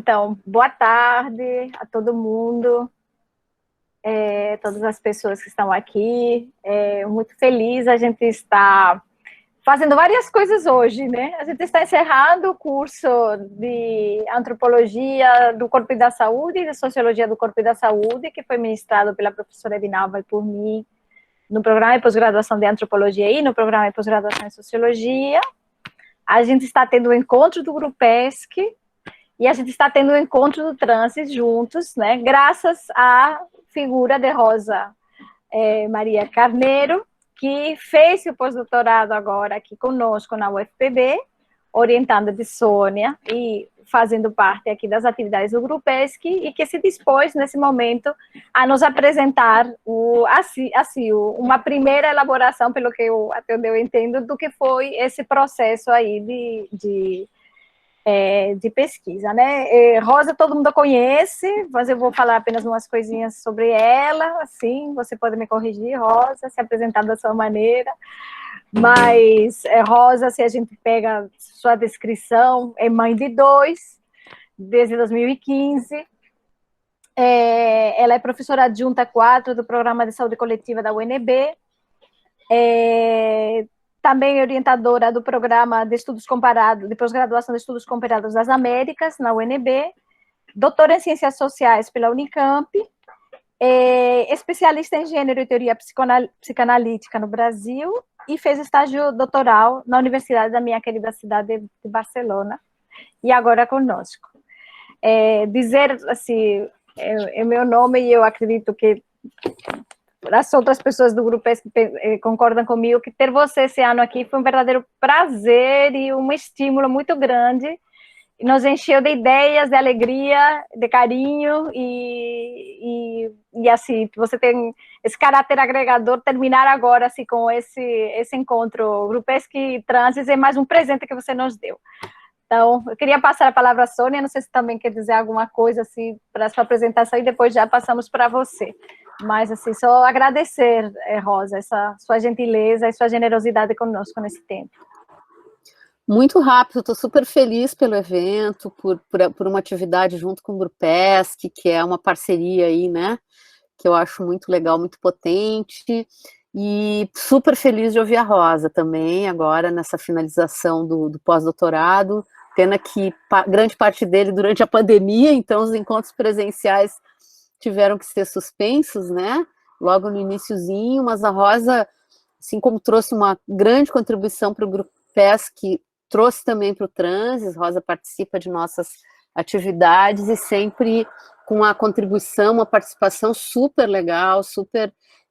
Então, boa tarde a todo mundo, todas as pessoas que estão aqui. Muito feliz, a gente está fazendo várias coisas hoje, né? A gente está encerrando o curso de Antropologia do Corpo e da Saúde e de Sociologia do Corpo e da Saúde, que foi ministrado pela professora Ebinalva e por mim no programa de pós-graduação de Antropologia e no programa de pós-graduação em Sociologia. A gente está tendo o encontro do Grupesc e a gente está tendo o encontro do Transes juntos, né? Graças à figura de Rosa Maria Carneiro, que fez o pós-doutorado agora aqui conosco na UFPB, orientada de Sônia e fazendo parte aqui das atividades do Grupesc, e que se dispôs, nesse momento, a nos apresentar uma primeira elaboração, pelo que até onde eu entendo, do que foi esse processo aí de pesquisa, né? Rosa todo mundo conhece, mas eu vou falar apenas umas coisinhas sobre ela, assim, você pode me corrigir, Rosa, se apresentar da sua maneira, mas Rosa, se a gente pega sua descrição, é mãe de 2, desde 2015, ela é professora adjunta 4 do Programa de Saúde Coletiva da UNB, também orientadora do Programa de Estudos Comparados, de Pós-Graduação de Estudos Comparados das Américas, na UNB, doutora em Ciências Sociais pela Unicamp, especialista em Gênero e Teoria Psicanalítica no Brasil, e fez estágio doutoral na Universidade da minha querida cidade de Barcelona, e agora conosco. Dizer, assim, é meu nome, e eu acredito que as outras pessoas do grupo concordam comigo, que ter você esse ano aqui foi um verdadeiro prazer e um estímulo muito grande, nos encheu de ideias, de alegria, de carinho, e assim, você tem esse caráter agregador. Terminar agora assim, com esse encontro Grupesc Transes é mais um presente que você nos deu. Então, eu queria passar a palavra à Sônia, não sei se também quer dizer alguma coisa assim, para a sua apresentação, e depois já passamos para você. Mas, assim, só agradecer, Rosa, essa sua gentileza e sua generosidade conosco nesse tempo. Muito rápido, estou super feliz pelo evento, por uma atividade junto com o Grupesc, que é uma parceria aí, né, que eu acho muito legal, muito potente, e super feliz de ouvir a Rosa também, agora nessa finalização do pós-doutorado, pena que grande parte dele durante a pandemia, então os encontros presenciais tiveram que ser suspensos, né, logo no iniciozinho, mas a Rosa, assim como trouxe uma grande contribuição para o Grupesc, trouxe também para o Transes. Rosa participa de nossas atividades e sempre com a contribuição, uma participação super legal,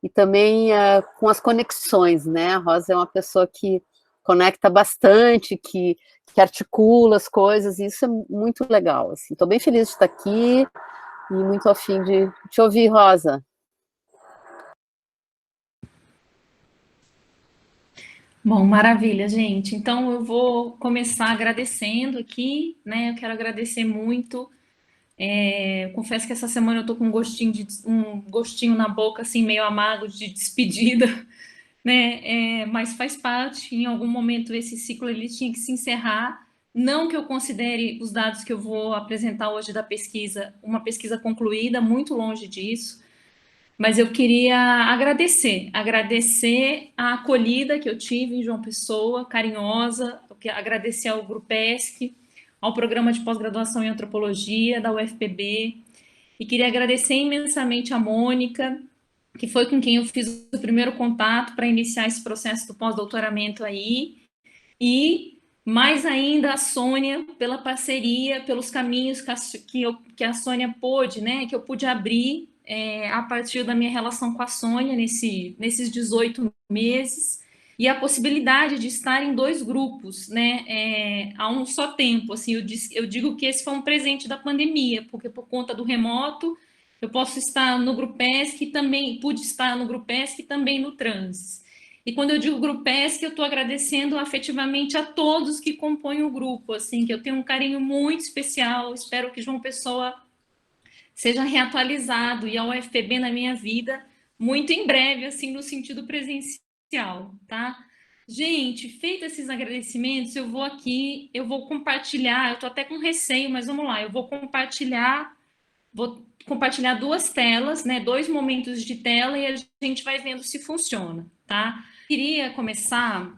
e também com as conexões, né? A Rosa é uma pessoa que conecta bastante, que articula as coisas, e isso é muito legal. Estou bem feliz de estar aqui e muito afim de te ouvir, Rosa. Bom, maravilha, gente. Então, eu vou começar agradecendo aqui, né? Eu quero agradecer muito. Confesso que essa semana eu tô com um gostinho na boca, assim, meio amargo de despedida, né? Mas faz parte. Em algum momento esse ciclo ele tinha que se encerrar. Não que eu considere os dados que eu vou apresentar hoje da pesquisa uma pesquisa concluída, muito longe disso. Mas eu queria agradecer a acolhida que eu tive em João Pessoa, carinhosa, agradecer ao Grupesc, ao Programa de Pós-Graduação em Antropologia da UFPB, e queria agradecer imensamente a Mônica, que foi com quem eu fiz o primeiro contato para iniciar esse processo do pós-doutoramento aí, e mais ainda a Sônia, pela parceria, pelos caminhos que a Sônia pôde, né, que eu pude abrir a partir da minha relação com a Sônia nesses 18 meses, e a possibilidade de estar em 2 grupos, né, a um só tempo. Assim, eu digo que esse foi um presente da pandemia, porque por conta do remoto, eu posso estar no Grupesc, também pude estar no Grupesc e também no Transes. E quando eu digo Grupesc, eu estou agradecendo afetivamente a todos que compõem o grupo, assim, que eu tenho um carinho muito especial. Espero que João Pessoa seja reatualizado e a UFPB na minha vida muito em breve, assim, no sentido presencial, tá? Gente, feito esses agradecimentos, eu vou compartilhar, eu estou até com receio, mas vamos lá, vou compartilhar duas telas, né, dois momentos de tela e a gente vai vendo se funciona, tá? Queria começar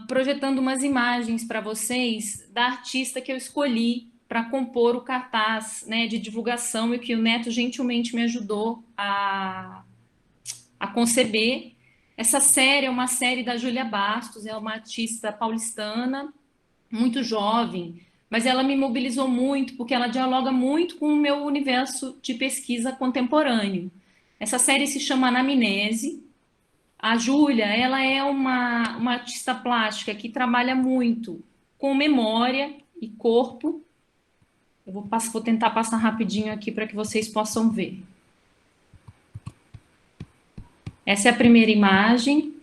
projetando umas imagens para vocês da artista que eu escolhi para compor o cartaz, né, de divulgação e que o Neto gentilmente me ajudou a conceber. Essa série é uma série da Júlia Bastos, é uma artista paulistana, muito jovem, mas ela me mobilizou muito porque ela dialoga muito com o meu universo de pesquisa contemporâneo. Essa série se chama Anamnese. A Júlia, ela é uma artista plástica que trabalha muito com memória e corpo. Eu vou tentar passar rapidinho aqui para que vocês possam ver. Essa é a primeira imagem.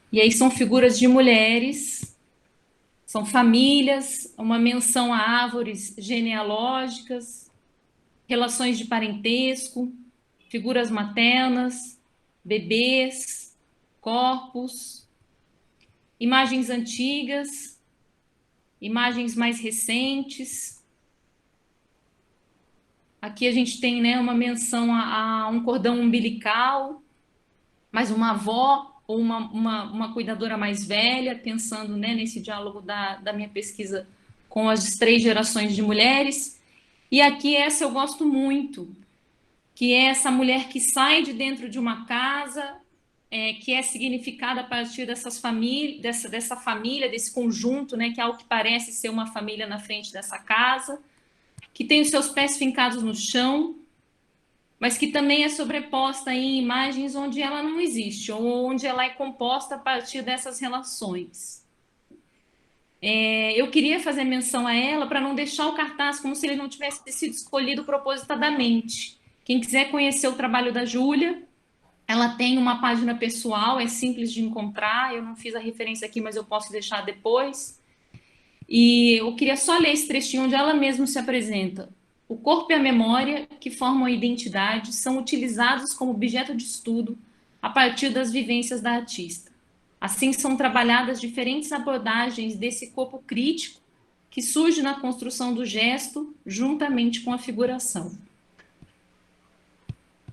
E aí são figuras de mulheres, são famílias, uma menção a árvores genealógicas, relações de parentesco, figuras maternas, bebês, corpos, imagens antigas, imagens mais recentes. Aqui a gente tem, né, uma menção a um cordão umbilical, mas uma avó ou uma cuidadora mais velha, pensando, né, nesse diálogo da minha pesquisa com as três gerações de mulheres. E aqui essa eu gosto muito, que é essa mulher que sai de dentro de uma casa, que é significada a partir dessas famílias, dessa família, desse conjunto, né, que é o que parece ser uma família na frente dessa casa, que tem os seus pés fincados no chão, mas que também é sobreposta em imagens onde ela não existe, ou onde ela é composta a partir dessas relações. Eu queria fazer menção a ela para não deixar o cartaz como se ele não tivesse sido escolhido propositadamente. Quem quiser conhecer o trabalho da Júlia, ela tem uma página pessoal, é simples de encontrar, eu não fiz a referência aqui, mas eu posso deixar depois. E eu queria só ler esse trechinho onde ela mesma se apresenta. O corpo e a memória, que formam a identidade, são utilizados como objeto de estudo a partir das vivências da artista. Assim, são trabalhadas diferentes abordagens desse corpo crítico que surge na construção do gesto, juntamente com a figuração.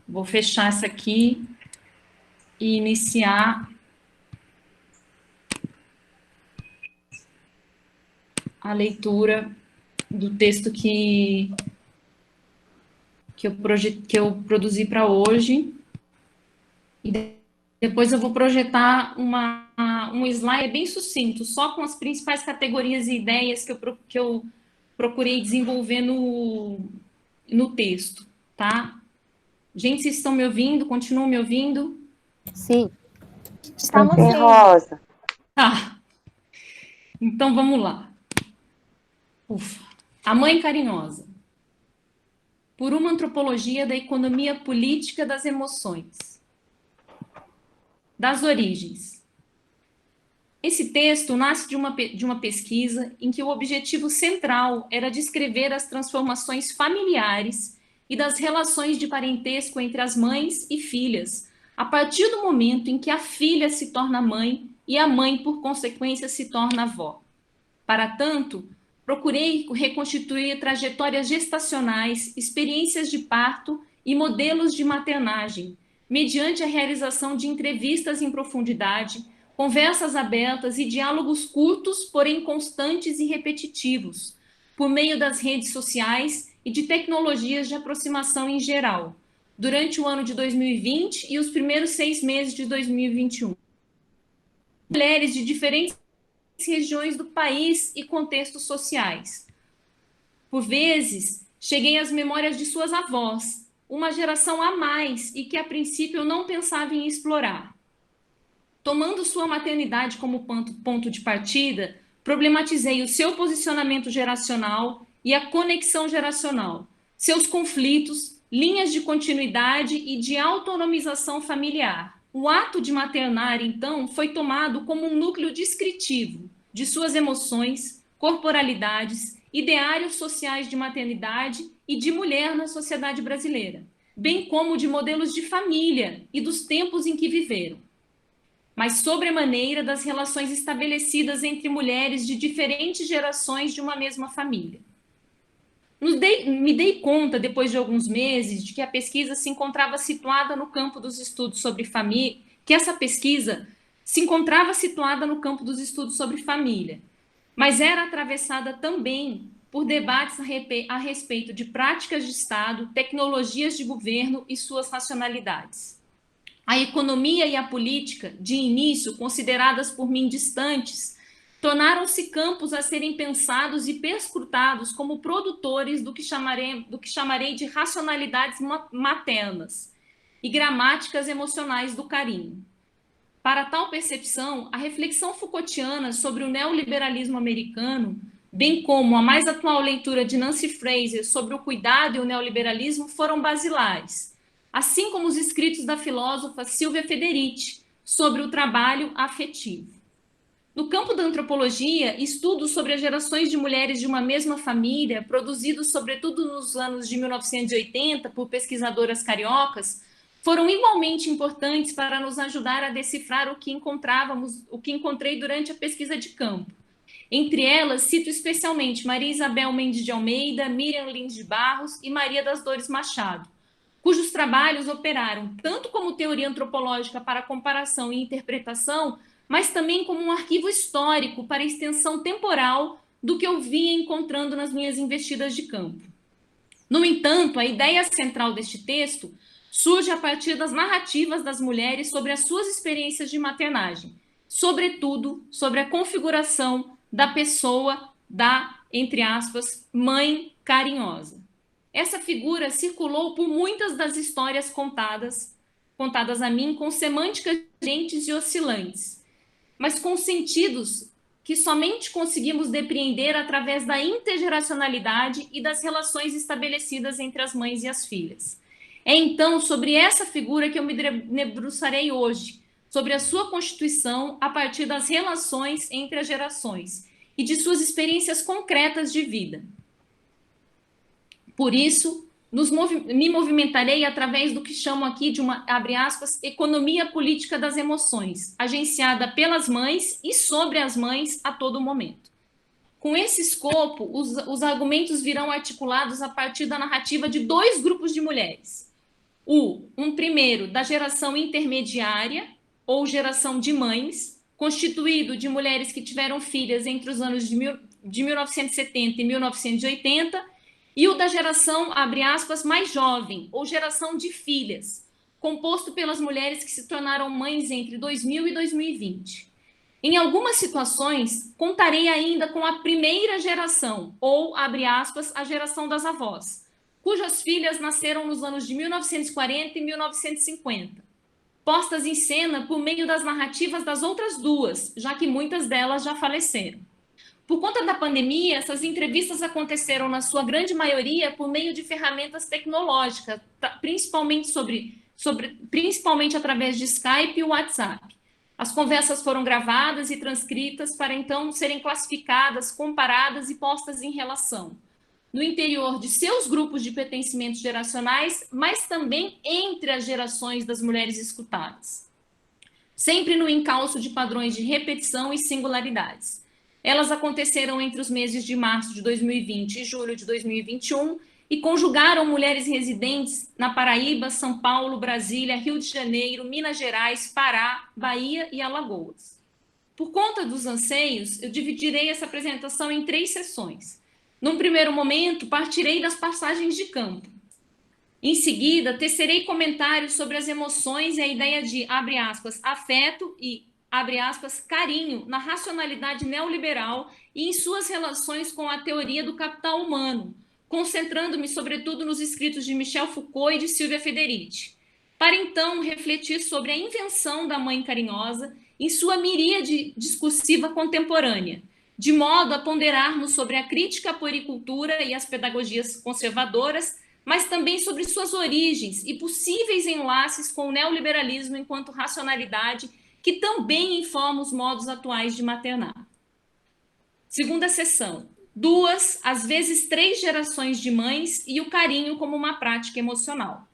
Vou fechar essa aqui e iniciar a leitura do texto que eu produzi para hoje. E depois eu vou projetar um slide bem sucinto, só com as principais categorias e ideias que eu procurei desenvolver no texto, tá? Gente, vocês estão me ouvindo? Continuam me ouvindo? Sim. Estamos sim. Rosa. Tá. Então, vamos lá. Ufa. A Mãe Carinhosa. Por uma antropologia da economia política das emoções. Das origens. Esse texto nasce de uma pesquisa em que o objetivo central era descrever as transformações familiares e das relações de parentesco entre as mães e filhas, a partir do momento em que a filha se torna mãe e a mãe, por consequência, se torna avó. Para tanto, procurei reconstituir trajetórias gestacionais, experiências de parto e modelos de maternagem, mediante a realização de entrevistas em profundidade, conversas abertas e diálogos curtos, porém constantes e repetitivos, por meio das redes sociais e de tecnologias de aproximação em geral, durante o ano de 2020 e os primeiros 6 meses de 2021. Mulheres de diferentes regiões do país e contextos sociais. Por vezes, cheguei às memórias de suas avós, uma geração a mais e que a princípio eu não pensava em explorar. Tomando sua maternidade como ponto de partida, problematizei o seu posicionamento geracional e a conexão geracional, seus conflitos, linhas de continuidade e de autonomização familiar. O ato de maternar, então, foi tomado como um núcleo descritivo de suas emoções, corporalidades, ideários sociais de maternidade e de mulher na sociedade brasileira, bem como de modelos de família e dos tempos em que viveram, mas sobremaneira das relações estabelecidas entre mulheres de diferentes gerações de uma mesma família. Me dei conta, depois de alguns meses, de que a pesquisa se encontrava situada no campo dos estudos sobre família, que essa pesquisa se encontrava situada no campo dos estudos sobre família, mas era atravessada também por debates a respeito de práticas de Estado, tecnologias de governo e suas racionalidades. A economia e a política, de início consideradas por mim distantes, tornaram-se campos a serem pensados e perscrutados como produtores do que chamarei de racionalidades maternas e gramáticas emocionais do carinho. Para tal percepção, a reflexão Foucaultiana sobre o neoliberalismo americano, bem como a mais atual leitura de Nancy Fraser sobre o cuidado e o neoliberalismo, foram basilares, assim como os escritos da filósofa Silvia Federici sobre o trabalho afetivo. No campo da antropologia, estudos sobre as gerações de mulheres de uma mesma família, produzidos sobretudo nos anos de 1980 por pesquisadoras cariocas, foram igualmente importantes para nos ajudar a decifrar o que encontrei durante a pesquisa de campo. Entre elas, cito especialmente Maria Isabel Mendes de Almeida, Miriam Lins de Barros e Maria das Dores Machado, cujos trabalhos operaram tanto como teoria antropológica para comparação e interpretação, mas também como um arquivo histórico para extensão temporal do que eu vinha encontrando nas minhas investidas de campo. No entanto, a ideia central deste texto surge a partir das narrativas das mulheres sobre as suas experiências de maternagem, sobretudo sobre a configuração da pessoa da, entre aspas, mãe carinhosa. Essa figura circulou por muitas das histórias contadas a mim com semânticas diferentes e oscilantes, mas com sentidos que somente conseguimos depreender através da intergeracionalidade e das relações estabelecidas entre as mães e as filhas. É então sobre essa figura que eu me debruçarei hoje, sobre a sua constituição a partir das relações entre as gerações e de suas experiências concretas de vida. Por isso, me movimentarei através do que chamo aqui de uma, abre aspas, economia política das emoções, agenciada pelas mães e sobre as mães a todo momento. Com esse escopo, os argumentos virão articulados a partir da narrativa de dois grupos de mulheres. Um primeiro, da geração intermediária, ou geração de mães, constituído de mulheres que tiveram filhas entre os anos de 1970 e 1980, e o da geração, abre aspas, mais jovem, ou geração de filhas, composto pelas mulheres que se tornaram mães entre 2000 e 2020. Em algumas situações, contarei ainda com a primeira geração, ou, abre aspas, a geração das avós, cujas filhas nasceram nos anos de 1940 e 1950, postas em cena por meio das narrativas das outras duas, já que muitas delas já faleceram. Por conta da pandemia, essas entrevistas aconteceram, na sua grande maioria, por meio de ferramentas tecnológicas, principalmente através de Skype e WhatsApp. As conversas foram gravadas e transcritas para então serem classificadas, comparadas e postas em relação, no interior de seus grupos de pertencimentos geracionais, mas também entre as gerações das mulheres escutadas. Sempre no encalço de padrões de repetição e singularidades. Elas aconteceram entre os meses de março de 2020 e julho de 2021 e conjugaram mulheres residentes na Paraíba, São Paulo, Brasília, Rio de Janeiro, Minas Gerais, Pará, Bahia e Alagoas. Por conta dos anseios, eu dividirei essa apresentação em 3 sessões. Num primeiro momento, partirei das passagens de campo. Em seguida, tecerei comentários sobre as emoções e a ideia de, abre aspas, afeto e abre aspas, carinho na racionalidade neoliberal e em suas relações com a teoria do capital humano, concentrando-me sobretudo nos escritos de Michel Foucault e de Silvia Federici, para então refletir sobre a invenção da mãe carinhosa em sua miríade discursiva contemporânea, de modo a ponderarmos sobre a crítica à puericultura e as pedagogias conservadoras, mas também sobre suas origens e possíveis enlaces com o neoliberalismo enquanto racionalidade que também informa os modos atuais de maternar. Segunda sessão, 2, às vezes 3 gerações de mães e o carinho como uma prática emocional.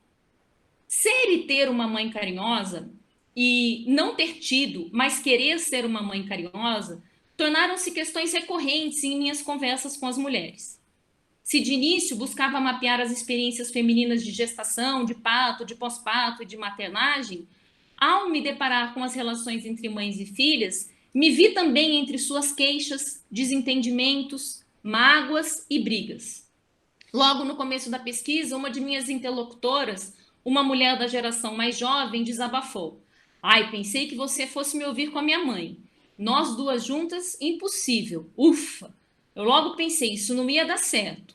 Ser e ter uma mãe carinhosa e não ter tido, mas querer ser uma mãe carinhosa, tornaram-se questões recorrentes em minhas conversas com as mulheres. Se de início buscava mapear as experiências femininas de gestação, de parto, de pós-parto e de maternagem, ao me deparar com as relações entre mães e filhas, me vi também entre suas queixas, desentendimentos, mágoas e brigas. Logo no começo da pesquisa, uma de minhas interlocutoras, uma mulher da geração mais jovem, desabafou. Ai, pensei que você fosse me ouvir com a minha mãe. Nós duas juntas, impossível. Ufa! Eu logo pensei, isso não ia dar certo.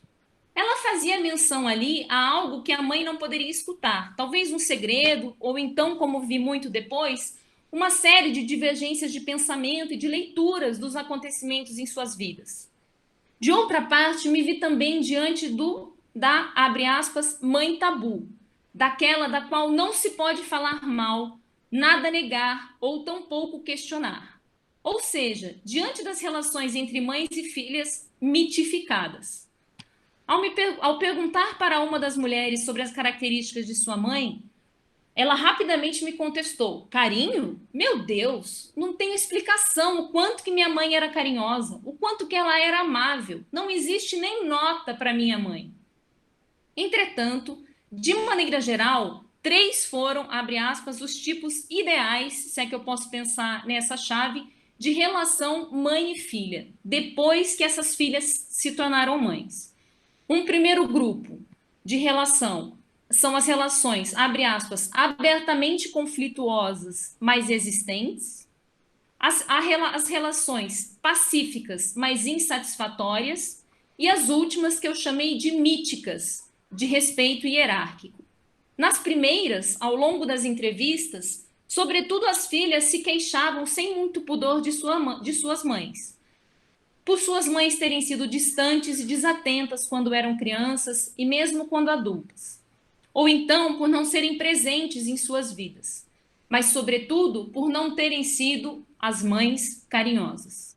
Ela fazia menção ali a algo que a mãe não poderia escutar, talvez um segredo, ou então, como vi muito depois, uma série de divergências de pensamento e de leituras dos acontecimentos em suas vidas. De outra parte, me vi também diante da, abre aspas, mãe tabu, daquela da qual não se pode falar mal, nada negar ou tampouco questionar. Ou seja, diante das relações entre mães e filhas mitificadas. Ao perguntar para uma das mulheres sobre as características de sua mãe, ela rapidamente me contestou: carinho? Meu Deus, não tem explicação o quanto que minha mãe era carinhosa, o quanto que ela era amável. Não existe nem nota para minha mãe. Entretanto, de maneira geral, 3 foram, abre aspas, os tipos ideais, se é que eu posso pensar nessa chave, de relação mãe e filha, depois que essas filhas se tornaram mães. Um primeiro grupo de relação são as relações, abre aspas, abertamente conflituosas, mas existentes. As relações pacíficas, mas insatisfatórias. E as últimas que eu chamei de míticas, de respeito hierárquico. Nas primeiras, ao longo das entrevistas, sobretudo as filhas se queixavam sem muito pudor de suas mães. Por suas mães terem sido distantes e desatentas quando eram crianças e mesmo quando adultas. Ou então por não serem presentes em suas vidas. Mas, sobretudo, por não terem sido as mães carinhosas.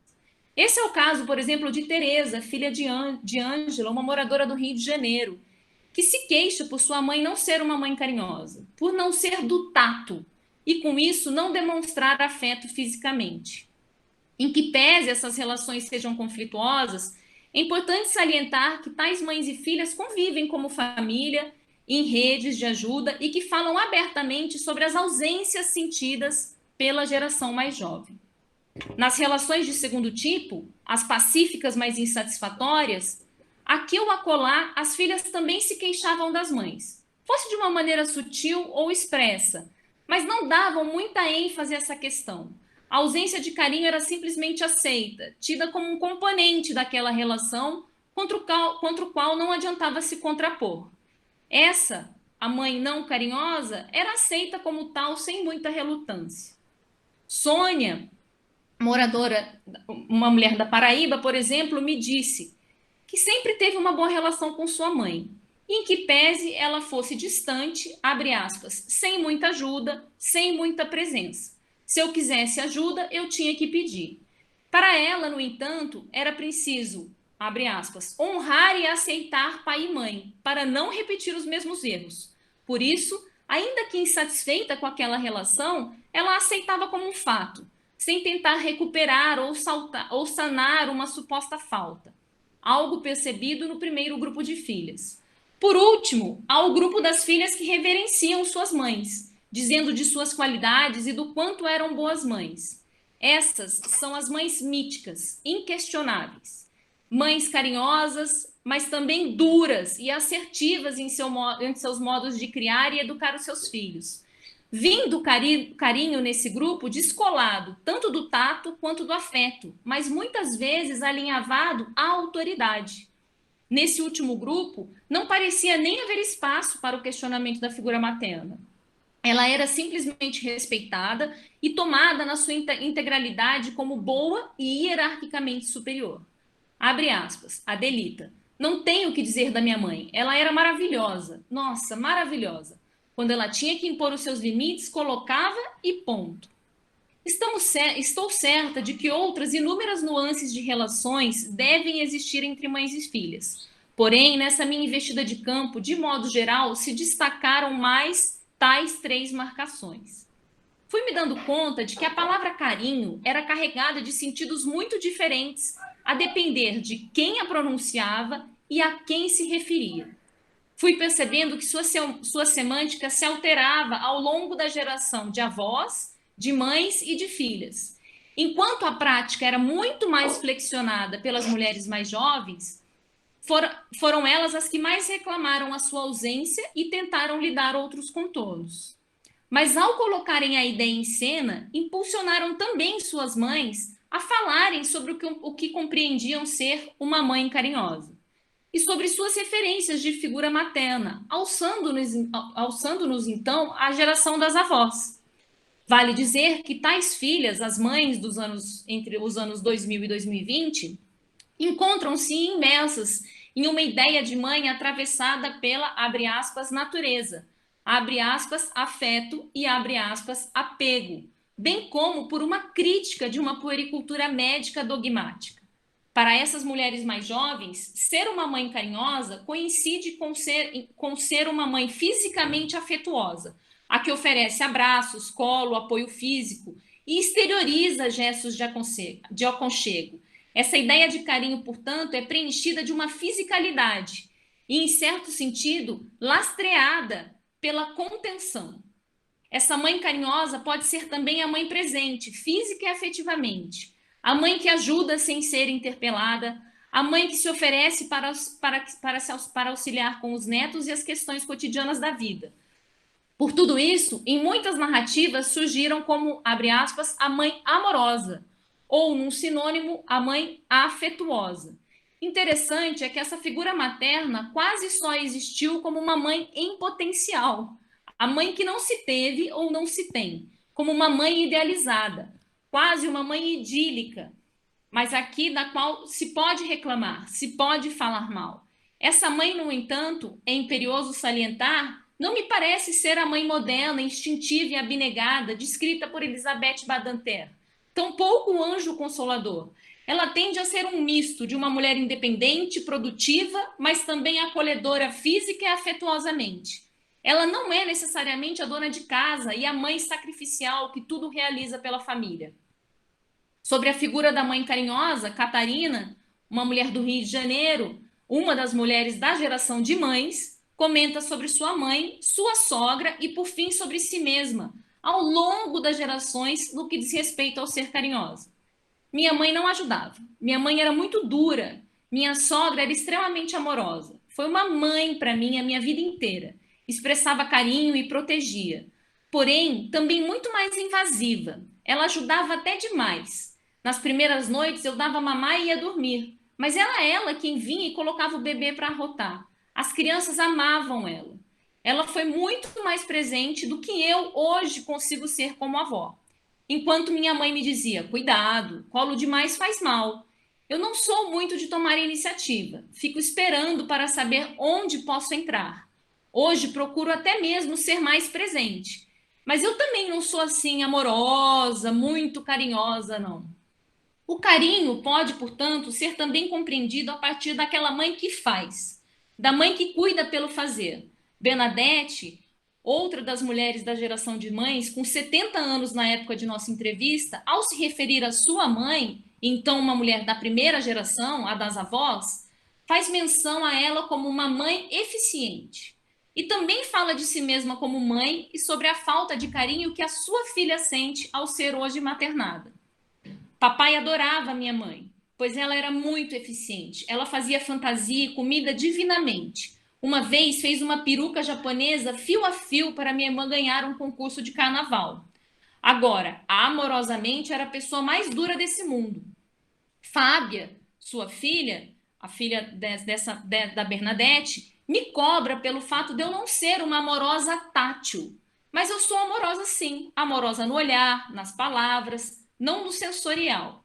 Esse é o caso, por exemplo, de Teresa, filha de Ângela, uma moradora do Rio de Janeiro, que se queixa por sua mãe não ser uma mãe carinhosa, por não ser do tato, e com isso não demonstrar afeto fisicamente. Em que pese essas relações sejam conflituosas, é importante salientar que tais mães e filhas convivem como família, em redes de ajuda e que falam abertamente sobre as ausências sentidas pela geração mais jovem. Nas relações de segundo tipo, as pacíficas mais insatisfatórias, aqui ou acolá, as filhas também se queixavam das mães, fosse de uma maneira sutil ou expressa, mas não davam muita ênfase a essa questão. A ausência de carinho era simplesmente aceita, tida como um componente daquela relação contra o qual não adiantava se contrapor. Essa, a mãe não carinhosa, era aceita como tal sem muita relutância. Sônia, moradora, uma mulher da Paraíba, por exemplo, me disse que sempre teve uma boa relação com sua mãe, em que pese ela fosse distante, abre aspas, sem muita ajuda, sem muita presença. Se eu quisesse ajuda, eu tinha que pedir. Para ela, no entanto, era preciso, abre aspas, honrar e aceitar pai e mãe, para não repetir os mesmos erros. Por isso, ainda que insatisfeita com aquela relação, ela aceitava como um fato, sem tentar recuperar ou sanar uma suposta falta. Algo percebido no primeiro grupo de filhas. Por último, há o grupo das filhas que reverenciam suas mães, dizendo de suas qualidades e do quanto eram boas mães. Essas são as mães míticas, inquestionáveis. Mães carinhosas, mas também duras e assertivas em seus modos de criar e educar os seus filhos. Vindo carinho nesse grupo descolado, tanto do tato quanto do afeto, mas muitas vezes alinhavado à autoridade. Nesse último grupo, não parecia nem haver espaço para o questionamento da figura materna. Ela era simplesmente respeitada e tomada na sua integralidade como boa e hierarquicamente superior. Abre aspas, Adelita. Não tenho o que dizer da minha mãe. Ela era maravilhosa. Nossa, maravilhosa. Quando ela tinha que impor os seus limites, colocava e ponto. Estou certa de que outras inúmeras nuances de relações devem existir entre mães e filhas. Porém, nessa minha investida de campo, de modo geral, se destacaram mais tais 3 marcações. Fui me dando conta de que a palavra carinho era carregada de sentidos muito diferentes, a depender de quem a pronunciava e a quem se referia. Fui percebendo que sua semântica se alterava ao longo da geração de avós, de mães e de filhas. Enquanto a prática era muito mais flexionada pelas mulheres mais jovens, foram elas as que mais reclamaram a sua ausência e tentaram lhe dar outros contornos. Mas ao colocarem a ideia em cena, impulsionaram também suas mães a falarem sobre o que compreendiam ser uma mãe carinhosa e sobre suas referências de figura materna, alçando-nos então à geração das avós. Vale dizer que tais filhas, as mães entre os anos 2000 e 2020, encontram-se imersas em uma ideia de mãe atravessada pela, abre aspas, natureza, abre aspas, afeto e abre aspas, apego, bem como por uma crítica de uma puericultura médica dogmática. Para essas mulheres mais jovens, ser uma mãe carinhosa coincide com ser uma mãe fisicamente afetuosa, a que oferece abraços, colo, apoio físico e exterioriza gestos de aconchego. Essa ideia de carinho, portanto, é preenchida de uma fisicalidade e, em certo sentido, lastreada pela contenção. Essa mãe carinhosa pode ser também a mãe presente, física e afetivamente, a mãe que ajuda sem ser interpelada, a mãe que se oferece para auxiliar com os netos e as questões cotidianas da vida. Por tudo isso, em muitas narrativas surgiram como, abre aspas, a mãe amorosa, ou, num sinônimo, a mãe afetuosa. Interessante é que essa figura materna quase só existiu como uma mãe em potencial, a mãe que não se teve ou não se tem, como uma mãe idealizada, quase uma mãe idílica, mas aqui da qual se pode reclamar, se pode falar mal. Essa mãe, no entanto, é imperioso salientar, não me parece ser a mãe moderna, instintiva e abnegada, descrita por Elizabeth Badinter, tampouco o anjo consolador. Ela tende a ser um misto de uma mulher independente, produtiva, mas também acolhedora física e afetuosamente. Ela não é necessariamente a dona de casa e a mãe sacrificial que tudo realiza pela família. Sobre a figura da mãe carinhosa, Catarina, uma mulher do Rio de Janeiro, uma das mulheres da geração de mães, comenta sobre sua mãe, sua sogra e, por fim, sobre si mesma, ao longo das gerações no que diz respeito ao ser carinhosa. Minha mãe não ajudava. Minha mãe era muito dura. Minha sogra era extremamente amorosa. Foi uma mãe para mim a minha vida inteira. Expressava carinho e protegia. Porém, também muito mais invasiva. Ela ajudava até demais. Nas primeiras noites eu dava mamar e ia dormir. Mas era ela quem vinha e colocava o bebê para arrotar. As crianças amavam ela. Ela foi muito mais presente do que eu hoje consigo ser como avó. Enquanto minha mãe me dizia, cuidado, colo demais faz mal. Eu não sou muito de tomar iniciativa. Fico esperando para saber onde posso entrar. Hoje procuro até mesmo ser mais presente. Mas eu também não sou assim amorosa, muito carinhosa, não. O carinho pode, portanto, ser também compreendido a partir daquela mãe que faz, da mãe que cuida pelo fazer. Bernadette, outra das mulheres da geração de mães, com 70 anos na época de nossa entrevista, ao se referir à sua mãe, então uma mulher da primeira geração, a das avós, faz menção a ela como uma mãe eficiente. E também fala de si mesma como mãe e sobre a falta de carinho que a sua filha sente ao ser hoje maternada. Papai adorava minha mãe, pois ela era muito eficiente. Ela fazia fantasia e comida divinamente. Uma vez fez uma peruca japonesa fio a fio para minha irmã ganhar um concurso de carnaval. Agora, amorosamente, era a pessoa mais dura desse mundo. Fábia, sua filha, a filha da Bernadette, me cobra pelo fato de eu não ser uma amorosa tátil. Mas eu sou amorosa sim, amorosa no olhar, nas palavras, não no sensorial.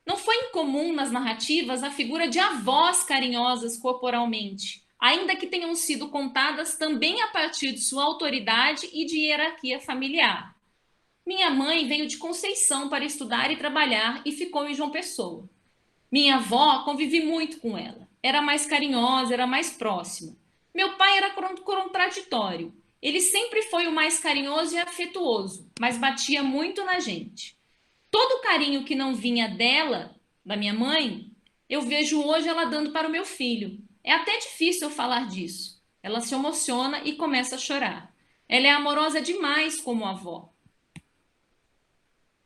Não foi incomum nas narrativas a figura de avós carinhosas corporalmente, ainda que tenham sido contadas também a partir de sua autoridade e de hierarquia familiar. Minha mãe veio de Conceição para estudar e trabalhar e ficou em João Pessoa. Minha avó, convivi muito com ela. Era mais carinhosa, era mais próxima. Meu pai era contraditório. ele sempre foi o mais carinhoso e afetuoso, mas batia muito na gente. Todo o carinho que não vinha dela, da minha mãe, eu vejo hoje ela dando para o meu filho. É até difícil eu falar disso. Ela se emociona e começa a chorar. Ela é amorosa demais como avó.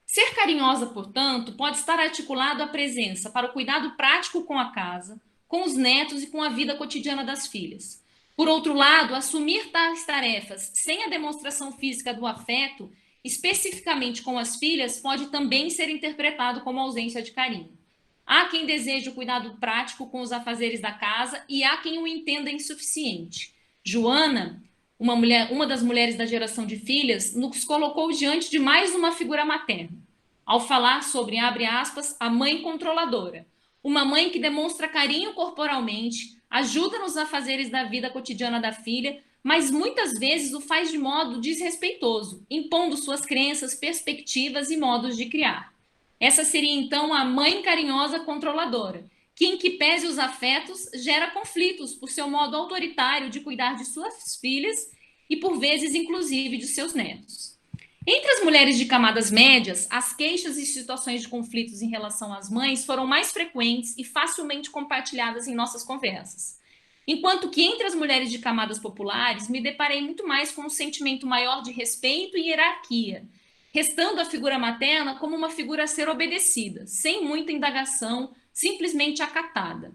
Ser carinhosa, portanto, pode estar articulado à presença para o cuidado prático com a casa, com os netos e com a vida cotidiana das filhas. Por outro lado, assumir tais tarefas sem a demonstração física do afeto, especificamente com as filhas, pode também ser interpretado como ausência de carinho. Há quem deseje o cuidado prático com os afazeres da casa e há quem o entenda insuficiente. Joana, uma das mulheres da geração de filhas, nos colocou diante de mais uma figura materna, ao falar sobre, abre aspas, a mãe controladora. Uma mãe que demonstra carinho corporalmente, ajuda nos afazeres da vida cotidiana da filha, mas muitas vezes o faz de modo desrespeitoso, impondo suas crenças, perspectivas e modos de criar. Essa seria, então, a mãe carinhosa controladora, que, em que pese os afetos, gera conflitos por seu modo autoritário de cuidar de suas filhas e, por vezes, inclusive, de seus netos. Entre as mulheres de camadas médias, as queixas e situações de conflitos em relação às mães foram mais frequentes e facilmente compartilhadas em nossas conversas. Enquanto que entre as mulheres de camadas populares, me deparei muito mais com um sentimento maior de respeito e hierarquia, restando a figura materna como uma figura a ser obedecida, sem muita indagação, simplesmente acatada.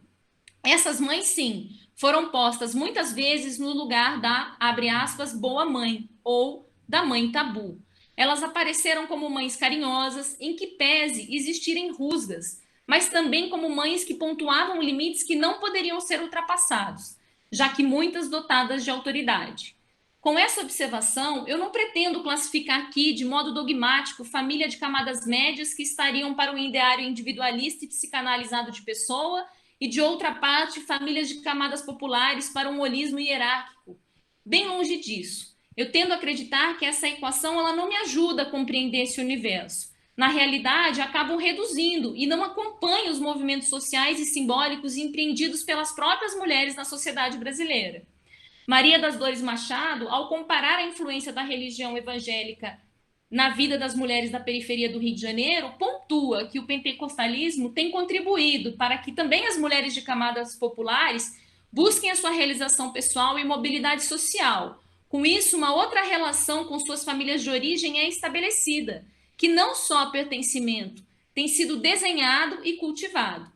Essas mães, sim, foram postas muitas vezes no lugar da, abre aspas, boa mãe, ou da mãe tabu. Elas apareceram como mães carinhosas, em que pese existirem rusgas, mas também como mães que pontuavam limites que não poderiam ser ultrapassados, já que muitas dotadas de autoridade. Com essa observação, eu não pretendo classificar aqui de modo dogmático família de camadas médias que estariam para o ideário individualista e psicanalizado de pessoa e, de outra parte, famílias de camadas populares para um holismo hierárquico. Bem longe disso. Eu tendo a acreditar que essa equação ela não me ajuda a compreender esse universo. Na realidade, acabam reduzindo e não acompanham os movimentos sociais e simbólicos empreendidos pelas próprias mulheres na sociedade brasileira. Maria das Dores Machado, ao comparar a influência da religião evangélica na vida das mulheres da periferia do Rio de Janeiro, pontua que o pentecostalismo tem contribuído para que também as mulheres de camadas populares busquem a sua realização pessoal e mobilidade social. Com isso, uma outra relação com suas famílias de origem é estabelecida, que não só pertencimento tem sido desenhado e cultivado.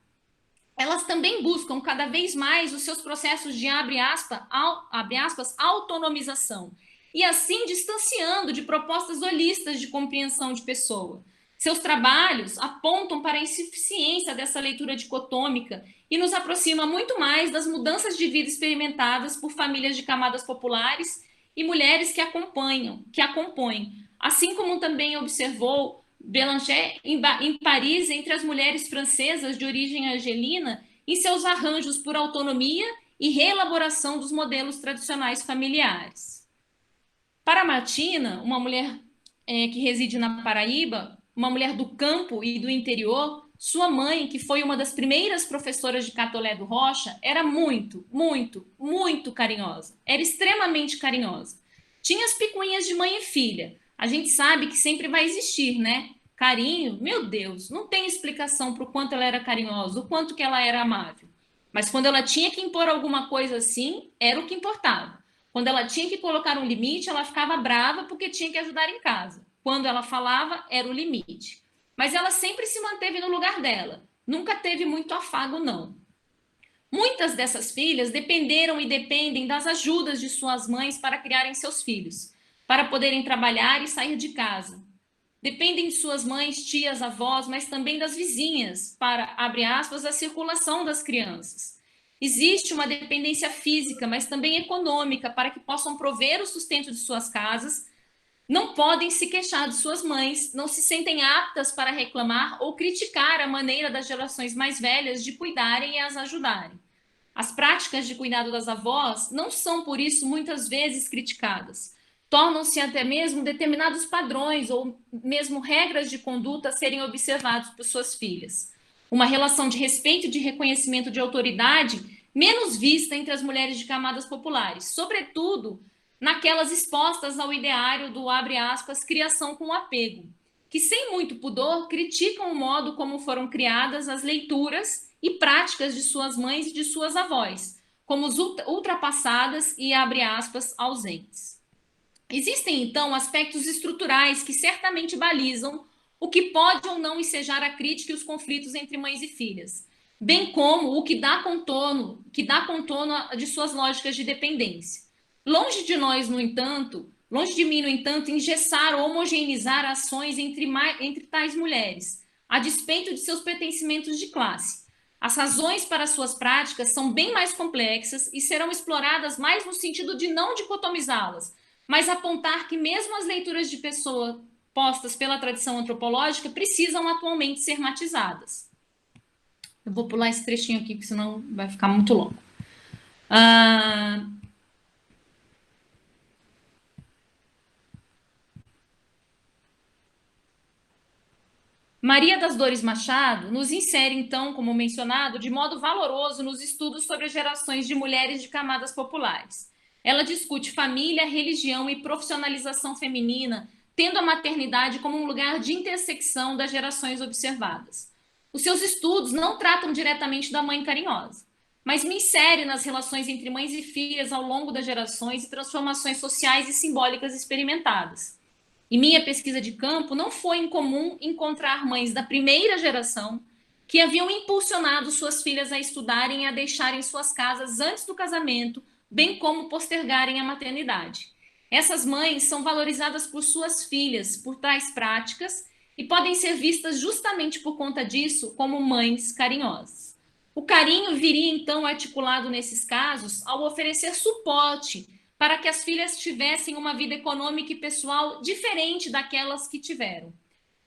Elas também buscam cada vez mais os seus processos de, abre aspas, autonomização, e assim distanciando de propostas holistas de compreensão de pessoa. Seus trabalhos apontam para a insuficiência dessa leitura dicotômica e nos aproxima muito mais das mudanças de vida experimentadas por famílias de camadas populares e mulheres que a compõem, assim como também observou Bélanger em Paris, entre as mulheres francesas de origem argelina, em seus arranjos por autonomia e reelaboração dos modelos tradicionais familiares. Para Martina, uma mulher que reside na Paraíba, uma mulher do campo e do interior, sua mãe, que foi uma das primeiras professoras de Catolé do Rocha, era muito, muito, muito carinhosa. Era extremamente carinhosa. Tinha as picuinhas de mãe e filha. A gente sabe que sempre vai existir, né? Carinho, meu Deus, não tem explicação para o quanto ela era carinhosa, o quanto que ela era amável. Mas quando ela tinha que impor alguma coisa assim, era o que importava. Quando ela tinha que colocar um limite, ela ficava brava porque tinha que ajudar em casa. Quando ela falava, era o limite. Mas ela sempre se manteve no lugar dela. Nunca teve muito afago, não. Muitas dessas filhas dependeram e dependem das ajudas de suas mães para criarem seus filhos, para poderem trabalhar e sair de casa. Dependem de suas mães, tias, avós, mas também das vizinhas para, abre aspas, a circulação das crianças. Existe uma dependência física, mas também econômica, para que possam prover o sustento de suas casas. Não podem se queixar de suas mães, não se sentem aptas para reclamar ou criticar a maneira das gerações mais velhas de cuidarem e as ajudarem. As práticas de cuidado das avós não são, por isso, muitas vezes criticadas. Tornam-se até mesmo determinados padrões ou mesmo regras de conduta a serem observados por suas filhas. Uma relação de respeito e de reconhecimento de autoridade menos vista entre as mulheres de camadas populares, sobretudo naquelas expostas ao ideário do, abre aspas, criação com apego, que sem muito pudor criticam o modo como foram criadas as leituras e práticas de suas mães e de suas avós, como ultrapassadas e, abre aspas, ausentes. Existem, então, aspectos estruturais que certamente balizam o que pode ou não ensejar a crítica e os conflitos entre mães e filhas, bem como o que dá contorno de suas lógicas de dependência. Longe de nós, no entanto, longe de mim, no entanto, engessar ou homogeneizar ações entre tais mulheres, a despeito de seus pertencimentos de classe. As razões para suas práticas são bem mais complexas e serão exploradas mais no sentido de não dicotomizá-las, mas apontar que mesmo as leituras de pessoa postas pela tradição antropológica precisam atualmente ser matizadas. Eu vou pular esse trechinho aqui, porque senão vai ficar muito longo. Maria das Dores Machado nos insere, então, como mencionado, de modo valoroso nos estudos sobre as gerações de mulheres de camadas populares. Ela discute família, religião e profissionalização feminina, tendo a maternidade como um lugar de intersecção das gerações observadas. Os seus estudos não tratam diretamente da mãe carinhosa, mas me insere nas relações entre mães e filhas ao longo das gerações e transformações sociais e simbólicas experimentadas. Em minha pesquisa de campo, não foi incomum encontrar mães da primeira geração que haviam impulsionado suas filhas a estudarem e a deixarem suas casas antes do casamento, bem como postergarem a maternidade. Essas mães são valorizadas por suas filhas por tais práticas e podem ser vistas justamente por conta disso como mães carinhosas. O carinho viria então articulado nesses casos ao oferecer suporte para que as filhas tivessem uma vida econômica e pessoal diferente daquelas que tiveram.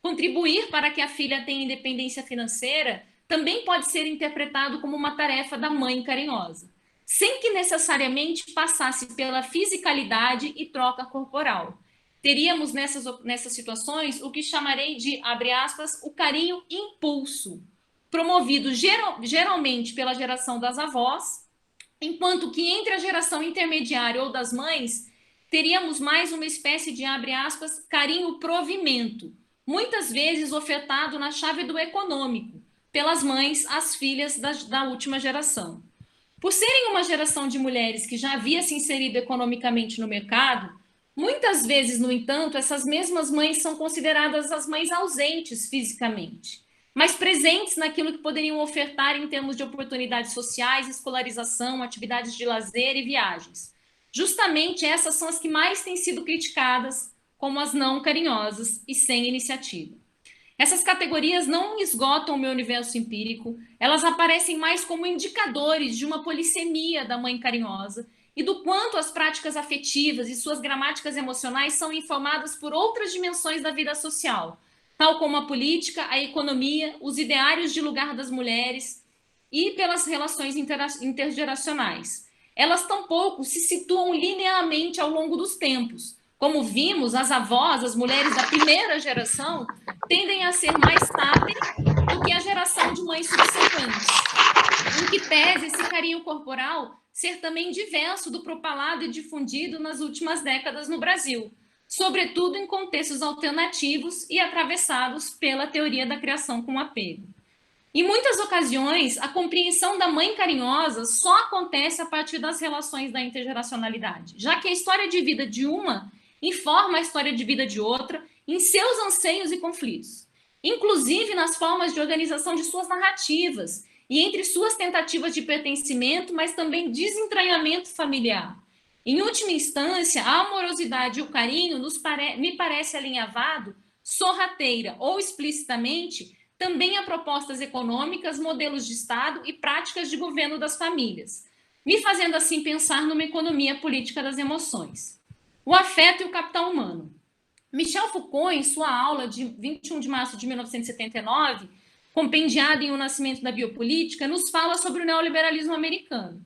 Contribuir para que a filha tenha independência financeira também pode ser interpretado como uma tarefa da mãe carinhosa, sem que necessariamente passasse pela fisicalidade e troca corporal. Teríamos nessas situações o que chamarei de, abre aspas, o carinho impulso, promovido geralmente pela geração das avós, enquanto que entre a geração intermediária ou das mães, teríamos mais uma espécie de, abre aspas, carinho provimento, muitas vezes ofertado na chave do econômico, pelas mães às filhas da última geração. Por serem uma geração de mulheres que já havia se inserido economicamente no mercado, muitas vezes, no entanto, essas mesmas mães são consideradas as mães ausentes fisicamente, mas presentes naquilo que poderiam ofertar em termos de oportunidades sociais, escolarização, atividades de lazer e viagens. Justamente essas são as que mais têm sido criticadas como as não carinhosas e sem iniciativa. Essas categorias não esgotam o meu universo empírico, elas aparecem mais como indicadores de uma polissemia da mãe carinhosa e do quanto as práticas afetivas e suas gramáticas emocionais são informadas por outras dimensões da vida social, tal como a política, a economia, os ideários de lugar das mulheres e pelas relações intergeracionais. Elas tampouco se situam linearmente ao longo dos tempos. Como vimos, as avós, as mulheres da primeira geração, tendem a ser mais táteis do que a geração de mães subsequentes. Em que pese esse carinho corporal ser também diverso do propalado e difundido nas últimas décadas no Brasil, sobretudo em contextos alternativos e atravessados pela teoria da criação com apego. Em muitas ocasiões, a compreensão da mãe carinhosa só acontece a partir das relações da intergeracionalidade, já que a história de vida de uma informa a história de vida de outra em seus anseios e conflitos, inclusive nas formas de organização de suas narrativas e entre suas tentativas de pertencimento, mas também desentranhamento familiar. Em última instância, a amorosidade e o carinho me parece alinhavado, sorrateira ou explicitamente, também a propostas econômicas, modelos de Estado e práticas de governo das famílias, me fazendo assim pensar numa economia política das emoções. O afeto e o capital humano. Michel Foucault, em sua aula de 21 de março de 1979, compendiada em O Nascimento da Biopolítica, nos fala sobre o neoliberalismo americano.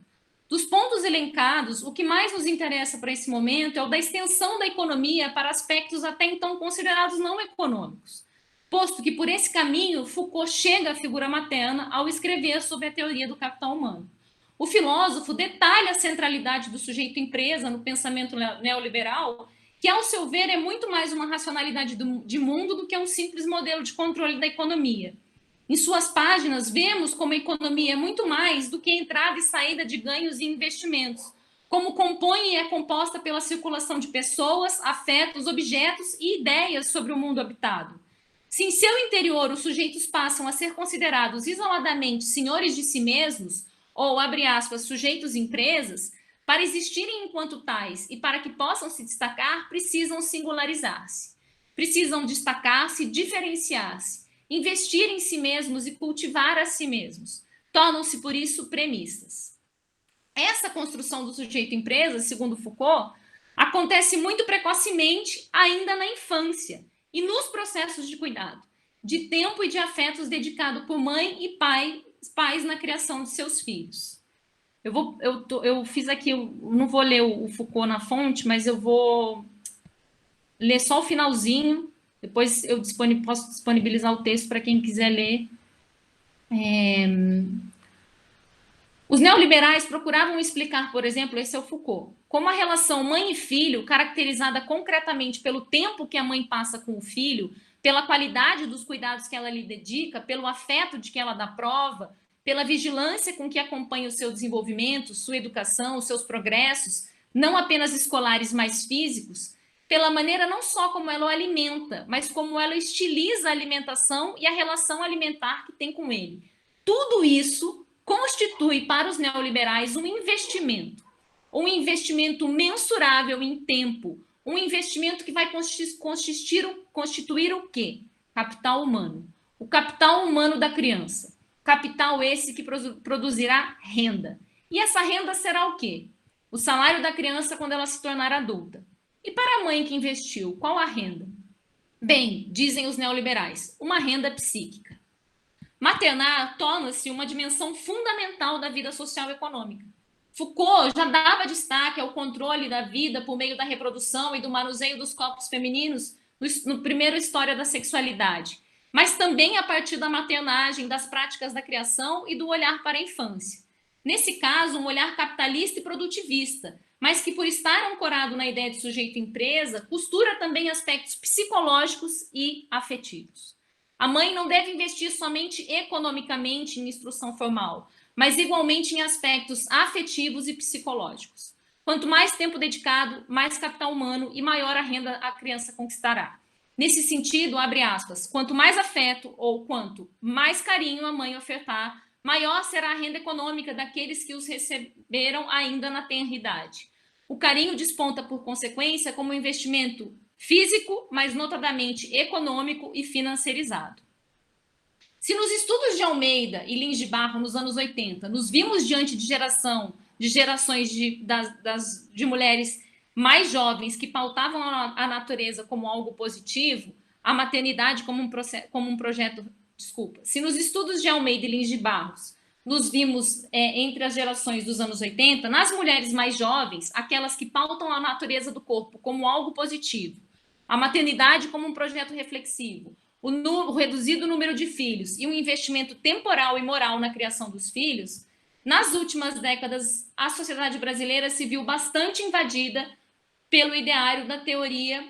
Dos pontos elencados, o que mais nos interessa para esse momento é o da extensão da economia para aspectos até então considerados não econômicos, posto que por esse caminho Foucault chega à figura materna ao escrever sobre a teoria do capital humano. O filósofo detalha a centralidade do sujeito empresa no pensamento neoliberal, que, ao seu ver, é muito mais uma racionalidade de mundo do que um simples modelo de controle da economia. Em suas páginas, vemos como a economia é muito mais do que entrada e saída de ganhos e investimentos, como compõe e é composta pela circulação de pessoas, afetos, objetos e ideias sobre o mundo habitado. Se em seu interior os sujeitos passam a ser considerados isoladamente senhores de si mesmos, ou, abre aspas, sujeitos empresas, para existirem enquanto tais e para que possam se destacar, precisam singularizar-se. Precisam destacar-se, diferenciar-se, investir em si mesmos e cultivar a si mesmos. Tornam-se, por isso, premistas. Essa construção do sujeito empresa, segundo Foucault, acontece muito precocemente, ainda na infância, e nos processos de cuidado, de tempo e de afetos dedicado por mãe e pais na criação de seus filhos. Eu fiz aqui, eu não vou ler o Foucault na fonte, mas eu vou ler só o finalzinho, depois eu posso disponibilizar o texto para quem quiser ler. Os neoliberais procuravam explicar, por exemplo, esse é o Foucault, como a relação mãe e filho, caracterizada concretamente pelo tempo que a mãe passa com o filho, pela qualidade dos cuidados que ela lhe dedica, pelo afeto de que ela dá prova, pela vigilância com que acompanha o seu desenvolvimento, sua educação, os seus progressos, não apenas escolares, mas físicos, pela maneira não só como ela o alimenta, mas como ela estiliza a alimentação e a relação alimentar que tem com ele. Tudo isso constitui para os neoliberais um investimento mensurável em tempo, um investimento que vai constituir o quê? Capital humano. O capital humano da criança. Capital esse que produzirá renda. E essa renda será o quê? O salário da criança quando ela se tornar adulta. E para a mãe que investiu, qual a renda? Bem, dizem os neoliberais, uma renda psíquica. Maternar torna-se uma dimensão fundamental da vida social e econômica. Foucault já dava destaque ao controle da vida por meio da reprodução e do manuseio dos corpos femininos no primeiro História da Sexualidade, mas também a partir da maternagem, das práticas da criação e do olhar para a infância. Nesse caso, um olhar capitalista e produtivista, mas que, por estar ancorado na ideia de sujeito-empresa, costura também aspectos psicológicos e afetivos. A mãe não deve investir somente economicamente em instrução formal, mas igualmente em aspectos afetivos e psicológicos. Quanto mais tempo dedicado, mais capital humano e maior a renda a criança conquistará. Nesse sentido, abre aspas, quanto mais afeto ou quanto mais carinho a mãe ofertar, maior será a renda econômica daqueles que os receberam ainda na tenra idade. O carinho desponta, por consequência, como um investimento físico, mas notadamente econômico e financiarizado. Se nos estudos de Almeida e Lins de Barro nos anos 80 nos vimos diante de gerações de mulheres mais jovens que pautavam a natureza como algo positivo, a maternidade como um projeto, se nos estudos de Almeida e Lins de Barros nos vimos entre as gerações dos anos 80, nas mulheres mais jovens, aquelas que pautam a natureza do corpo como algo positivo, a maternidade como um projeto reflexivo, o reduzido número de filhos e um investimento temporal e moral na criação dos filhos, nas últimas décadas, a sociedade brasileira se viu bastante invadida pelo ideário da teoria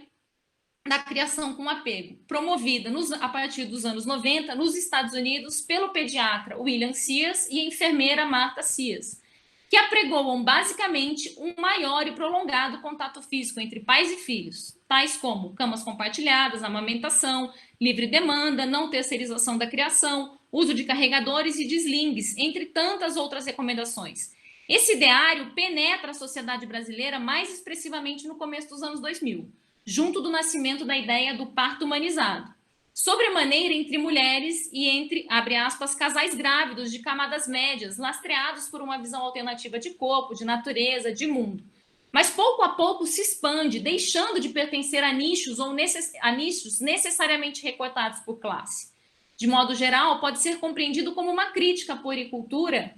da criação com apego, promovida a partir dos anos 90 nos Estados Unidos pelo pediatra William Sears e a enfermeira Martha Sears, que apregoam basicamente um maior e prolongado contato físico entre pais e filhos, tais como camas compartilhadas, amamentação, livre demanda, não terceirização da criação, uso de carregadores e desligues, entre tantas outras recomendações. Esse ideário penetra a sociedade brasileira mais expressivamente no começo dos anos 2000, junto do nascimento da ideia do parto humanizado, sobremaneira entre mulheres e entre, abre aspas, casais grávidos de camadas médias, lastreados por uma visão alternativa de corpo, de natureza, de mundo. Mas pouco a pouco se expande, deixando de pertencer a nichos necessariamente recortados por classe. De modo geral, pode ser compreendido como uma crítica à puericultura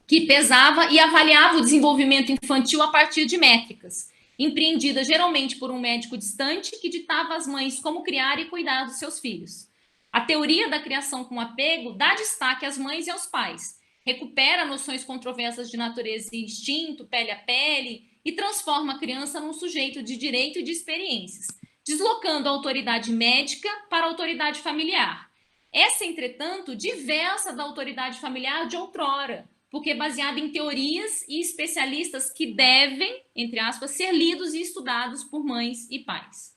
que pesava e avaliava o desenvolvimento infantil a partir de métricas, empreendida geralmente por um médico distante que ditava às mães como criar e cuidar dos seus filhos. A teoria da criação com apego dá destaque às mães e aos pais, recupera noções controversas de natureza e instinto, pele a pele, e transforma a criança num sujeito de direito e de experiências, deslocando a autoridade médica para a autoridade familiar. Essa, entretanto, diversa da autoridade familiar de outrora, porque é baseada em teorias e especialistas que devem, entre aspas, ser lidos e estudados por mães e pais.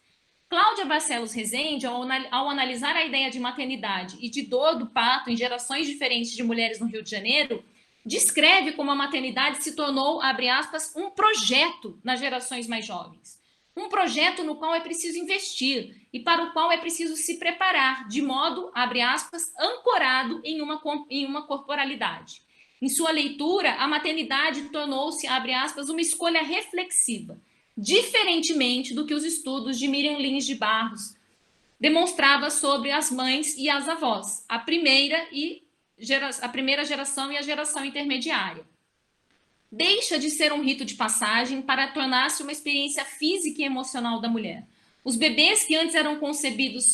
Cláudia Barcelos Rezende, ao analisar a ideia de maternidade e de dor do parto em gerações diferentes de mulheres no Rio de Janeiro, descreve como a maternidade se tornou, abre aspas, um projeto nas gerações mais jovens. Um projeto no qual é preciso investir e para o qual é preciso se preparar, de modo, abre aspas, ancorado em uma corporalidade. Em sua leitura, a maternidade tornou-se, abre aspas, uma escolha reflexiva, diferentemente do que os estudos de Miriam Lins de Barros demonstrava sobre as mães e as avós, a primeira geração e a geração intermediária. Deixa de ser um rito de passagem para tornar-se uma experiência física e emocional da mulher. Os bebês que antes eram conhecidos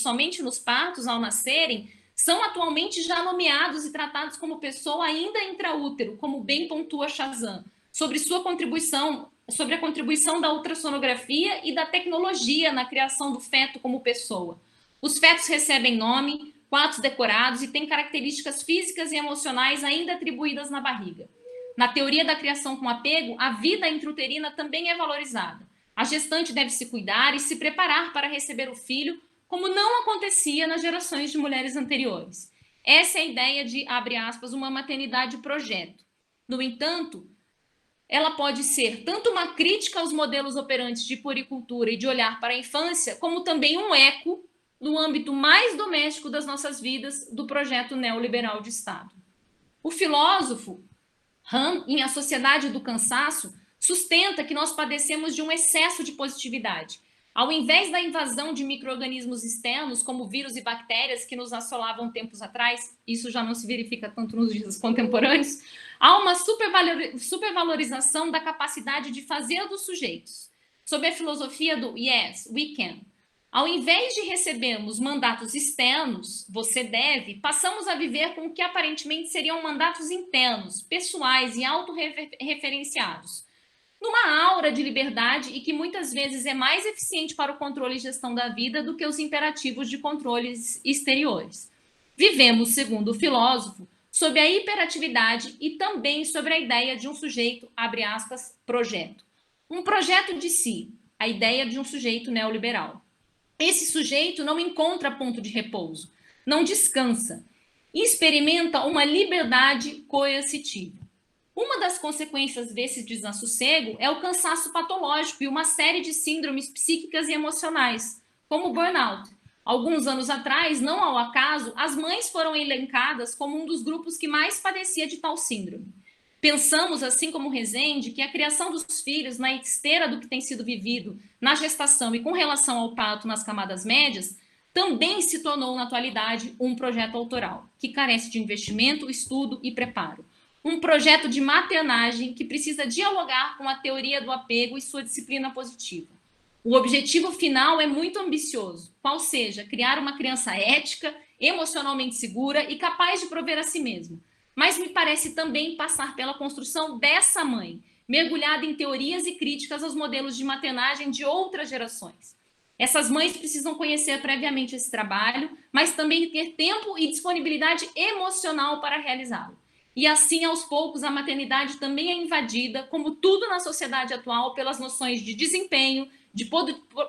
somente nos partos ao nascerem, são atualmente já nomeados e tratados como pessoa ainda intraútero, como bem pontua Chazan, sobre a contribuição da ultrassonografia e da tecnologia na criação do feto como pessoa. Os fetos recebem nome, quadros decorados e têm características físicas e emocionais ainda atribuídas na barriga. Na teoria da criação com apego, a vida intrauterina também é valorizada. A gestante deve se cuidar e se preparar para receber o filho, como não acontecia nas gerações de mulheres anteriores. Essa é a ideia de, abre aspas, uma maternidade projeto. No entanto, ela pode ser tanto uma crítica aos modelos operantes de puericultura e de olhar para a infância, como também um eco no âmbito mais doméstico das nossas vidas do projeto neoliberal de Estado. O filósofo Han, em A Sociedade do Cansaço, sustenta que nós padecemos de um excesso de positividade. Ao invés da invasão de micro-organismos externos, como vírus e bactérias que nos assolavam tempos atrás, isso já não se verifica tanto nos dias contemporâneos, há uma supervalorização da capacidade de fazer dos sujeitos. Sob a filosofia do yes, we can. Ao invés de recebermos mandatos externos, você deve, passamos a viver com o que aparentemente seriam mandatos internos, pessoais e autorreferenciados, numa aura de liberdade e que muitas vezes é mais eficiente para o controle e gestão da vida do que os imperativos de controles exteriores. Vivemos, segundo o filósofo, sob a hiperatividade e também sobre a ideia de um sujeito, abre aspas, projeto. Um projeto de si, a ideia de um sujeito neoliberal. Esse sujeito não encontra ponto de repouso, não descansa, e experimenta uma liberdade coercitiva. Uma das consequências desse desassossego é o cansaço patológico e uma série de síndromes psíquicas e emocionais, como o burnout. Alguns anos atrás, não ao acaso, as mães foram elencadas como um dos grupos que mais padecia de tal síndrome. Pensamos, assim como Rezende, que a criação dos filhos, na esteira do que tem sido vivido na gestação e com relação ao parto nas camadas médias, também se tornou, na atualidade, um projeto autoral, que carece de investimento, estudo e preparo. Um projeto de maternagem que precisa dialogar com a teoria do apego e sua disciplina positiva. O objetivo final é muito ambicioso, qual seja, criar uma criança ética, emocionalmente segura e capaz de prover a si mesma. Mas me parece também passar pela construção dessa mãe, mergulhada em teorias e críticas aos modelos de maternagem de outras gerações. Essas mães precisam conhecer previamente esse trabalho, mas também ter tempo e disponibilidade emocional para realizá-lo. E assim, aos poucos, a maternidade também é invadida, como tudo na sociedade atual, pelas noções de desempenho, de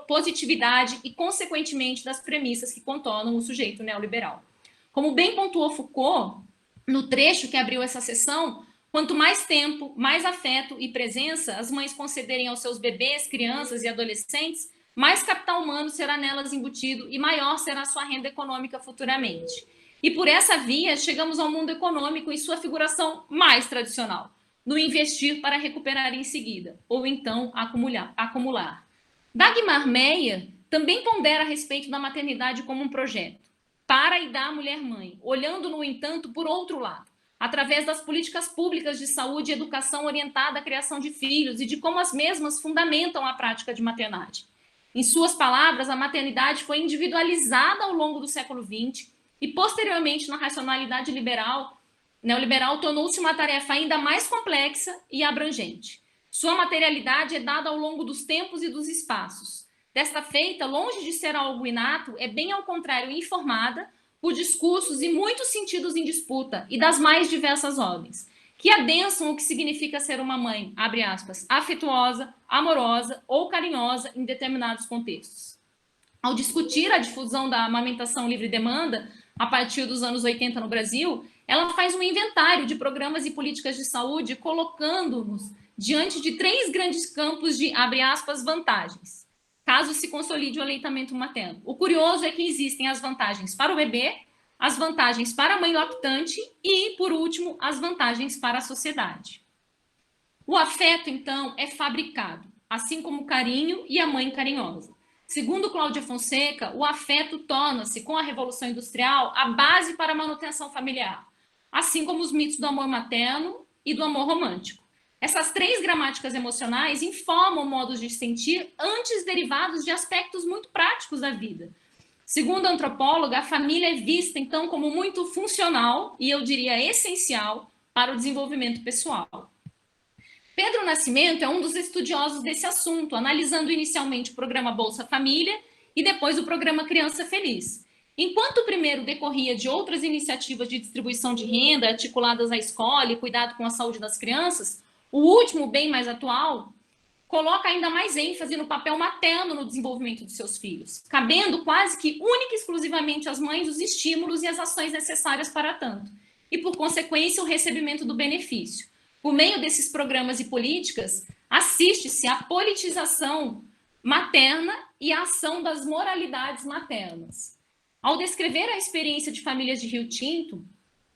positividade e, consequentemente, das premissas que contornam o sujeito neoliberal. Como bem pontuou Foucault, no trecho que abriu essa sessão, quanto mais tempo, mais afeto e presença as mães concederem aos seus bebês, crianças e adolescentes, mais capital humano será nelas embutido e maior será sua renda econômica futuramente. E por essa via, chegamos ao mundo econômico em sua figuração mais tradicional, no investir para recuperar em seguida, ou então acumular. Dagmar Meyer também pondera a respeito da maternidade como um projeto, para e da mulher-mãe, olhando, no entanto, por outro lado, através das políticas públicas de saúde e educação orientada à criação de filhos e de como as mesmas fundamentam a prática de maternagem. Em suas palavras, a maternidade foi individualizada ao longo do século XX e, posteriormente, na racionalidade liberal, neoliberal tornou-se uma tarefa ainda mais complexa e abrangente. Sua materialidade é dada ao longo dos tempos e dos espaços. Desta feita, longe de ser algo inato, é bem ao contrário informada por discursos e muitos sentidos em disputa e das mais diversas ordens, que adensam o que significa ser uma mãe, abre aspas, afetuosa, amorosa ou carinhosa em determinados contextos. Ao discutir a difusão da amamentação livre demanda, a partir dos anos 80 no Brasil, ela faz um inventário de programas e políticas de saúde, colocando-nos diante de 3 grandes campos de, abre aspas, vantagens, caso se consolide o aleitamento materno. O curioso é que existem as vantagens para o bebê, as vantagens para a mãe lactante e, por último, as vantagens para a sociedade. O afeto, então, é fabricado, assim como o carinho e a mãe carinhosa. Segundo Cláudia Fonseca, o afeto torna-se, com a Revolução Industrial, a base para a manutenção familiar, assim como os mitos do amor materno e do amor romântico. Essas 3 gramáticas emocionais informam modos de sentir antes derivados de aspectos muito práticos da vida. Segundo a antropóloga, a família é vista, então, como muito funcional e, eu diria, essencial para o desenvolvimento pessoal. Pedro Nascimento é um dos estudiosos desse assunto, analisando inicialmente o programa Bolsa Família e depois o programa Criança Feliz. Enquanto o primeiro decorria de outras iniciativas de distribuição de renda articuladas à escola e cuidado com a saúde das crianças, o último, bem mais atual, coloca ainda mais ênfase no papel materno no desenvolvimento de seus filhos, cabendo quase que única e exclusivamente às mães os estímulos e as ações necessárias para tanto, e por consequência o recebimento do benefício. Por meio desses programas e políticas, assiste-se à politização materna e à ação das moralidades maternas. Ao descrever a experiência de famílias de Rio Tinto,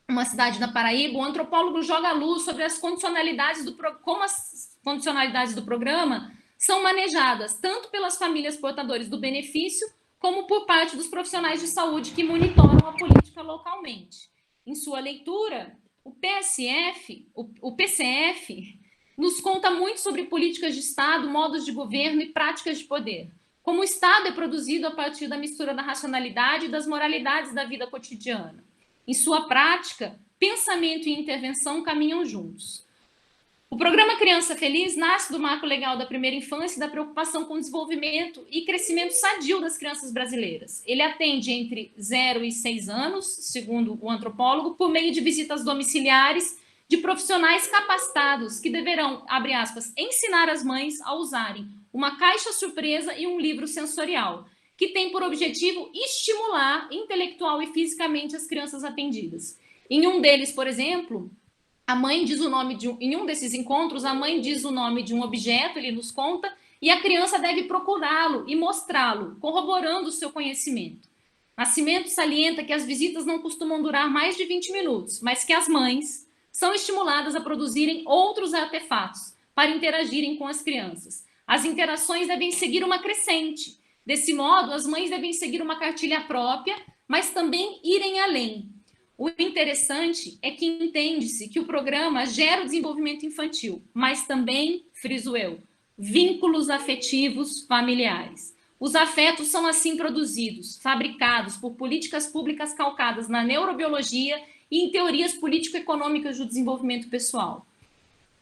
uma cidade da Paraíba, o antropólogo joga a luz sobre as condicionalidades como as condicionalidades do programa são manejadas tanto pelas famílias portadoras do benefício, como por parte dos profissionais de saúde que monitoram a política localmente. Em sua leitura, o PCF, nos conta muito sobre políticas de Estado, modos de governo e práticas de poder. Como o Estado é produzido a partir da mistura da racionalidade e das moralidades da vida cotidiana. Em sua prática, pensamento e intervenção caminham juntos. O programa Criança Feliz nasce do marco legal da primeira infância e da preocupação com o desenvolvimento e crescimento sadio das crianças brasileiras. Ele atende entre 0 e 6 anos, segundo o antropólogo, por meio de visitas domiciliares de profissionais capacitados que deverão, abre aspas, ensinar as mães a usarem uma caixa surpresa e um livro sensorial, que tem por objetivo estimular intelectual e fisicamente as crianças atendidas. Em um deles, por exemplo, a mãe diz o nome em um desses encontros, a mãe diz o nome de um objeto, ele nos conta, e a criança deve procurá-lo e mostrá-lo, corroborando o seu conhecimento. Nascimento salienta que as visitas não costumam durar mais de 20 minutos, mas que as mães são estimuladas a produzirem outros artefatos para interagirem com as crianças. As interações devem seguir uma crescente. Desse modo, as mães devem seguir uma cartilha própria, mas também irem além. O interessante é que entende-se que o programa gera o desenvolvimento infantil, mas também, friso eu, vínculos afetivos familiares. Os afetos são assim produzidos, fabricados por políticas públicas calcadas na neurobiologia e em teorias político-econômicas do desenvolvimento pessoal.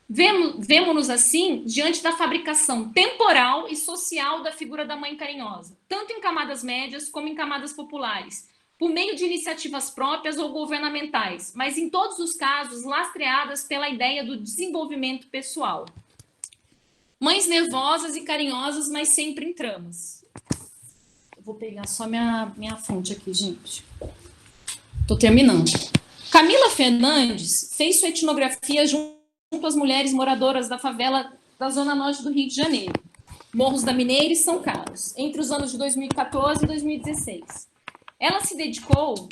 Vemo-nos assim diante da fabricação temporal e social da figura da mãe carinhosa, tanto em camadas médias como em camadas populares, por meio de iniciativas próprias ou governamentais, mas em todos os casos lastreadas pela ideia do desenvolvimento pessoal. Mães nervosas e carinhosas, mas sempre em tramas. Eu vou pegar só minha fonte aqui, gente. Estou terminando. Camila Fernandes fez sua etnografia junto às mulheres moradoras da favela da Zona Norte do Rio de Janeiro, Morros da Mineira e São Carlos, entre os anos de 2014 e 2016. Ela se dedicou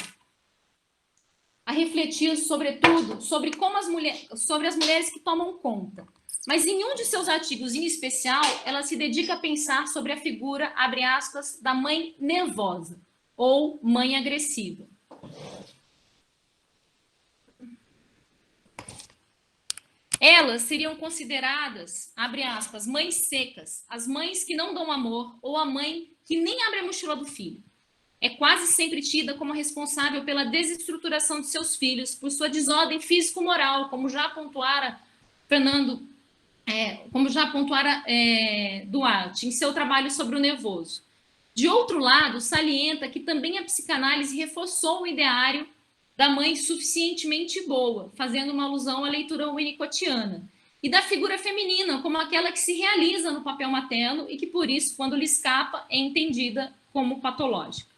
a refletir, sobretudo, sobre as mulheres que tomam conta. Mas em um de seus artigos em especial, ela se dedica a pensar sobre a figura, abre aspas, da mãe nervosa ou mãe agressiva. Elas seriam consideradas, abre aspas, mães secas, as mães que não dão amor ou a mãe que nem abre a mochila do filho. é quase sempre tida como responsável pela desestruturação de seus filhos, por sua desordem físico-moral, como já pontuara Duarte em seu trabalho sobre o nervoso. De outro lado, salienta que também a psicanálise reforçou o ideário da mãe suficientemente boa, fazendo uma alusão à leitura winnicottiana, e da figura feminina como aquela que se realiza no papel materno e que, por isso, quando lhe escapa, é entendida como patológica.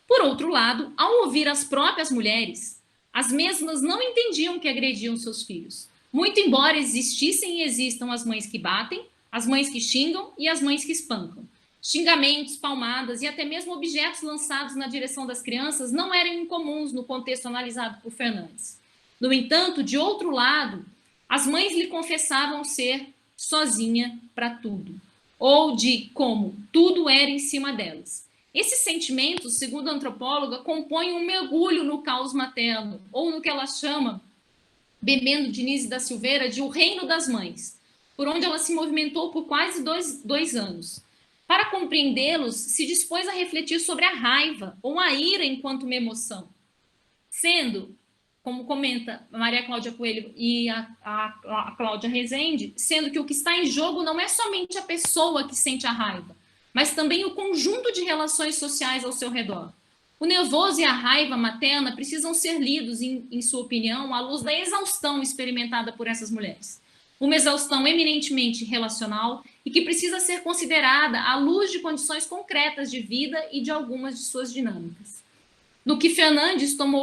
Por outro lado, ao ouvir as próprias mulheres, as mesmas não entendiam que agrediam seus filhos, muito embora existissem e existam as mães que batem, as mães que xingam e as mães que espancam. Xingamentos, palmadas e até mesmo objetos lançados na direção das crianças não eram incomuns no contexto analisado por Fernandes. No entanto, de outro lado, as mães lhe confessavam ser sozinha para tudo, ou de como tudo era em cima delas. Esses sentimentos, segundo a antropóloga, compõem um mergulho no caos materno, ou no que ela chama, Bemendo Diniz da Silveira, de O Reino das Mães, por onde ela se movimentou por quase dois anos. Para compreendê-los, se dispôs a refletir sobre a raiva ou a ira enquanto uma emoção, sendo, como comenta Maria Cláudia Coelho e a Cláudia Rezende, sendo que o que está em jogo não é somente a pessoa que sente a raiva, mas também o conjunto de relações sociais ao seu redor. O nervoso e a raiva materna precisam ser lidos, em sua opinião, à luz da exaustão experimentada por essas mulheres. Uma exaustão eminentemente relacional e que precisa ser considerada à luz de condições concretas de vida e de algumas de suas dinâmicas. No que Fernandes toma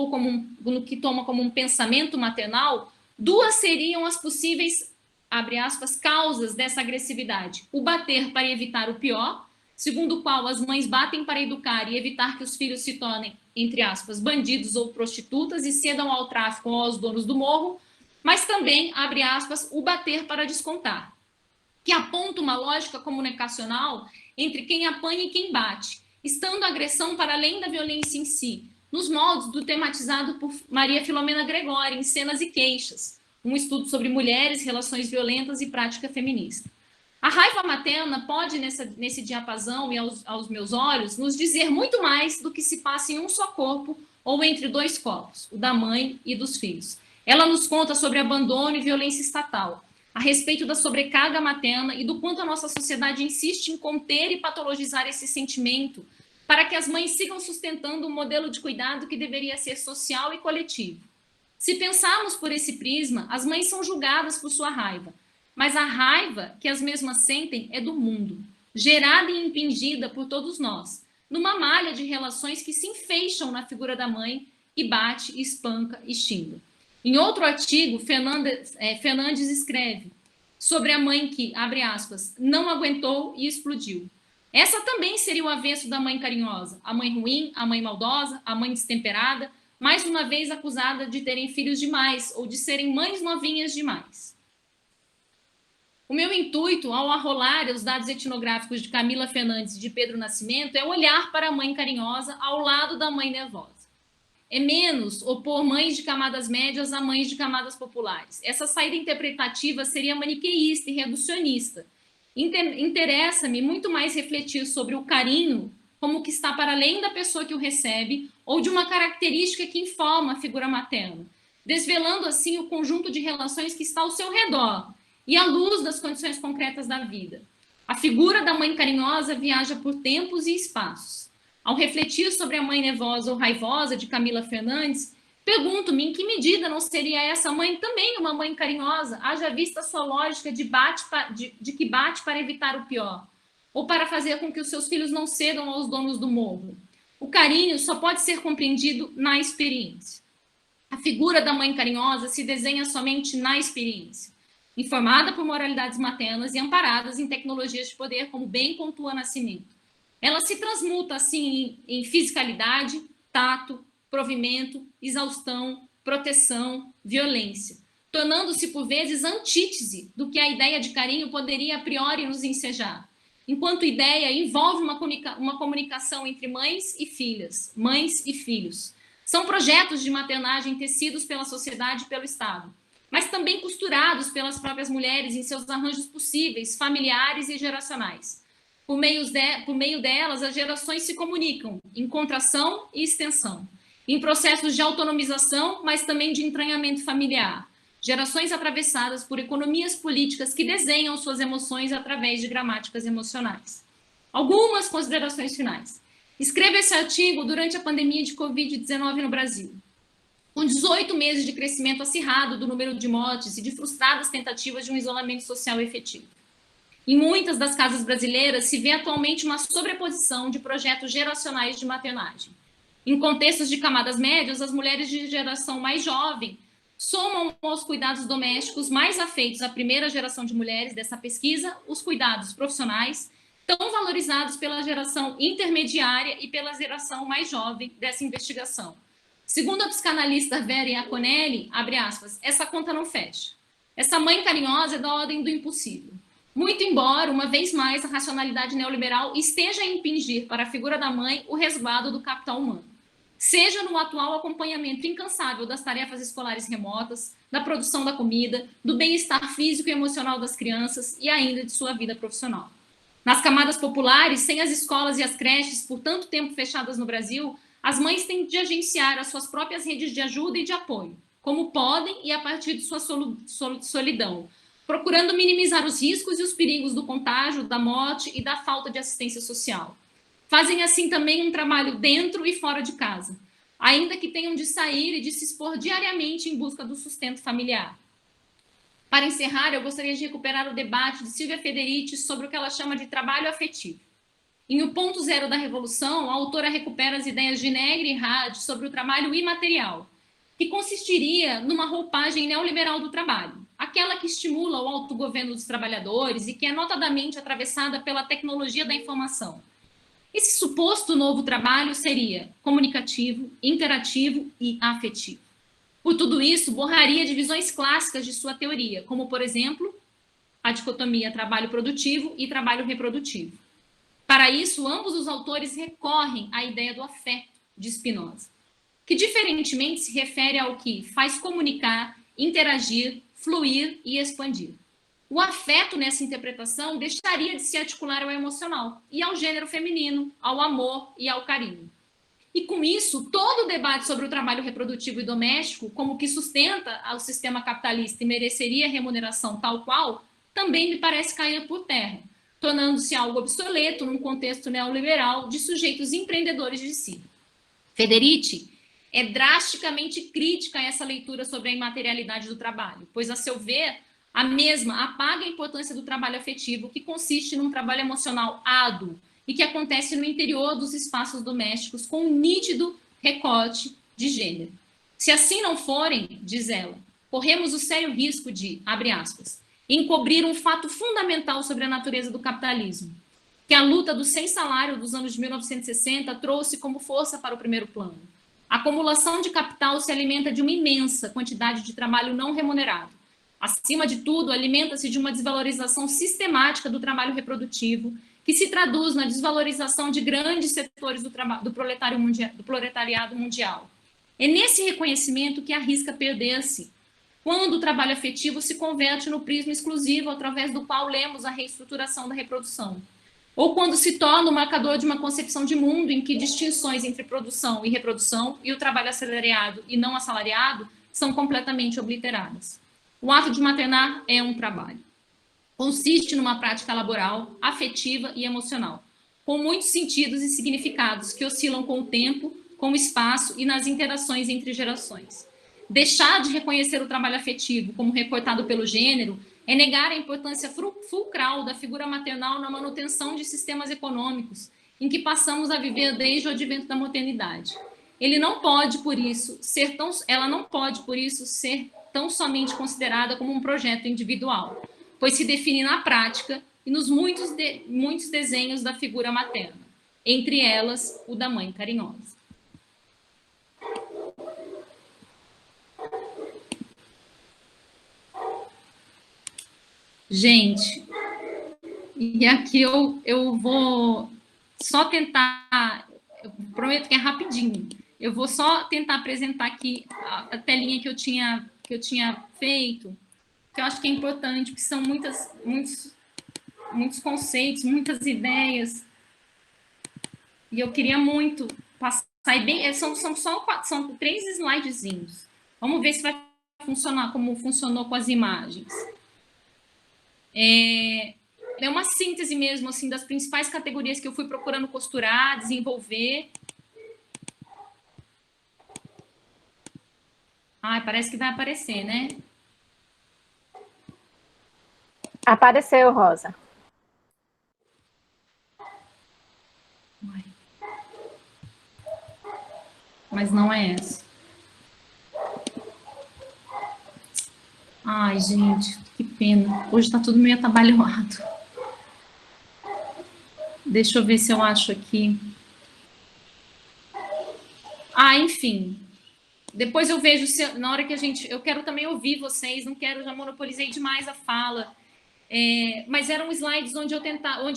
como um pensamento maternal, duas seriam as possíveis, abre aspas, causas dessa agressividade. O bater para evitar o pior, segundo o qual as mães batem para educar e evitar que os filhos se tornem, entre aspas, bandidos ou prostitutas e cedam ao tráfico ou aos donos do morro, mas também, abre aspas, o bater para descontar, que aponta uma lógica comunicacional entre quem apanha e quem bate, estando a agressão para além da violência em si, nos moldes do tematizado por Maria Filomena Gregório, em Cenas e Queixas, um estudo sobre mulheres, relações violentas e prática feminista. A raiva materna pode, nesse diapasão e aos meus olhos, nos dizer muito mais do que se passa em um só corpo ou entre dois corpos, o da mãe e dos filhos. Ela nos conta sobre abandono e violência estatal, a respeito da sobrecarga materna e do quanto a nossa sociedade insiste em conter e patologizar esse sentimento para que as mães sigam sustentando um modelo de cuidado que deveria ser social e coletivo. Se pensarmos por esse prisma, as mães são julgadas por sua raiva, mas a raiva que as mesmas sentem é do mundo, gerada e impingida por todos nós, numa malha de relações que se enfeixam na figura da mãe e bate, espanca e xinga. Em outro artigo, Fernandes escreve sobre a mãe que, abre aspas, não aguentou e explodiu. Essa também seria o avesso da mãe carinhosa, a mãe ruim, a mãe maldosa, a mãe destemperada, mais uma vez acusada de terem filhos demais ou de serem mães novinhas demais. O meu intuito, ao arrolar os dados etnográficos de Camila Fernandes e de Pedro Nascimento, é olhar para a mãe carinhosa ao lado da mãe nervosa. É menos opor mães de camadas médias a mães de camadas populares. Essa saída interpretativa seria maniqueísta e reducionista. Interessa-me muito mais refletir sobre o carinho como que está para além da pessoa que o recebe ou de uma característica que informa a figura materna, desvelando assim o conjunto de relações que está ao seu redor e à luz das condições concretas da vida. A figura da mãe carinhosa viaja por tempos e espaços. Ao refletir sobre a mãe nervosa ou raivosa de Camila Fernandes, pergunto-me em que medida não seria essa mãe também uma mãe carinhosa, haja vista a sua lógica de que bate para evitar o pior, ou para fazer com que os seus filhos não cedam aos donos do morro. O carinho só pode ser compreendido na experiência. A figura da mãe carinhosa se desenha somente na experiência, informada por moralidades maternas e amparadas em tecnologias de poder, como bem pontua Nascimento. Ela se transmuta, assim, em fisicalidade, tato, provimento, exaustão, proteção, violência, tornando-se, por vezes, antítese do que a ideia de carinho poderia, a priori, nos ensejar. Enquanto ideia, envolve uma comunicação entre mães e filhas, mães e filhos. São projetos de maternagem tecidos pela sociedade e pelo Estado, mas também costurados pelas próprias mulheres em seus arranjos possíveis, familiares e geracionais. Por meio delas, as gerações se comunicam em contração e extensão, em processos de autonomização, mas também de entranhamento familiar. Gerações atravessadas por economias políticas que desenham suas emoções através de gramáticas emocionais. Algumas considerações finais. Escreva esse artigo durante a pandemia de Covid-19 no Brasil, com 18 meses de crescimento acirrado do número de mortes e de frustradas tentativas de um isolamento social efetivo. Em muitas das casas brasileiras se vê atualmente uma sobreposição de projetos geracionais de maternagem. Em contextos de camadas médias, as mulheres de geração mais jovem somam aos cuidados domésticos mais afeitos à primeira geração de mulheres dessa pesquisa, os cuidados profissionais, tão valorizados pela geração intermediária e pela geração mais jovem dessa investigação. Segundo a psicanalista Vera Iaconelli, abre aspas, essa conta não fecha. Essa mãe carinhosa é da ordem do impossível. Muito embora, uma vez mais, a racionalidade neoliberal esteja a impingir para a figura da mãe o resguardo do capital humano, seja no atual acompanhamento incansável das tarefas escolares remotas, da produção da comida, do bem-estar físico e emocional das crianças e ainda de sua vida profissional. Nas camadas populares, sem as escolas e as creches por tanto tempo fechadas no Brasil, as mães têm de agenciar as suas próprias redes de ajuda e de apoio, como podem e a partir de sua solidão, procurando minimizar os riscos e os perigos do contágio, da morte e da falta de assistência social. Fazem assim também um trabalho dentro e fora de casa, ainda que tenham de sair e de se expor diariamente em busca do sustento familiar. Para encerrar, eu gostaria de recuperar o debate de Silvia Federici sobre o que ela chama de trabalho afetivo. Em O Ponto Zero da Revolução, a autora recupera as ideias de Negri e Had sobre o trabalho imaterial, que consistiria numa roupagem neoliberal do trabalho, aquela que estimula o autogoverno dos trabalhadores e que é notadamente atravessada pela tecnologia da informação. Esse suposto novo trabalho seria comunicativo, interativo e afetivo. Por tudo isso, borraria divisões clássicas de sua teoria, como, por exemplo, a dicotomia trabalho produtivo e trabalho reprodutivo. Para isso, ambos os autores recorrem à ideia do afeto de Spinoza, que diferentemente se refere ao que faz comunicar, interagir, fluir e expandir. O afeto nessa interpretação deixaria de se articular ao emocional e ao gênero feminino, ao amor e ao carinho. E com isso, todo o debate sobre o trabalho reprodutivo e doméstico, como que sustenta o sistema capitalista e mereceria remuneração tal qual, também me parece cair por terra, tornando-se algo obsoleto num contexto neoliberal de sujeitos empreendedores de si. Federici é drasticamente crítica a essa leitura sobre a imaterialidade do trabalho, pois, a seu ver, a mesma apaga a importância do trabalho afetivo, que consiste num trabalho emocional árduo e que acontece no interior dos espaços domésticos com um nítido recorte de gênero. Se assim não forem, diz ela, corremos o sério risco de, abre aspas, encobrir um fato fundamental sobre a natureza do capitalismo, que a luta do sem-salário dos anos de 1960 trouxe como força para o primeiro plano. A acumulação de capital se alimenta de uma imensa quantidade de trabalho não remunerado. Acima de tudo, alimenta-se de uma desvalorização sistemática do trabalho reprodutivo, que se traduz na desvalorização de grandes setores do proletariado mundial. É nesse reconhecimento que arrisca perder-se, quando o trabalho afetivo se converte no prisma exclusivo através do qual lemos a reestruturação da reprodução, ou quando se torna o marcador de uma concepção de mundo em que distinções entre produção e reprodução e o trabalho assalariado e não assalariado são completamente obliteradas. O ato de maternar é um trabalho. Consiste numa prática laboral, afetiva e emocional, com muitos sentidos e significados que oscilam com o tempo, com o espaço e nas interações entre gerações. Deixar de reconhecer o trabalho afetivo como recortado pelo gênero é negar a importância fulcral da figura maternal na manutenção de sistemas econômicos em que passamos a viver desde o advento da modernidade. Ela não pode, por isso, ser tão somente considerada como um projeto individual, pois se define na prática e nos muitos desenhos da figura materna, entre elas o da mãe carinhosa. Gente, e aqui eu vou só tentar, eu prometo que é rapidinho, eu vou só tentar apresentar aqui a telinha que eu tinha feito, que eu acho que é importante, porque são muitos muitos conceitos, muitas ideias. E eu queria muito passar bem. São 3 slidezinhos. Vamos ver se vai funcionar como funcionou com as imagens. É uma síntese mesmo, assim, das principais categorias que eu fui procurando costurar, desenvolver. Parece que vai aparecer, né? Apareceu, Rosa. Mas não é essa. Ai, gente, que pena. Hoje tá tudo meio atabalhoado. Deixa eu ver se eu acho aqui. Enfim. Depois eu vejo se na hora que a gente... Eu quero também ouvir vocês, não quero, já monopolizei demais a fala. Mas eram slides onde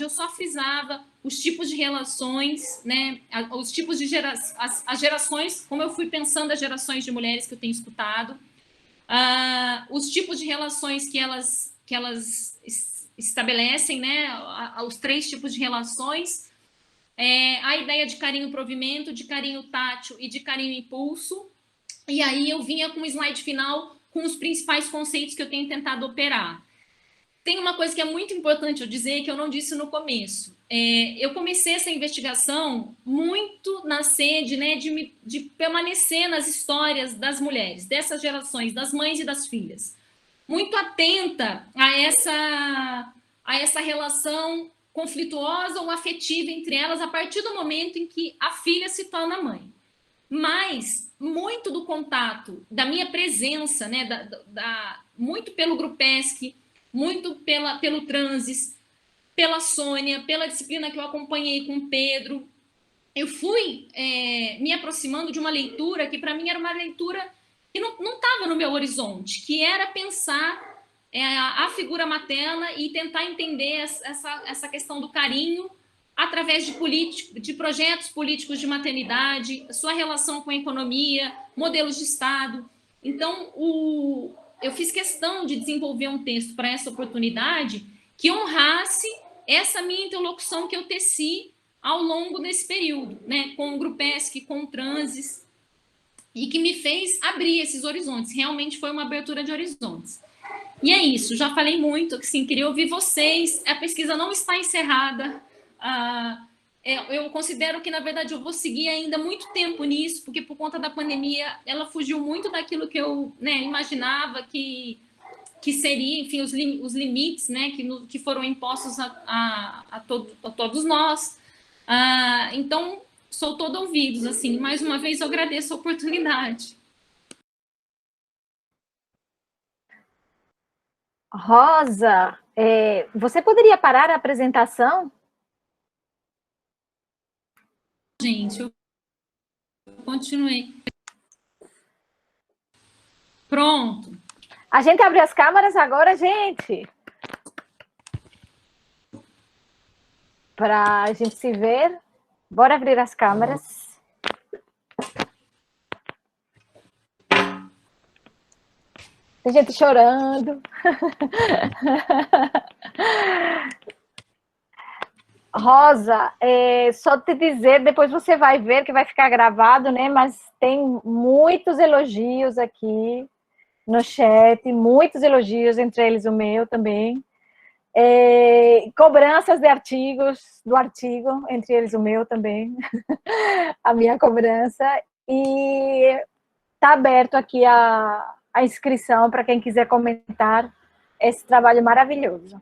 eu só frisava os tipos de relações, né? Os tipos de as gerações, como eu fui pensando as gerações de mulheres que eu tenho escutado, os tipos de relações que elas estabelecem, né? Os 3 tipos de relações, a ideia de carinho provimento, de carinho tátil e de carinho impulso. E aí eu vinha com o slide final com os principais conceitos que eu tenho tentado operar. Tem uma coisa que é muito importante eu dizer, que eu não disse no começo. Eu comecei essa investigação muito na sede, né, de permanecer nas histórias das mulheres, dessas gerações, das mães e das filhas. Muito atenta a essa relação conflituosa ou afetiva entre elas a partir do momento em que a filha se torna mãe. Mas muito do contato, da minha presença, né, muito pelo Grupesc, muito pelo Transes, pela Sônia, pela disciplina que eu acompanhei com o Pedro, eu fui me aproximando de uma leitura que para mim era uma leitura que não estava no meu horizonte, que era pensar a figura materna e tentar entender essa questão do carinho através de projetos políticos de maternidade, sua relação com a economia, modelos de Estado. Então, eu fiz questão de desenvolver um texto para essa oportunidade que honrasse essa minha interlocução que eu teci ao longo desse período, né, com o Grupesc, com o Transes, e que me fez abrir esses horizontes. Realmente foi uma abertura de horizontes. E é isso, já falei muito, assim, queria ouvir vocês. A pesquisa não está encerrada. Eu considero que, na verdade, eu vou seguir ainda muito tempo nisso, porque por conta da pandemia, ela fugiu muito daquilo que eu, né, imaginava que seria, enfim, os limites, né, que foram impostos a todos nós. Então, sou todo ouvidos, assim. Mais uma vez, eu agradeço a oportunidade. Rosa, você poderia parar a apresentação? Gente, eu continuei. Pronto. A gente abre as câmeras agora, gente. Para a gente se ver. Bora abrir as câmeras. Tem gente chorando. Rosa, só te dizer, depois você vai ver que vai ficar gravado, né? Mas tem muitos elogios aqui no chat, muitos elogios, entre eles o meu também. Cobranças de artigos, do artigo, entre eles o meu também, a minha cobrança. E está aberto aqui a inscrição para quem quiser comentar esse trabalho maravilhoso.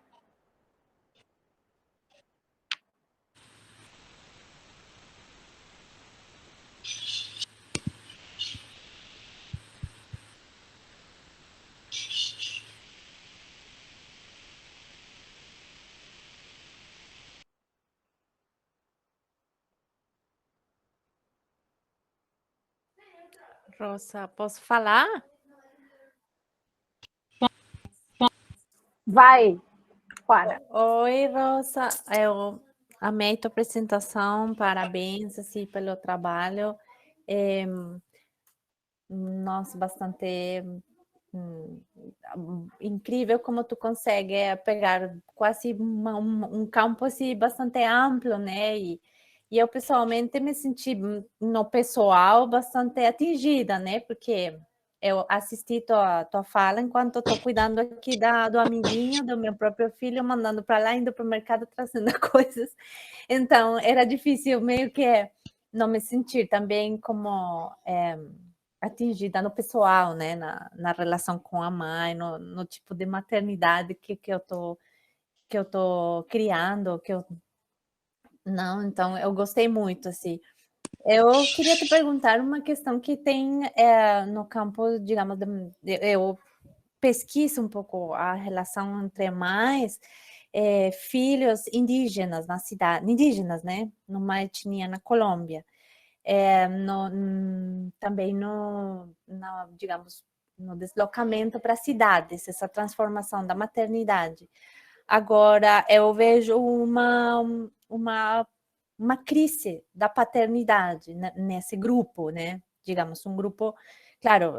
Rosa, posso falar? Vai, Clara. Oi, Rosa. Eu amei tua apresentação, parabéns assim, pelo trabalho. Nossa, bastante incrível como tu consegue pegar quase um campo assim, bastante amplo, né? E eu pessoalmente me senti no pessoal bastante atingida, né? Porque eu assisti tua fala enquanto estou cuidando aqui do amiguinho, do meu próprio filho, mandando para lá, indo para o mercado, trazendo coisas. Então, era difícil meio que não me sentir também como atingida no pessoal, né? Na relação com a mãe, no tipo de maternidade que eu tô criando, Não, então eu gostei muito, assim. Eu queria te perguntar uma questão que tem no campo, digamos, eu pesquiso um pouco a relação entre mães, filhos indígenas na cidade, indígenas, né? Numa etnia na Colômbia. Também digamos, no deslocamento para cidades, essa transformação da maternidade. Agora, eu vejo uma crise da paternidade nesse grupo, né? Digamos, um grupo, claro,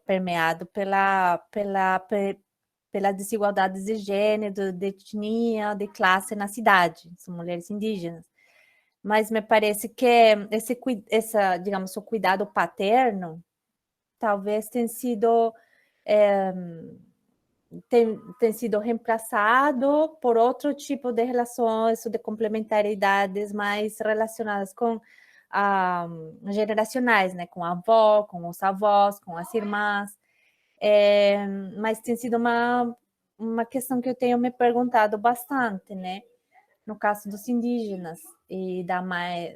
permeado pela desigualdades de gênero, de etnia, de classe na cidade, são mulheres indígenas. Mas me parece que digamos, o cuidado paterno talvez tenha sido tem sido reemplaçado por outro tipo de relações, de complementaridades mais relacionadas com generacionais, né? Com a avó, com os avós, com as irmãs. Mas tem sido uma questão que eu tenho me perguntado bastante, né? No caso dos indígenas e da mais,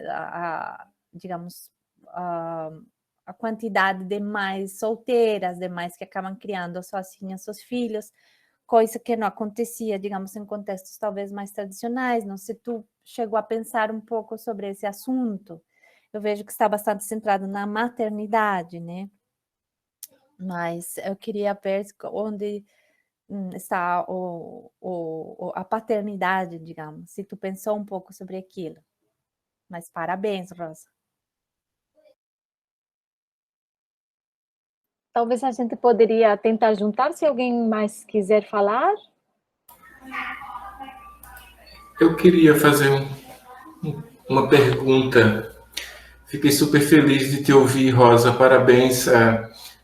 digamos, a quantidade de mães solteiras, de mães que acabam criando sozinhas seus filhos, coisa que não acontecia, digamos, em contextos talvez mais tradicionais. Não sei se tu chegou a pensar um pouco sobre esse assunto. Eu vejo que está bastante centrado na maternidade, né? Mas eu queria ver onde está a paternidade, digamos, se tu pensou um pouco sobre aquilo. Mas parabéns, Rosa. Talvez a gente poderia tentar juntar, se alguém mais quiser falar. Eu queria fazer uma pergunta. Fiquei super feliz de te ouvir, Rosa. Parabéns.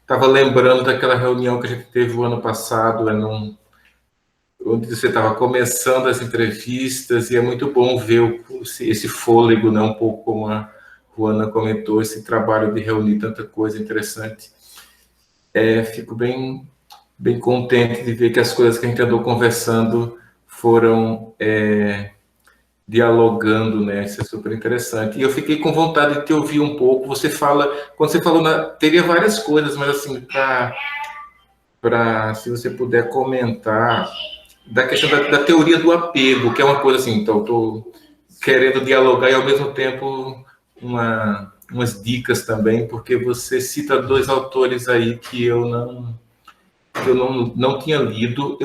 Estava lembrando daquela reunião que a gente teve o ano passado, onde você estava começando as entrevistas, e é muito bom ver esse fôlego, né? Um pouco como a Juana comentou, esse trabalho de reunir tanta coisa interessante. Fico bem contente de ver que as coisas que a gente andou conversando foram dialogando, né? Isso é super interessante. E eu fiquei com vontade de te ouvir um pouco. Quando você falou, teria várias coisas, mas assim, se você puder comentar da questão da teoria do apego, que é uma coisa assim, então eu estou querendo dialogar e ao mesmo tempo umas dicas também, porque você cita dois autores aí que eu não tinha lido.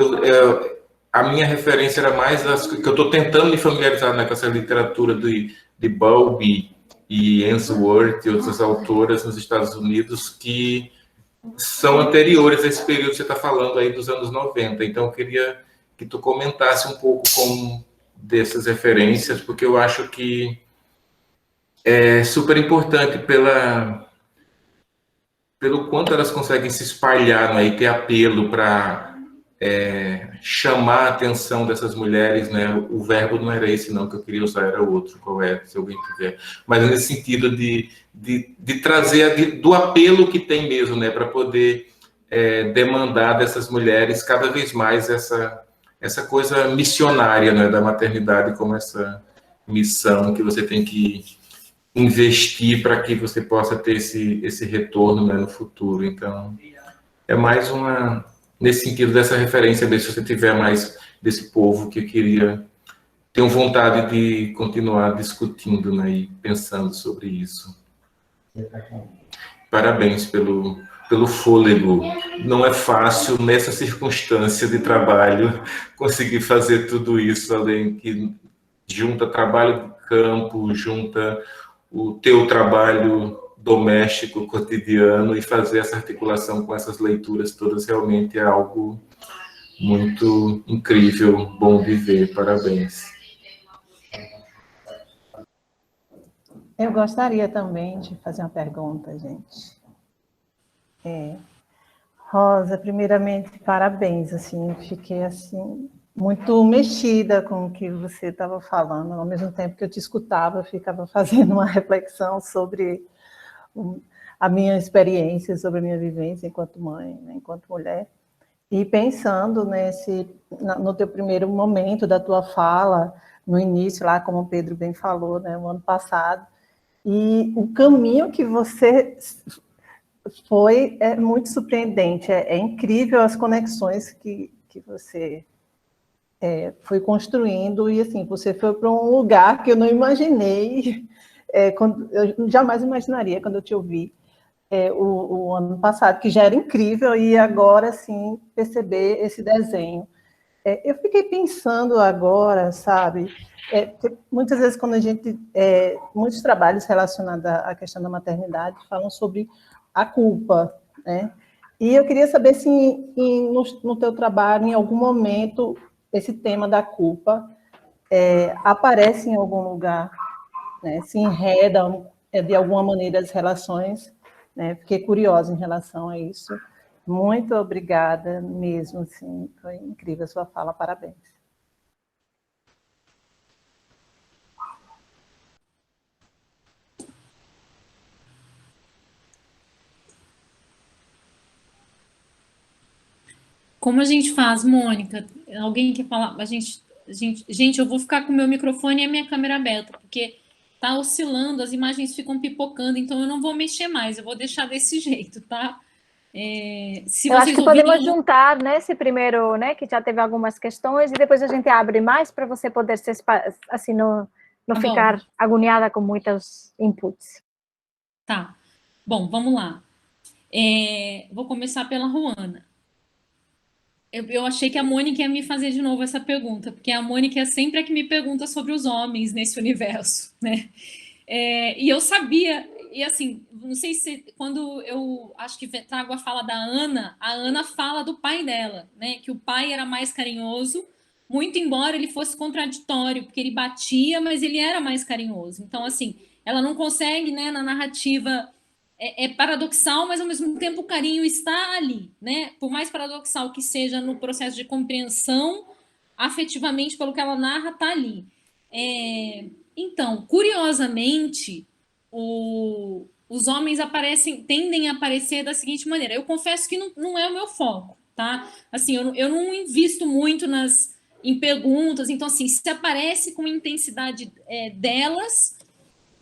A minha referência era mais que eu estou tentando me familiarizar, né, com essa literatura de Bowlby e Ainsworth e outras autoras nos Estados Unidos que são anteriores a esse período que você está falando aí dos anos 90. Então, eu queria que tu comentasse um pouco dessas referências, porque eu acho que é super importante pelo quanto elas conseguem se espalhar, né, e ter apelo para chamar a atenção dessas mulheres, né? O verbo não era esse não que eu queria usar, era outro, qual é, se alguém tiver. Mas nesse sentido de trazer do apelo que tem mesmo, né? Para poder demandar dessas mulheres cada vez mais essa coisa missionária, né? Da maternidade como essa missão que você tem que investir para que você possa ter esse retorno, né, no futuro. Então, é mais nesse sentido dessa referência, ver se você tiver mais desse povo que eu tenho vontade de continuar discutindo, né, e pensando sobre isso. Parabéns pelo fôlego. Não é fácil, nessa circunstância de trabalho, conseguir fazer tudo isso, além que junta trabalho de campo, junta o teu trabalho doméstico, cotidiano, e fazer essa articulação com essas leituras todas realmente é algo muito incrível, bom de ver. Parabéns. Eu gostaria também de fazer uma pergunta, gente. Rosa, primeiramente, parabéns, assim, fiquei, assim, muito mexida com o que você estava falando, ao mesmo tempo que eu te escutava, eu ficava fazendo uma reflexão sobre a minha experiência, sobre a minha vivência enquanto mãe, né, enquanto mulher, e pensando no teu primeiro momento da tua fala, no início, lá, como o Pedro bem falou, né, no ano passado, e o caminho que você foi muito surpreendente, é incrível as conexões que você foi construindo, e assim, você foi para um lugar que eu não imaginei, eu jamais imaginaria quando eu te ouvi o ano passado, que já era incrível, e agora, assim, perceber esse desenho. Eu fiquei pensando agora, sabe, muitas vezes quando a gente, muitos trabalhos relacionados à questão da maternidade falam sobre a culpa, né? E eu queria saber se no teu trabalho, em algum momento, esse tema da culpa aparece em algum lugar, né? Se enreda de alguma maneira as relações, né? Fiquei curiosa em relação a isso. Muito obrigada mesmo, assim, foi incrível a sua fala, parabéns. Como a gente faz, Mônica? Alguém quer falar? Gente, eu vou ficar com o meu microfone e a minha câmera aberta, porque tá oscilando, as imagens ficam pipocando, então eu não vou mexer mais, eu vou deixar desse jeito, tá? Se Eu acho vocês que ouvirem... podemos juntar, né, esse primeiro, né, que já teve algumas questões, e depois a gente abre mais para você poder ser, assim, não Tá ficar bom. agoniada com muitos inputs. Tá. Bom, vamos lá. Vou começar pela Ruana. Eu achei que a Mônica ia me fazer de novo essa pergunta, porque a Mônica é sempre a que me pergunta sobre os homens nesse universo, né? E eu sabia, e assim, não sei se quando eu acho que trago a fala da Ana, a Ana fala do pai dela, né? Que o pai era mais carinhoso, muito embora ele fosse contraditório, porque ele batia, mas ele era mais carinhoso. Então, assim, ela não consegue, né, na narrativa. É paradoxal, mas ao mesmo tempo o carinho está ali, né? Por mais paradoxal que seja no processo de compreensão, afetivamente, pelo que ela narra, está ali. Então, curiosamente, os homens tendem a aparecer da seguinte maneira. Eu confesso que não é o meu foco, tá? Assim, eu não invisto muito em perguntas, então, assim, se aparece com intensidade delas,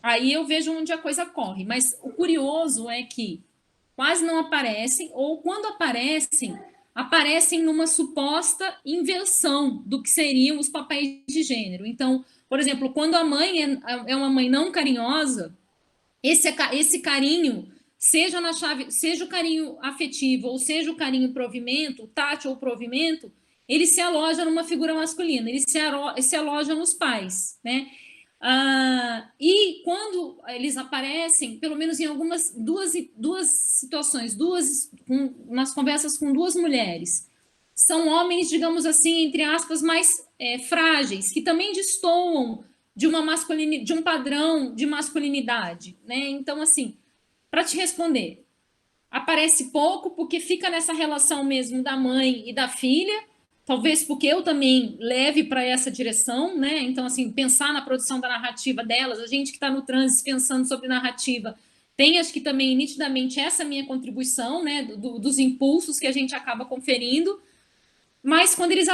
aí eu vejo onde a coisa corre. Mas o curioso é que quase não aparecem, ou quando aparecem numa suposta inversão do que seriam os papéis de gênero. Então, por exemplo, quando a mãe é uma mãe não carinhosa, esse carinho, seja na chave, seja o carinho afetivo, ou seja o carinho provimento, tátil ou provimento, ele se aloja numa figura masculina, ele se aloja nos pais, né? E quando eles aparecem, pelo menos em algumas duas situações, nas conversas com duas mulheres, são homens, digamos assim, entre aspas, mais frágeis, que também destoam de um padrão de masculinidade, né? Então, assim, para te responder, aparece pouco porque fica nessa relação mesmo da mãe e da filha, talvez porque eu também leve para essa direção, né? Então, assim, pensar na produção da narrativa delas, a gente que está no trânsito pensando sobre narrativa, tem, acho que também, nitidamente, essa minha contribuição, né? Dos impulsos que a gente acaba conferindo, mas quando eles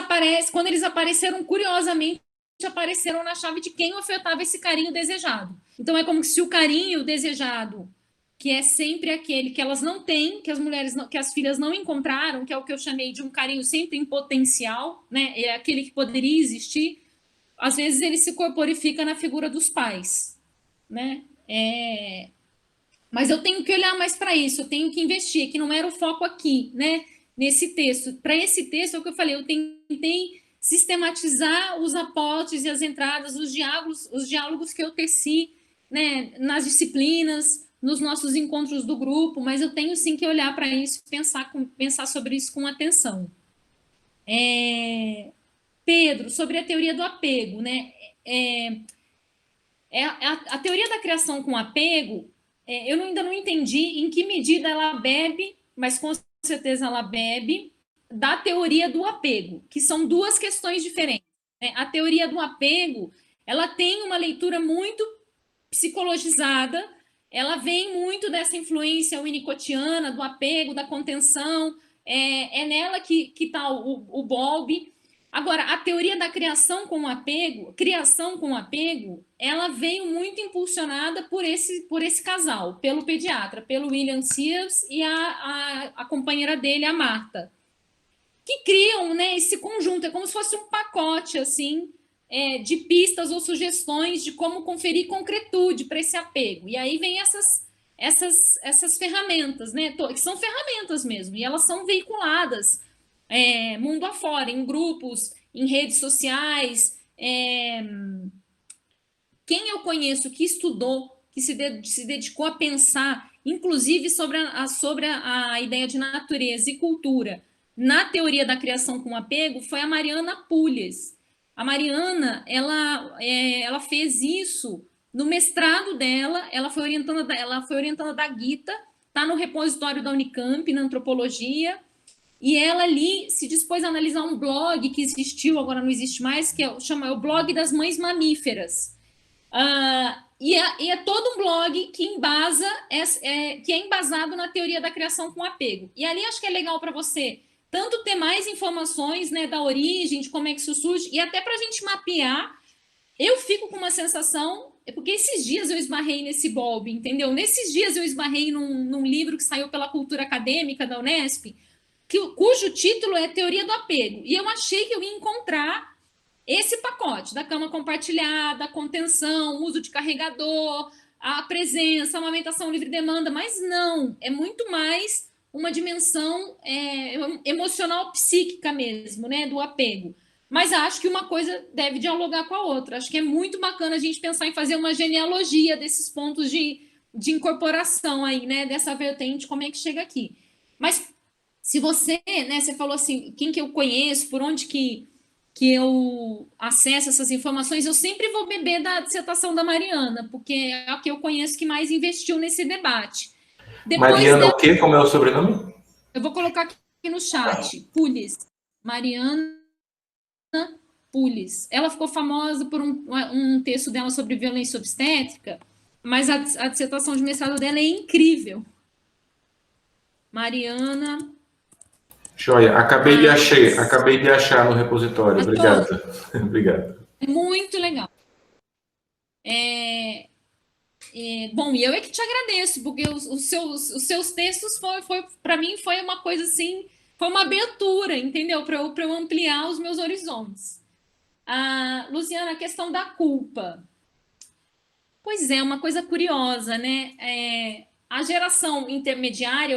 apareceram, curiosamente, apareceram na chave de quem ofertava esse carinho desejado. Então, é como se o carinho desejado, que é sempre aquele que elas não têm, que as filhas não encontraram, que é o que eu chamei de um carinho sempre em potencial, né? É aquele que poderia existir. Às vezes ele se corporifica na figura dos pais, né? Mas eu tenho que olhar mais para isso, eu tenho que investir, que não era o foco aqui, né? Nesse texto. Para esse texto, é o que eu falei, eu tentei sistematizar os aportes e as entradas, os diálogos que eu teci, né, nas disciplinas, nos nossos encontros do grupo, mas eu tenho sim que olhar para isso, pensar sobre isso com atenção. Pedro, sobre a teoria do apego, né? A teoria da criação com apego, eu ainda não entendi em que medida ela bebe, mas com certeza ela bebe, da teoria do apego, que são duas questões diferentes, né? A teoria do apego, ela tem uma leitura muito psicologizada, ela vem muito dessa influência winnicottiana, do apego, da contenção, é nela que está o Bowlby. Agora, a teoria da criação com apego, ela veio muito impulsionada por esse casal, pelo pediatra, pelo William Sears e a companheira dele, a Martha, que criam, né, esse conjunto, é como se fosse um pacote, assim, de pistas ou sugestões de como conferir concretude para esse apego. E aí vem essas ferramentas, né, que são ferramentas mesmo, e elas são veiculadas mundo afora, em grupos, em redes sociais. Quem eu conheço que estudou, que se dedicou a pensar, inclusive sobre a ideia de natureza e cultura, na teoria da criação com apego, foi a Mariana Pulles. A Mariana, ela fez isso no mestrado dela, ela foi orientanda da Gita, está no repositório da Unicamp, na antropologia, e ela ali se dispôs a analisar um blog que existiu, agora não existe mais, que chama o Blog das Mães Mamíferas. E é todo um blog que embasa, que é embasado na teoria da criação com apego. E ali acho que é legal para você tanto ter mais informações, né, da origem, de como é que isso surge, e até para a gente mapear. Eu fico com uma sensação, porque esses dias eu esbarrei nesse Bowlby, entendeu? Nesses dias eu esbarrei num livro que saiu pela Cultura Acadêmica da Unesp, cujo título é Teoria do Apego, e eu achei que eu ia encontrar esse pacote da cama compartilhada, a contenção, uso de carregador, a presença, a amamentação livre demanda, mas não, é muito mais uma dimensão emocional psíquica mesmo, né, do apego. Mas acho que uma coisa deve dialogar com a outra. Acho que é muito bacana a gente pensar em fazer uma genealogia desses pontos de incorporação aí, né, dessa vertente, como é que chega aqui. Mas se você, né, você falou assim, quem que eu conheço, por onde que eu acesso essas informações, eu sempre vou beber da dissertação da Mariana, porque é a que eu conheço que mais investiu nesse debate. Depois Mariana o quê? Como é o sobrenome? Eu vou colocar aqui no chat. Pulles. Mariana Pulles. Ela ficou famosa por um texto dela sobre violência obstétrica, mas a dissertação de mestrado dela é incrível. Mariana. Joia. Acabei de achar no repositório. Obrigado. Obrigado. Muito legal. Bom, e eu que te agradeço, porque os seus textos para mim foi uma coisa assim, foi uma abertura, entendeu? Para eu ampliar os meus horizontes. Luciana, a questão da culpa. Pois é, uma coisa curiosa, né? A geração intermediária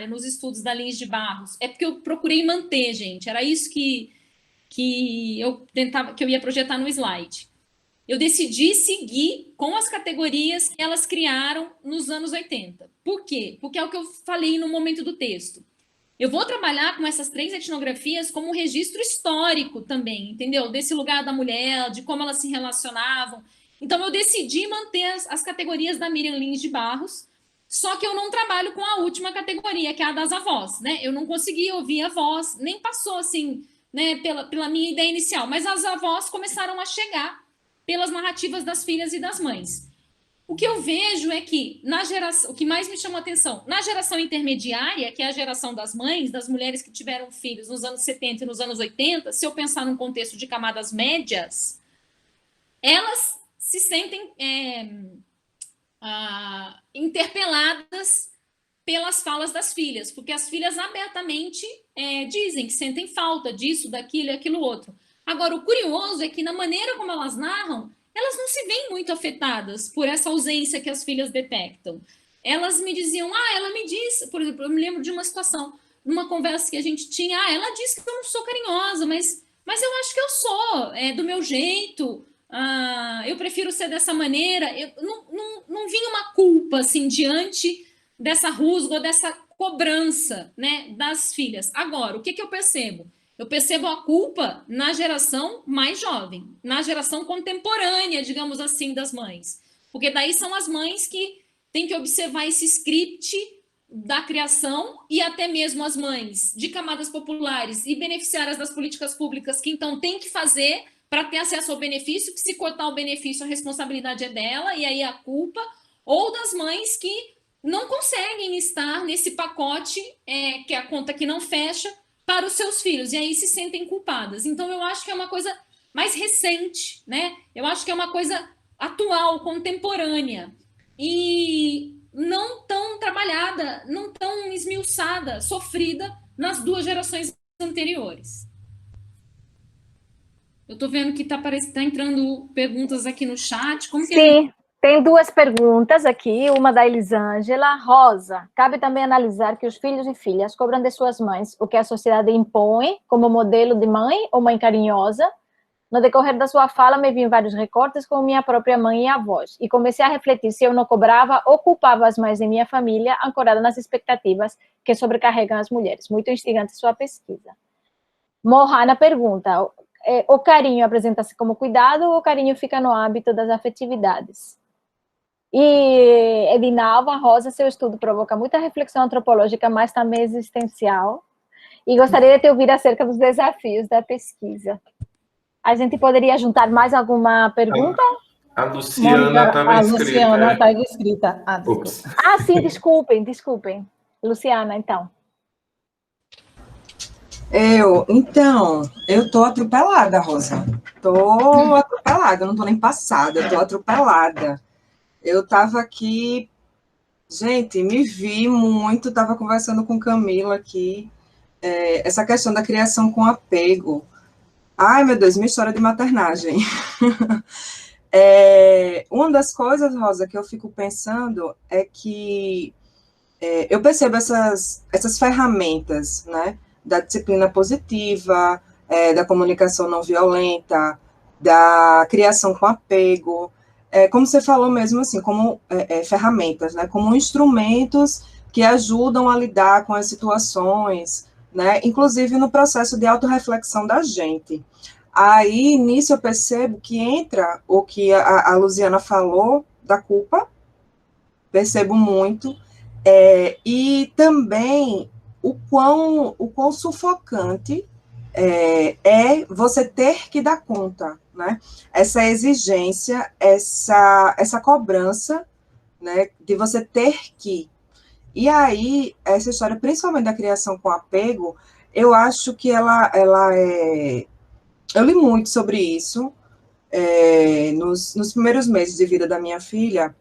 nos estudos da Lins de Barros, é porque eu procurei manter, gente, era isso que eu ia projetar no slide. Eu decidi seguir com as categorias que elas criaram nos anos 80. Por quê? Porque é o que eu falei no momento do texto. Eu vou trabalhar com essas 3 etnografias como um registro histórico também, entendeu? Desse lugar da mulher, de como elas se relacionavam. Então, eu decidi manter as categorias da Miriam Lins de Barros, só que eu não trabalho com a última categoria, que é a das avós, né? Eu não consegui ouvir a voz, nem passou assim, né, pela minha ideia inicial, mas as avós começaram a chegar pelas narrativas das filhas e das mães. O que eu vejo é que, o que mais me chamou a atenção, na geração intermediária, que é a geração das mães, das mulheres que tiveram filhos nos anos 70 e nos anos 80, se eu pensar num contexto de camadas médias, elas se sentem interpeladas pelas falas das filhas, porque as filhas abertamente dizem que sentem falta disso, daquilo e aquilo outro. Agora, o curioso é que, na maneira como elas narram, elas não se veem muito afetadas por essa ausência que as filhas detectam. Elas me diziam, ela me disse, por exemplo, eu me lembro de uma situação, numa conversa que a gente tinha, ela disse que eu não sou carinhosa, mas eu acho que eu sou, do meu jeito, eu prefiro ser dessa maneira. não vinha uma culpa, assim, diante dessa rusga, dessa cobrança, né, das filhas. Agora, o que eu percebo? Eu percebo a culpa na geração mais jovem, na geração contemporânea, digamos assim, das mães. Porque daí são as mães que têm que observar esse script da criação, e até mesmo as mães de camadas populares e beneficiárias das políticas públicas, que então tem que fazer para ter acesso ao benefício, que se cortar o benefício a responsabilidade é dela, e aí a culpa, ou das mães que não conseguem estar nesse pacote, que é a conta que não fecha, para os seus filhos, e aí se sentem culpadas. Então eu acho que é uma coisa mais recente, né? Eu acho que é uma coisa atual, contemporânea, e não tão trabalhada, não tão esmiuçada, sofrida nas duas gerações anteriores. Eu estou vendo que tá entrando perguntas aqui no chat. Como que Sim, tem duas perguntas aqui, uma da Elisângela. Rosa, cabe também analisar que os filhos e filhas cobram de suas mães o que a sociedade impõe como modelo de mãe ou mãe carinhosa. No decorrer da sua fala, me vi em vários recortes com minha própria mãe e avós, e comecei a refletir se eu não cobrava ou culpava as mães de minha família, ancorada nas expectativas que sobrecarregam as mulheres. Muito instigante sua pesquisa. Mohana pergunta, o carinho apresenta-se como cuidado ou o carinho fica no âmbito das afetividades? E Edinalva Rosa, seu estudo provoca muita reflexão antropológica, mas também existencial, e gostaria de te ouvir acerca dos desafios da pesquisa. A gente poderia juntar mais alguma pergunta? A Luciana estava inscrita. A Luciana estava inscrita. Sim, desculpem. Luciana, então. Eu tô atropelada, Rosa. Tô atropelada, não tô nem passada, tô atropelada. Eu tava aqui, gente, me vi muito, tava conversando com Camila aqui, essa questão da criação com apego. Ai, meu Deus, minha história de maternagem. Uma das coisas, Rosa, que eu fico pensando é que eu percebo essas ferramentas, né, da disciplina positiva, da comunicação não violenta, da criação com apego, como você falou mesmo, assim, como ferramentas, né, como instrumentos que ajudam a lidar com as situações, né, inclusive no processo de autorreflexão da gente. Aí, nisso, eu percebo que entra o que a Luciana falou da culpa, percebo muito, e também o quão sufocante é você ter que dar conta, né? Essa exigência, essa cobrança, né, de você ter que. E aí, essa história, principalmente da criação com apego, eu acho que ela é... Eu li muito sobre isso nos primeiros meses de vida da minha filha.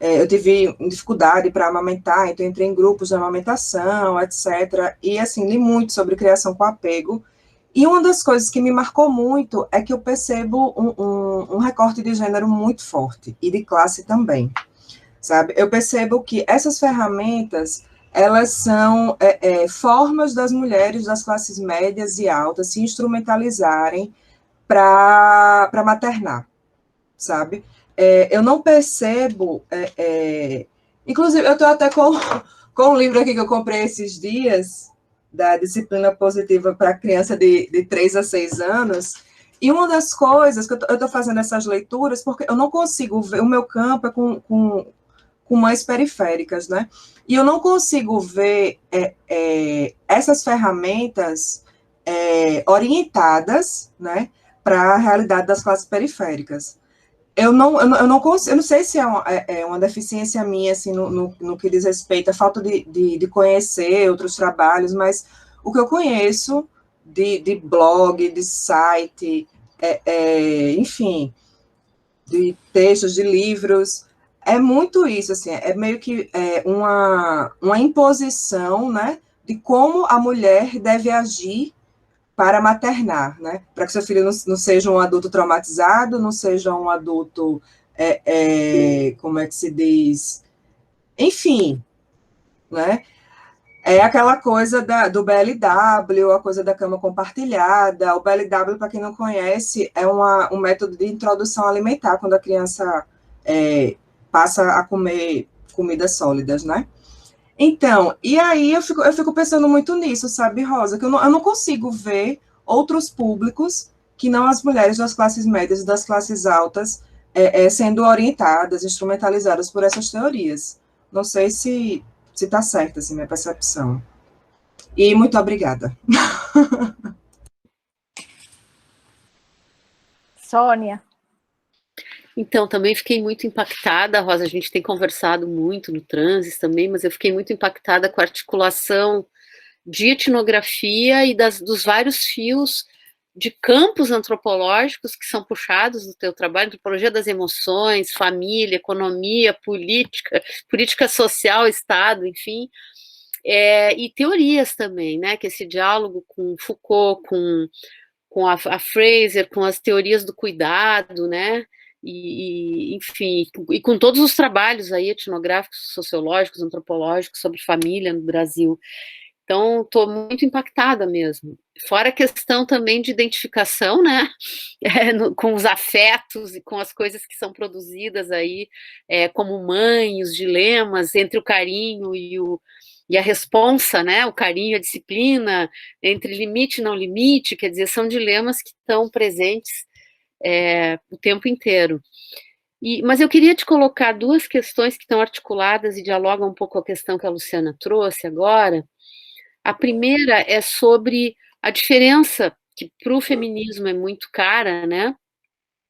Eu tive dificuldade para amamentar, então entrei em grupos de amamentação, etc. E, assim, li muito sobre criação com apego. E uma das coisas que me marcou muito é que eu percebo um recorte de gênero muito forte, e de classe também, sabe? Eu percebo que essas ferramentas, elas são formas das mulheres das classes médias e altas se instrumentalizarem para maternar, sabe? Eu não percebo, inclusive, eu estou até com um livro aqui que eu comprei esses dias, da disciplina positiva para criança de 3 a 6 anos, e uma das coisas que eu estou fazendo essas leituras, porque eu não consigo ver, o meu campo é com mães periféricas, né? E eu não consigo ver essas ferramentas orientadas, né, para a realidade das classes periféricas. Eu não consigo, eu não sei se é uma deficiência minha, assim, no que diz respeito à falta de conhecer outros trabalhos, mas o que eu conheço de blog, de site, enfim, de textos, de livros, é muito isso, assim, é meio que uma imposição, né, de como a mulher deve agir para maternar, né? Para que seu filho não seja um adulto traumatizado, não seja um adulto, como é que se diz? Enfim, né? É aquela coisa do BLW, a coisa da cama compartilhada. O BLW, para quem não conhece, é um método de introdução alimentar, quando a criança passa a comer comidas sólidas, né? Então, e aí eu fico pensando muito nisso, sabe, Rosa, que eu não consigo ver outros públicos que não as mulheres das classes médias e das classes altas sendo orientadas, instrumentalizadas por essas teorias. Não sei se está certa, assim, minha percepção. E muito obrigada. Sônia. Então, também fiquei muito impactada, Rosa, a gente tem conversado muito no Transes também, mas eu fiquei muito impactada com a articulação de etnografia e dos vários fios de campos antropológicos que são puxados no teu trabalho, antropologia das emoções, família, economia, política social, Estado, enfim, e teorias também, né, que esse diálogo com Foucault, com a Fraser, com as teorias do cuidado, né, enfim, e com todos os trabalhos aí etnográficos, sociológicos, antropológicos sobre família no Brasil. Então, estou muito impactada mesmo. Fora a questão também de identificação, né, com os afetos e com as coisas que são produzidas aí, como mãe, os dilemas entre o carinho e a responsa, né, o carinho, a disciplina, entre limite e não limite, quer dizer, são dilemas que estão presentes o tempo inteiro. Mas eu queria te colocar duas questões que estão articuladas e dialogam um pouco com a questão que a Luciana trouxe agora. A primeira é sobre a diferença, que para o feminismo é muito cara, né,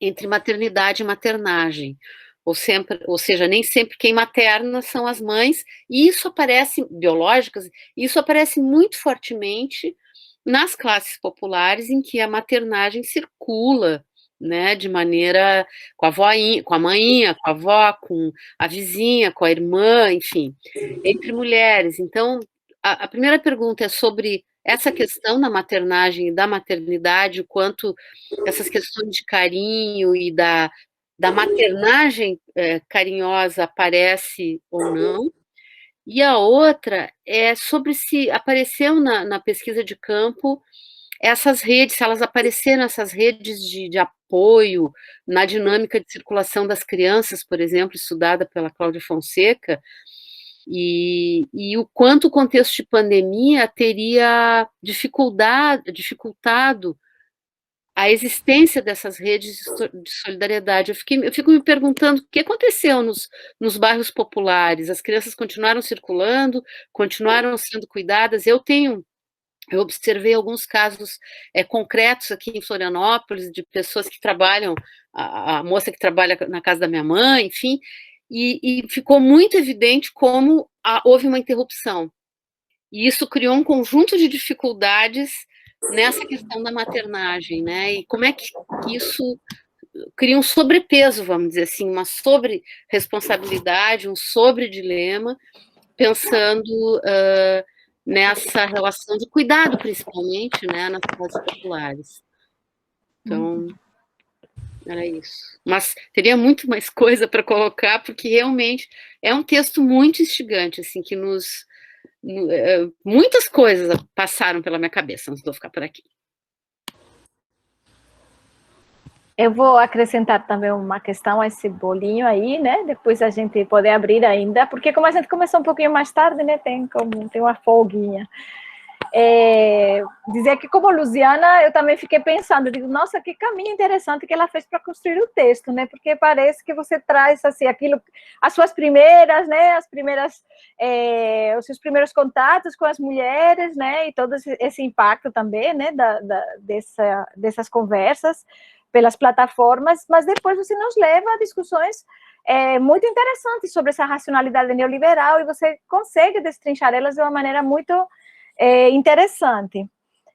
entre maternidade e maternagem. Ou seja, nem sempre quem materna são as mães, e isso aparece, biológicas, e isso aparece muito fortemente nas classes populares em que a maternagem circula, né, de maneira com a mãinha, com a avó, com a vizinha, com a irmã, enfim, entre mulheres. Então, a primeira pergunta é sobre essa questão da maternagem e da maternidade, o quanto essas questões de carinho e da maternagem carinhosa aparece ou não. E a outra é sobre se apareceu na pesquisa de campo essas redes, se elas apareceram, essas redes de apoio na dinâmica de circulação das crianças, por exemplo, estudada pela Cláudia Fonseca, e o quanto o contexto de pandemia teria dificultado a existência dessas redes de solidariedade. Eu fico me perguntando o que aconteceu nos bairros populares. As crianças continuaram circulando, continuaram sendo cuidadas. Eu observei alguns casos concretos aqui em Florianópolis, de pessoas que trabalham, a moça que trabalha na casa da minha mãe, enfim, e ficou muito evidente como houve uma interrupção. E isso criou um conjunto de dificuldades nessa questão da maternagem, né? E como é que isso cria um sobrepeso, vamos dizer assim, uma sobre-responsabilidade, um sobre-dilema, pensando nessa relação de cuidado, principalmente, né, nas classes populares. Então, era isso. Mas teria muito mais coisa para colocar, porque realmente é um texto muito instigante, assim, que muitas coisas passaram pela minha cabeça, antes de eu ficar por aqui. Eu vou acrescentar também uma questão a esse bolinho aí, né? Depois a gente pode abrir ainda, porque como a gente começou um pouquinho mais tarde, né? Tem uma folguinha. Dizer que como Luciana, eu também fiquei pensando, digo, nossa, que caminho interessante que ela fez para construir o texto, né? Porque parece que você traz assim aquilo, as suas primeiras, né? Os seus primeiros contatos com as mulheres, né? E todo esse impacto também, né? Dessas conversas pelas plataformas, mas depois você nos leva a discussões muito interessantes sobre essa racionalidade neoliberal e você consegue destrinchar elas de uma maneira muito interessante.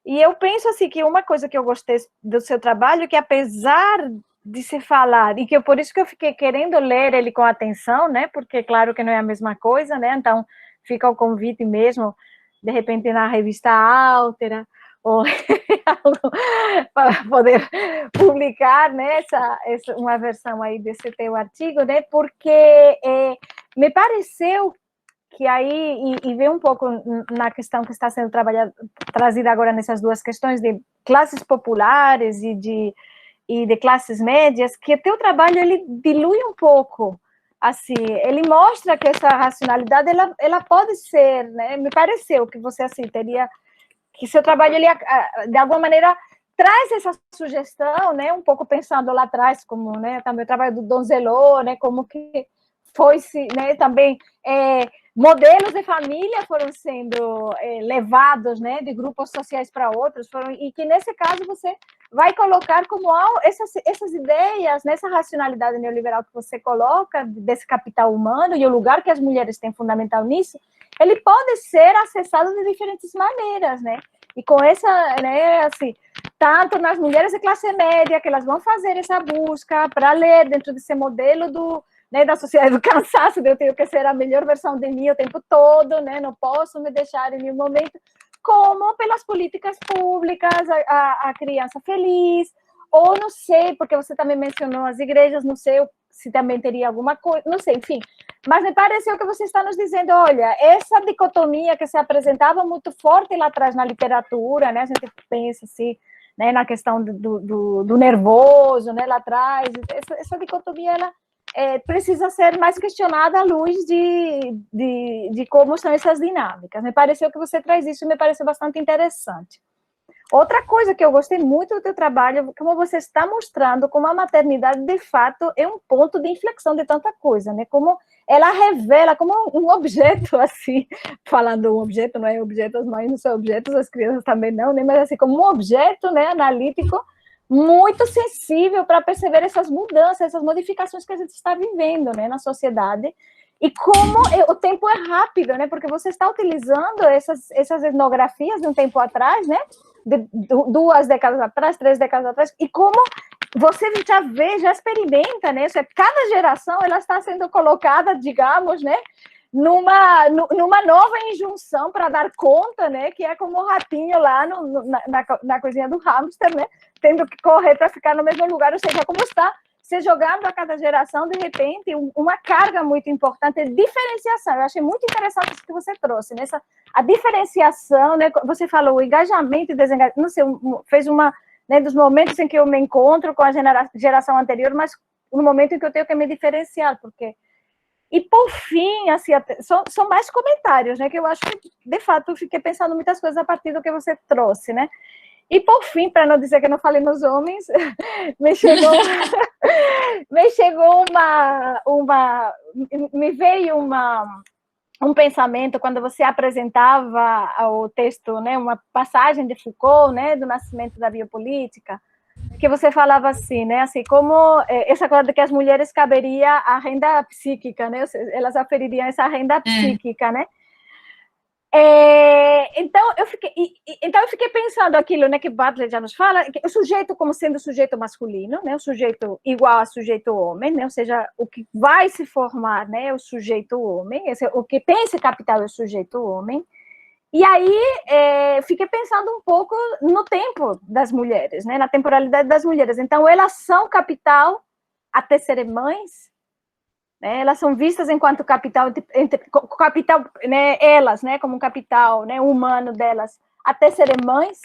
E eu penso assim que uma coisa que eu gostei do seu trabalho, que apesar de se falar, e que por isso que eu fiquei querendo ler ele com atenção, né, porque claro que não é a mesma coisa, né, então fica o convite mesmo, de repente na revista Altera, ou para poder publicar, né, uma versão aí desse teu artigo, né, porque me pareceu que aí, e vem um pouco na questão que está sendo trazida agora nessas duas questões de classes populares e de classes médias, que teu trabalho ele dilui um pouco assim, ele mostra que essa racionalidade, ela pode ser, né? Me pareceu que você, assim, teria, que seu trabalho, ele, de alguma maneira, traz essa sugestão, né? Um pouco pensando lá atrás, como, né, também o trabalho do Donzelot, né? Como que foi-se, né, também modelos de família foram sendo levados, né, de grupos sociais para outros, e que nesse caso você vai colocar como essas ideias, nessa racionalidade neoliberal que você coloca, desse capital humano, e o lugar que as mulheres têm fundamental nisso, ele pode ser acessado de diferentes maneiras, né, e com essa, né, assim, tanto nas mulheres de classe média, que elas vão fazer essa busca para ler dentro desse modelo né, da sociedade do cansaço, eu tenho que ser a melhor versão de mim o tempo todo, né, não posso me deixar em nenhum momento, como pelas políticas públicas, a criança feliz, ou não sei, porque você também mencionou as igrejas, não sei se também teria alguma coisa, não sei, enfim, mas me pareceu que você está nos dizendo, olha, essa dicotomia que se apresentava muito forte lá atrás na literatura, né, a gente pensa assim, né, na questão do nervoso, né, lá atrás, essa dicotomia, ela precisa ser mais questionada à luz de como são essas dinâmicas. Me pareceu que você traz isso e me pareceu bastante interessante. Outra coisa que eu gostei muito do teu trabalho, como você está mostrando como a maternidade, de fato, é um ponto de inflexão de tanta coisa, né? Como ela revela como um objeto, assim, falando um objeto, não é objeto, as mães não são objetos, as crianças também não, né? Mas assim, como um objeto, né, analítico, muito sensível para perceber essas mudanças, essas modificações que a gente está vivendo, né, na sociedade, e como o tempo é rápido, né, porque você está utilizando essas etnografias de um tempo atrás, né, de 2 décadas atrás, 3 décadas atrás, e como você já vê, já experimenta, né, cada geração ela está sendo colocada, digamos, né, numa nova injunção para dar conta, né, que é como o ratinho lá na coisinha do hamster, né, tendo que correr para ficar no mesmo lugar, ou seja, como está se jogando a cada geração, de repente, uma carga muito importante de diferenciação. Eu achei muito interessante isso que você trouxe, né, a diferenciação, né, você falou o engajamento e desengajamento, não sei, fez né, dos momentos em que eu me encontro com a geração anterior, mas no momento em que eu tenho que me diferenciar, porque... E, por fim, assim, são mais comentários, né, que eu acho que, de fato, eu fiquei pensando muitas coisas a partir do que você trouxe, né. E, por fim, para não dizer que eu não falei nos homens, me veio um pensamento quando você apresentava o texto, né, uma passagem de Foucault, né, do nascimento da biopolítica, que você falava assim, né, assim, como essa coisa de que as mulheres caberia a renda psíquica, né, elas afeririam essa renda psíquica, né. Então eu fiquei pensando aquilo, né, que Butler já nos fala, que o sujeito como sendo sujeito masculino, né, o sujeito igual a sujeito homem, né, ou seja, o que vai se formar, né, é o sujeito homem, o que tem esse capital é o sujeito homem. E aí, fiquei pensando um pouco no tempo das mulheres, né, na temporalidade das mulheres. Então, elas são capital até serem mães, né, elas são vistas enquanto capital, né, elas, né, como um capital, né, humano delas, até serem mães,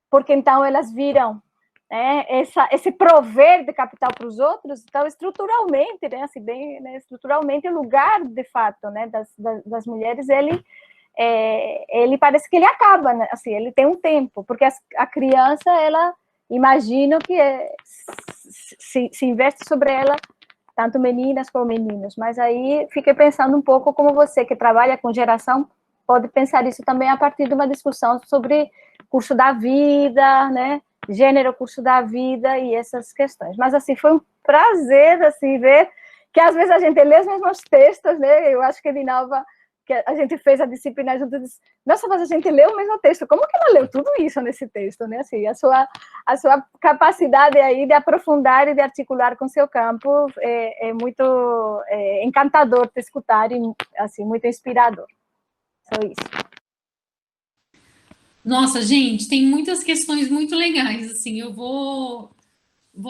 porque então elas viram, né, esse prover de capital para os outros. Então, estruturalmente, né, assim, bem, né, estruturalmente, o lugar, de fato, né, das mulheres, ele parece que ele acaba, né? Assim, ele tem um tempo, porque a criança, ela, imagino que se investe sobre ela, tanto meninas como meninos, mas aí fiquei pensando um pouco como você, que trabalha com geração, pode pensar isso também a partir de uma discussão sobre curso da vida, né, gênero, curso da vida e essas questões. Mas, assim, foi um prazer, assim, ver que às vezes a gente lê os mesmos textos, né, eu acho que Edinalva, que a gente fez a disciplina junto, e disse, nossa, mas a gente leu o mesmo texto, como que ela leu tudo isso nesse texto, né, assim, a sua capacidade aí de aprofundar e de articular com seu campo é muito encantador te escutar e, assim, muito inspirador. Só isso. Nossa, gente, tem muitas questões muito legais, assim, eu vou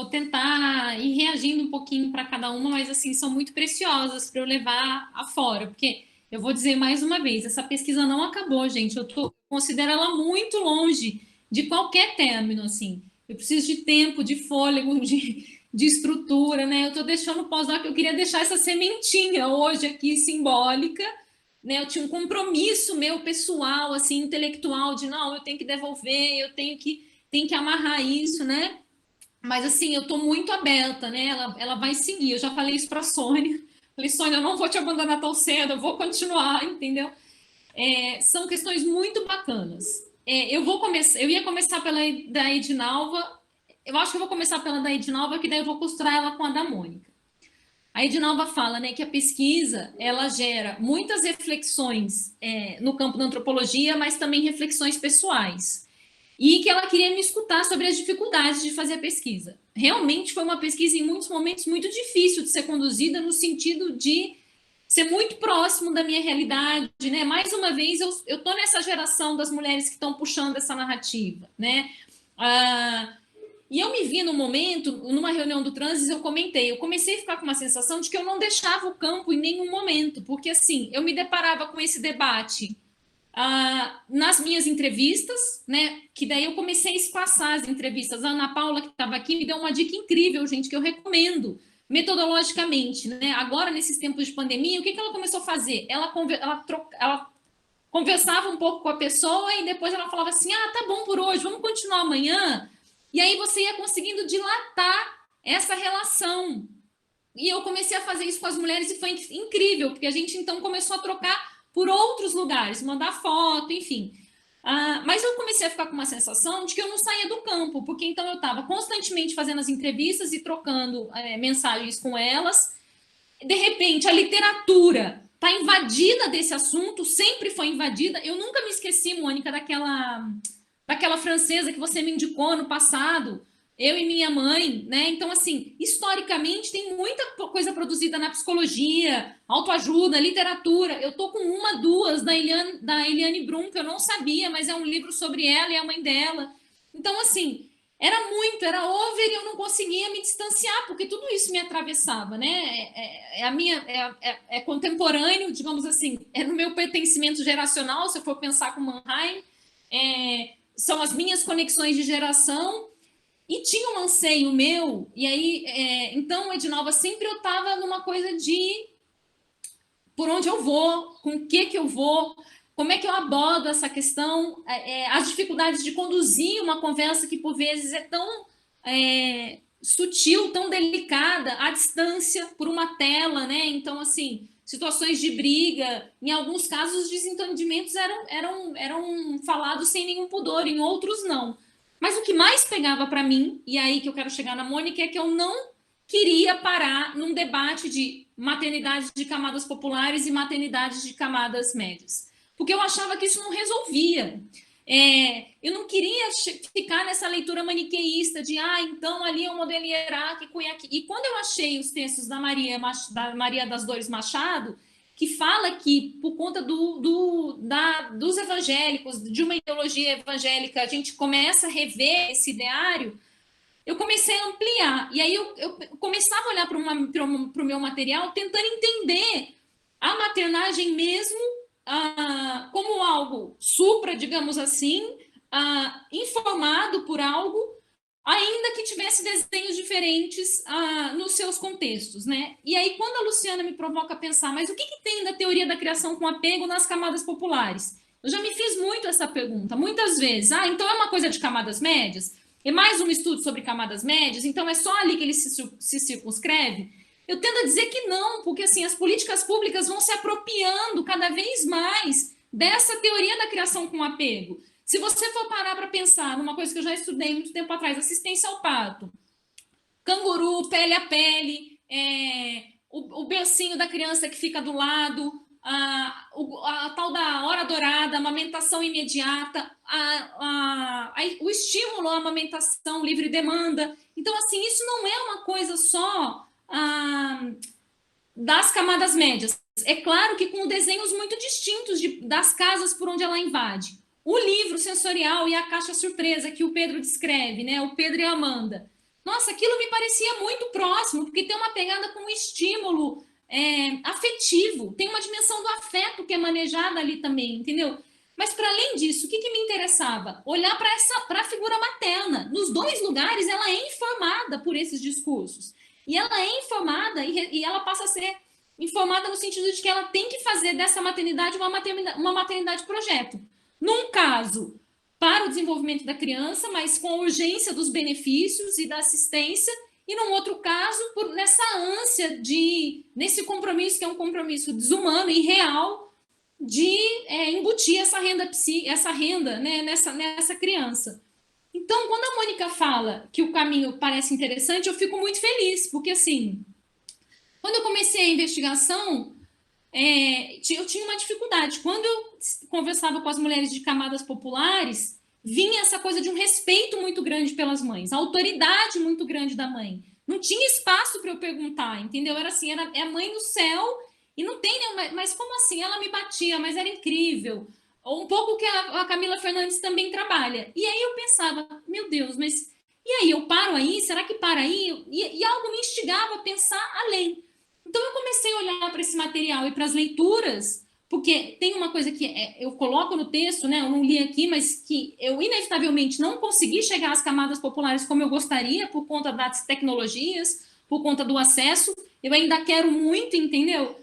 tentar ir reagindo um pouquinho para cada uma, mas, assim, são muito preciosas para eu levar afora, porque eu vou dizer mais uma vez, essa pesquisa não acabou, gente. Eu considero ela muito longe de qualquer término, assim. Eu preciso de tempo, de fôlego, de estrutura, né? Eu estou deixando o pós-doc, eu queria deixar essa sementinha hoje aqui, simbólica, né? Eu tinha um compromisso meu pessoal, assim, intelectual, de não, eu tenho que devolver, eu tenho que amarrar isso, né? Mas, assim, eu estou muito aberta, né? Ela vai seguir. Eu já falei isso para a Sônia. Falei, Sônia, eu não vou te abandonar tão cedo, eu vou continuar, entendeu? São questões muito bacanas. Eu ia começar pela da Edinalva. Eu acho que eu vou começar pela da Edinalva, que daí eu vou costurar ela com a da Mônica. A Edinalva fala, né, que a pesquisa ela gera muitas reflexões no campo da antropologia, mas também reflexões pessoais. E que ela queria me escutar sobre as dificuldades de fazer a pesquisa. Realmente foi uma pesquisa, em muitos momentos, muito difícil de ser conduzida, no sentido de ser muito próximo da minha realidade, né? Mais uma vez, eu estou nessa geração das mulheres que estão puxando essa narrativa, né? E eu me vi num momento, numa reunião do Transes, eu comecei a ficar com uma sensação de que eu não deixava o campo em nenhum momento, porque, assim, eu me deparava com esse debate nas minhas entrevistas, né? Que daí eu comecei a espaçar as entrevistas. A Ana Paula, que estava aqui, me deu uma dica incrível, gente, que eu recomendo metodologicamente, né? Agora, nesses tempos de pandemia, o que ela começou a fazer? Ela conversava um pouco com a pessoa e depois ela falava assim, tá bom por hoje, vamos continuar amanhã. E aí você ia conseguindo dilatar essa relação. E eu comecei a fazer isso com as mulheres e foi incrível, porque a gente então começou a trocar por outros lugares, mandar foto, enfim. Mas eu comecei a ficar com uma sensação de que eu não saía do campo, porque então eu estava constantemente fazendo as entrevistas e trocando mensagens com elas. De repente, a literatura está invadida desse assunto, sempre foi invadida. Eu nunca me esqueci, Mônica, daquela francesa que você me indicou no passado, eu e minha mãe, né? Então, assim, historicamente tem muita coisa produzida na psicologia, autoajuda, literatura. Eu tô com duas da Eliane Brum, que eu não sabia, mas é um livro sobre ela e a mãe dela. Então, assim, era over e eu não conseguia me distanciar, porque tudo isso me atravessava, né? É contemporâneo, digamos assim, é no meu pertencimento geracional, se eu for pensar com Mannheim, são as minhas conexões de geração. E tinha um anseio meu, e aí, então, Edinalva, sempre eu estava numa coisa de por onde eu vou, com o que eu vou, como é que eu abordo essa questão, as dificuldades de conduzir uma conversa que, por vezes, é tão sutil, tão delicada, à distância, por uma tela, né? Então, assim, situações de briga, em alguns casos, os desentendimentos eram falados sem nenhum pudor, em outros, não. Mas o que mais pegava para mim, e aí que eu quero chegar na Mônica, é que eu não queria parar num debate de maternidades de camadas populares e maternidades de camadas médias. Porque eu achava que isso não resolvia. Eu não queria ficar nessa leitura maniqueísta de, então ali é um modelo hierárquico. E quando eu achei os textos da Maria das Dores Machado, que fala que, por conta dos evangélicos, de uma ideologia evangélica, a gente começa a rever esse ideário, eu comecei a ampliar. E aí eu começava a olhar para o meu material, tentando entender a maternagem mesmo como algo supra, digamos assim, informado por algo, ainda que tivesse desenhos diferentes nos seus contextos, né? E aí, quando a Luciana me provoca a pensar, mas o que tem da teoria da criação com apego nas camadas populares? Eu já me fiz muito essa pergunta, muitas vezes. Então é uma coisa de camadas médias? É mais um estudo sobre camadas médias? Então é só ali que ele se circunscreve? Eu tendo a dizer que não, porque assim, as políticas públicas vão se apropriando cada vez mais dessa teoria da criação com apego. Se você for parar para pensar numa coisa que eu já estudei muito tempo atrás, assistência ao parto, canguru, pele a pele, o bercinho da criança que fica do lado, a tal da hora dourada, a amamentação imediata, o estímulo à amamentação livre demanda. Então, assim, isso não é uma coisa só das camadas médias. É claro que com desenhos muito distintos das casas por onde ela invade. O livro sensorial e a caixa surpresa que o Pedro descreve, né? O Pedro e a Amanda. Nossa, aquilo me parecia muito próximo, porque tem uma pegada com um estímulo afetivo, tem uma dimensão do afeto que é manejada ali também, entendeu? Mas, para além disso, o que me interessava? Olhar para a figura materna. Nos dois lugares, ela é informada por esses discursos. E ela é informada e ela passa a ser informada no sentido de que ela tem que fazer dessa maternidade uma maternidade projeto. Num caso, para o desenvolvimento da criança, mas com a urgência dos benefícios e da assistência, e num outro caso, nessa ânsia nesse compromisso, que é um compromisso desumano e real, de embutir essa renda né, nessa criança. Então, quando a Mônica fala que o caminho parece interessante, eu fico muito feliz, porque, assim, quando eu comecei a investigação, eu tinha uma dificuldade. Quando eu conversava com as mulheres de camadas populares, vinha essa coisa de um respeito muito grande pelas mães, a autoridade muito grande da mãe. Não tinha espaço para eu perguntar, entendeu? Era assim, é a mãe no céu, e não tem nenhuma... Mas como assim? Ela me batia, mas era incrível. Ou um pouco que a Camila Fernandes também trabalha. E aí eu pensava, meu Deus, mas... E aí, eu paro aí? Será que para aí? E algo me instigava a pensar além. Então, eu comecei a olhar para esse material e para as leituras, porque tem uma coisa que eu coloco no texto, né? Eu não li aqui, mas que eu inevitavelmente não consegui chegar às camadas populares como eu gostaria, por conta das tecnologias, por conta do acesso. Eu ainda quero muito, entendeu?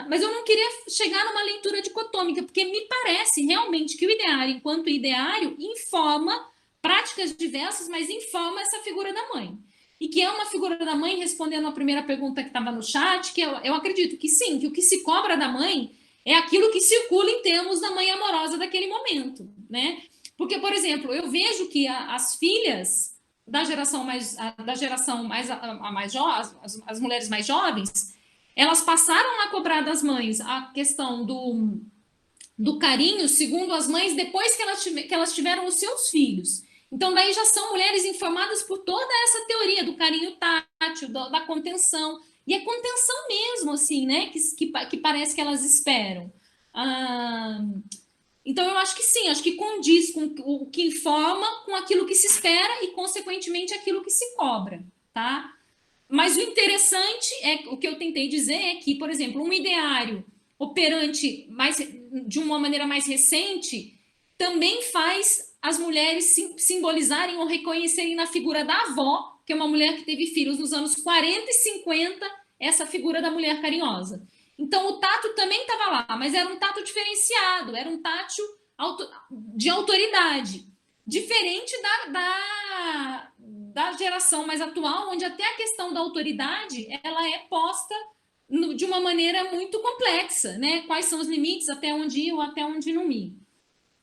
Mas eu não queria chegar numa leitura dicotômica, porque me parece realmente que o ideário, enquanto ideário, informa práticas diversas, mas informa essa figura da mãe. E que é uma figura da mãe, respondendo a primeira pergunta que estava no chat, que eu acredito que sim, que o que se cobra da mãe é aquilo que circula em termos da mãe amorosa daquele momento, né? Porque, por exemplo, eu vejo que as filhas da geração mais jovem, as mulheres mais jovens, elas passaram a cobrar das mães a questão do carinho, segundo as mães, depois que elas tiveram os seus filhos. Então, daí já são mulheres informadas por toda essa teoria do carinho tátil, da contenção. E é contenção mesmo, assim, né? Que parece que elas esperam. Então, eu acho que sim, acho que condiz com o que informa com aquilo que se espera e, consequentemente, aquilo que se cobra, tá? Mas o interessante, o que eu tentei dizer é que, por exemplo, um ideário operante de uma maneira mais recente também faz as mulheres simbolizarem ou reconhecerem na figura da avó, que é uma mulher que teve filhos nos anos 40 e 50, essa figura da mulher carinhosa. Então, o tato também estava lá, mas era um tato diferenciado, era um tato de autoridade, diferente da geração mais atual, onde até a questão da autoridade ela é posta de uma maneira muito complexa, né? Quais são os limites, até onde ir ou até onde não ir.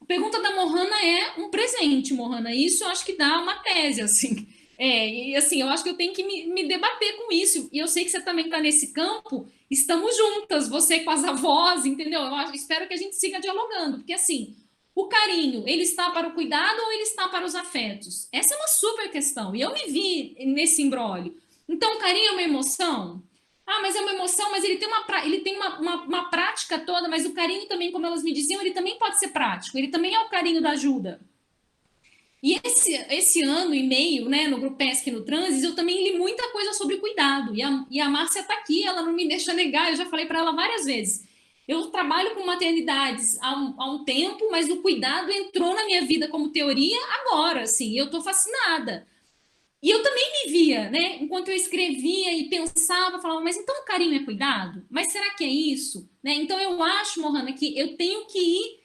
A pergunta da Mohana é um presente, Mohana. Isso eu acho que dá uma tese, assim. E assim, eu acho que eu tenho que me debater com isso. E eu sei que você também está nesse campo. Estamos juntas, você com as avós, entendeu? Espero que a gente siga dialogando, porque assim, o carinho, ele está para o cuidado ou ele está para os afetos? Essa é uma super questão. E eu me vi nesse imbróglio. Então, o carinho é uma emoção? Mas é uma emoção, mas ele tem uma prática toda, mas o carinho também, como elas me diziam, ele também pode ser prático, ele também é o carinho da ajuda. E esse ano e meio, né, no Grupo PESC e no Transes, eu também li muita coisa sobre cuidado, e a Márcia está aqui, ela não me deixa negar, eu já falei para ela várias vezes. Eu trabalho com maternidades há um tempo, mas o cuidado entrou na minha vida como teoria agora, assim, eu estou fascinada. E eu também me via, né? Enquanto eu escrevia e pensava, falava, mas então o carinho é cuidado? Mas será que é isso? Né? Então eu acho, Mohana, que eu tenho que ir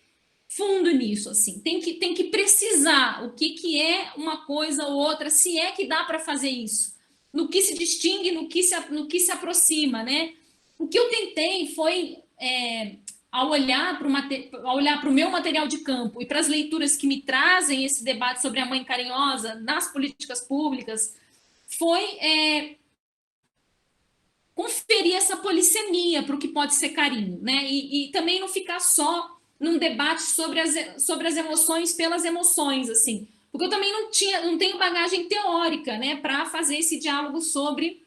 fundo nisso, assim. Tem que precisar o que é uma coisa ou outra, se é que dá para fazer isso. No que se distingue, no que se aproxima, né? O que eu tentei foi... ao olhar para o meu material de campo e para as leituras que me trazem esse debate sobre a mãe carinhosa nas políticas públicas, foi conferir essa polissemia para o que pode ser carinho, né? E também não ficar só num debate sobre as emoções pelas emoções, assim, porque eu também não tenho bagagem teórica, né, para fazer esse diálogo sobre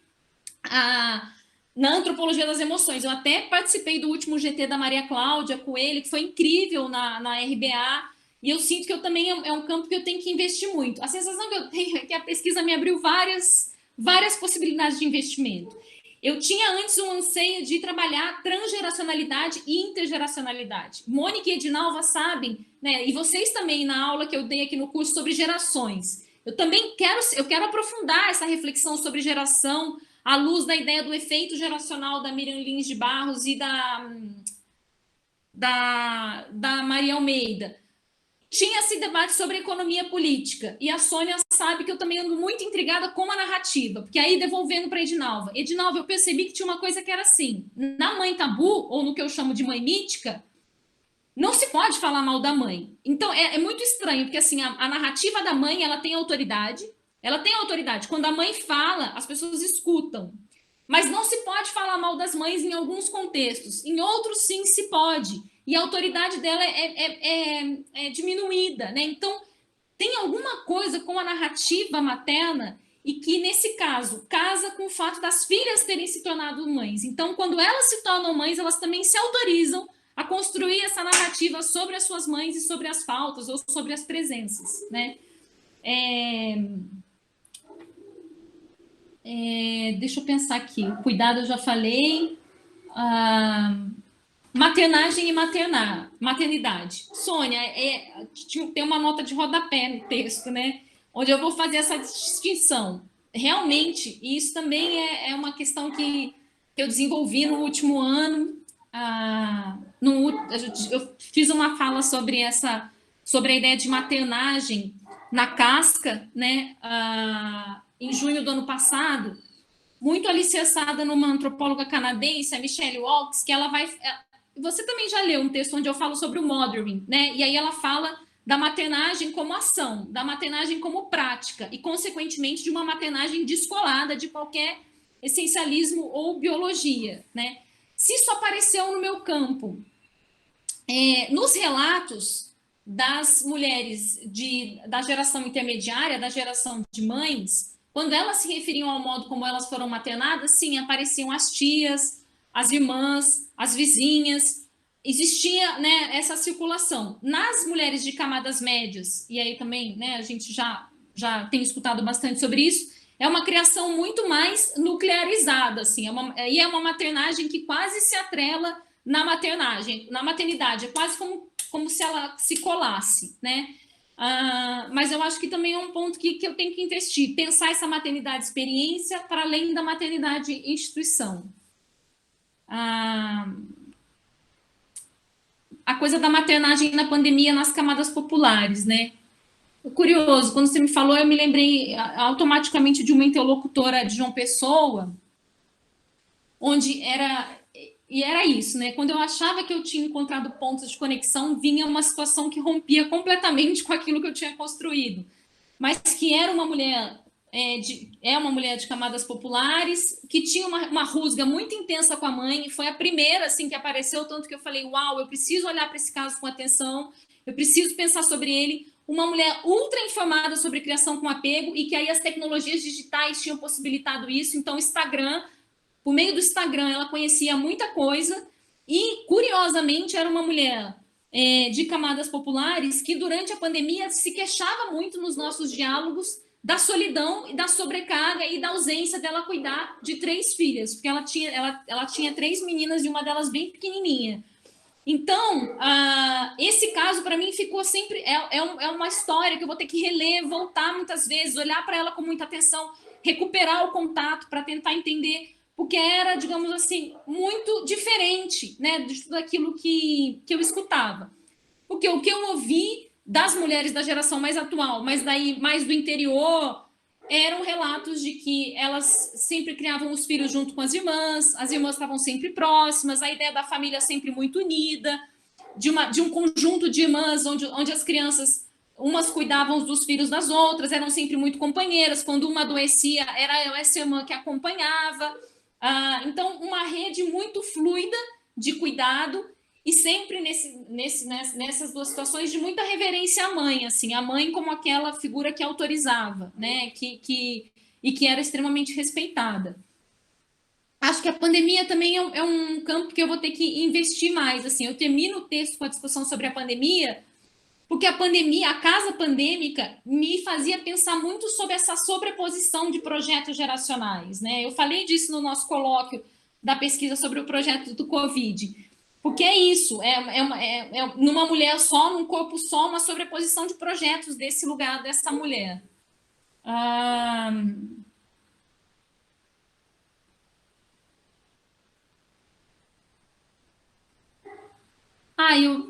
na antropologia das emoções. Eu até participei do último GT da Maria Cláudia Coelho, que foi incrível na RBA, e eu sinto que eu também é um campo que eu tenho que investir muito. A sensação que eu tenho é que a pesquisa me abriu várias possibilidades de investimento. Eu tinha antes um anseio de trabalhar transgeracionalidade e intergeracionalidade. Mônica e Edinalva sabem, né, e vocês também na aula que eu dei aqui no curso sobre gerações. Eu também quero aprofundar essa reflexão sobre geração à luz da ideia do efeito geracional da Miriam Lins de Barros e da Maria Almeida. Tinha esse debate sobre economia política, e a Sônia sabe que eu também ando muito intrigada com a narrativa, porque aí, devolvendo para Edinalva, eu percebi que tinha uma coisa que era assim, na mãe tabu, ou no que eu chamo de mãe mítica, não se pode falar mal da mãe. Então, é muito estranho, porque assim, a narrativa da mãe, ela tem autoridade, quando a mãe fala, as pessoas escutam, mas não se pode falar mal das mães em alguns contextos, em outros sim se pode, e a autoridade dela é diminuída, né? Então, tem alguma coisa com a narrativa materna e que, nesse caso, casa com o fato das filhas terem se tornado mães. Então, quando elas se tornam mães, elas também se autorizam a construir essa narrativa sobre as suas mães e sobre as faltas ou sobre as presenças, né? Deixa eu pensar aqui. O cuidado eu já falei. Maternagem e maternidade. Sônia, tem uma nota de rodapé no texto, né? Onde eu vou fazer essa distinção. Realmente, isso também é uma questão que eu desenvolvi no último ano. Eu fiz uma fala sobre a ideia de maternagem na casca, né? Em junho do ano passado, muito alicerçada numa antropóloga canadense, a Michelle Walks, que ela vai... Você também já leu um texto onde eu falo sobre o mothering, né? E aí ela fala da maternagem como ação, da maternagem como prática, e, consequentemente, de uma maternagem descolada de qualquer essencialismo ou biologia, né? Se isso apareceu no meu campo, nos relatos das mulheres da geração intermediária, da geração de mães, quando elas se referiam ao modo como elas foram maternadas, sim, apareciam as tias, as irmãs, as vizinhas, existia, né, essa circulação. Nas mulheres de camadas médias, e aí também, né, a gente já tem escutado bastante sobre isso, é uma criação muito mais nuclearizada, assim, é uma maternagem que quase se atrela na maternidade, é quase como se ela se colasse, né? Mas eu acho que também é um ponto que eu tenho que investir, pensar essa maternidade experiência para além da maternidade instituição. A coisa da maternagem na pandemia nas camadas populares, né? Curioso, quando você me falou, eu me lembrei automaticamente de uma interlocutora de João Pessoa, onde era isso, né? Quando eu achava que eu tinha encontrado pontos de conexão, vinha uma situação que rompia completamente com aquilo que eu tinha construído, mas que era uma mulher uma mulher de camadas populares, que tinha uma rusga muito intensa com a mãe, e foi a primeira assim, que apareceu, tanto que eu falei, uau, eu preciso olhar para esse caso com atenção, eu preciso pensar sobre ele. Uma mulher ultra informada sobre criação com apego, e que aí as tecnologias digitais tinham possibilitado isso. Então, por meio do Instagram, ela conhecia muita coisa, e, curiosamente, era uma mulher de camadas populares que, durante a pandemia, se queixava muito nos nossos diálogos da solidão e da sobrecarga e da ausência dela cuidar de 3 filhas, porque ela tinha 3 meninas e uma delas bem pequenininha. Então, esse caso, para mim, ficou sempre... É uma história que eu vou ter que reler, voltar muitas vezes, olhar para ela com muita atenção, recuperar o contato para tentar entender, porque era, digamos assim, muito diferente, né, de tudo aquilo que eu escutava. Porque o que eu ouvi das mulheres da geração mais atual, mas daí mais do interior, eram relatos de que elas sempre criavam os filhos junto com as irmãs estavam sempre próximas, a ideia da família sempre muito unida, de um conjunto de irmãs onde as crianças, umas cuidavam dos filhos das outras, eram sempre muito companheiras, quando uma adoecia, era essa irmã que acompanhava. Então, uma rede muito fluida de cuidado, e sempre nessas duas situações de muita reverência à mãe, assim, a mãe como aquela figura que autorizava, né, e que era extremamente respeitada. Acho que a pandemia também é um campo que eu vou ter que investir mais, assim, eu termino o texto com a discussão sobre a pandemia, porque a pandemia, a casa pandêmica, me fazia pensar muito sobre essa sobreposição de projetos geracionais, né? Eu falei disso no nosso colóquio da pesquisa sobre o projeto do Covid, porque é isso, numa mulher só, num corpo só, uma sobreposição de projetos desse lugar, dessa mulher.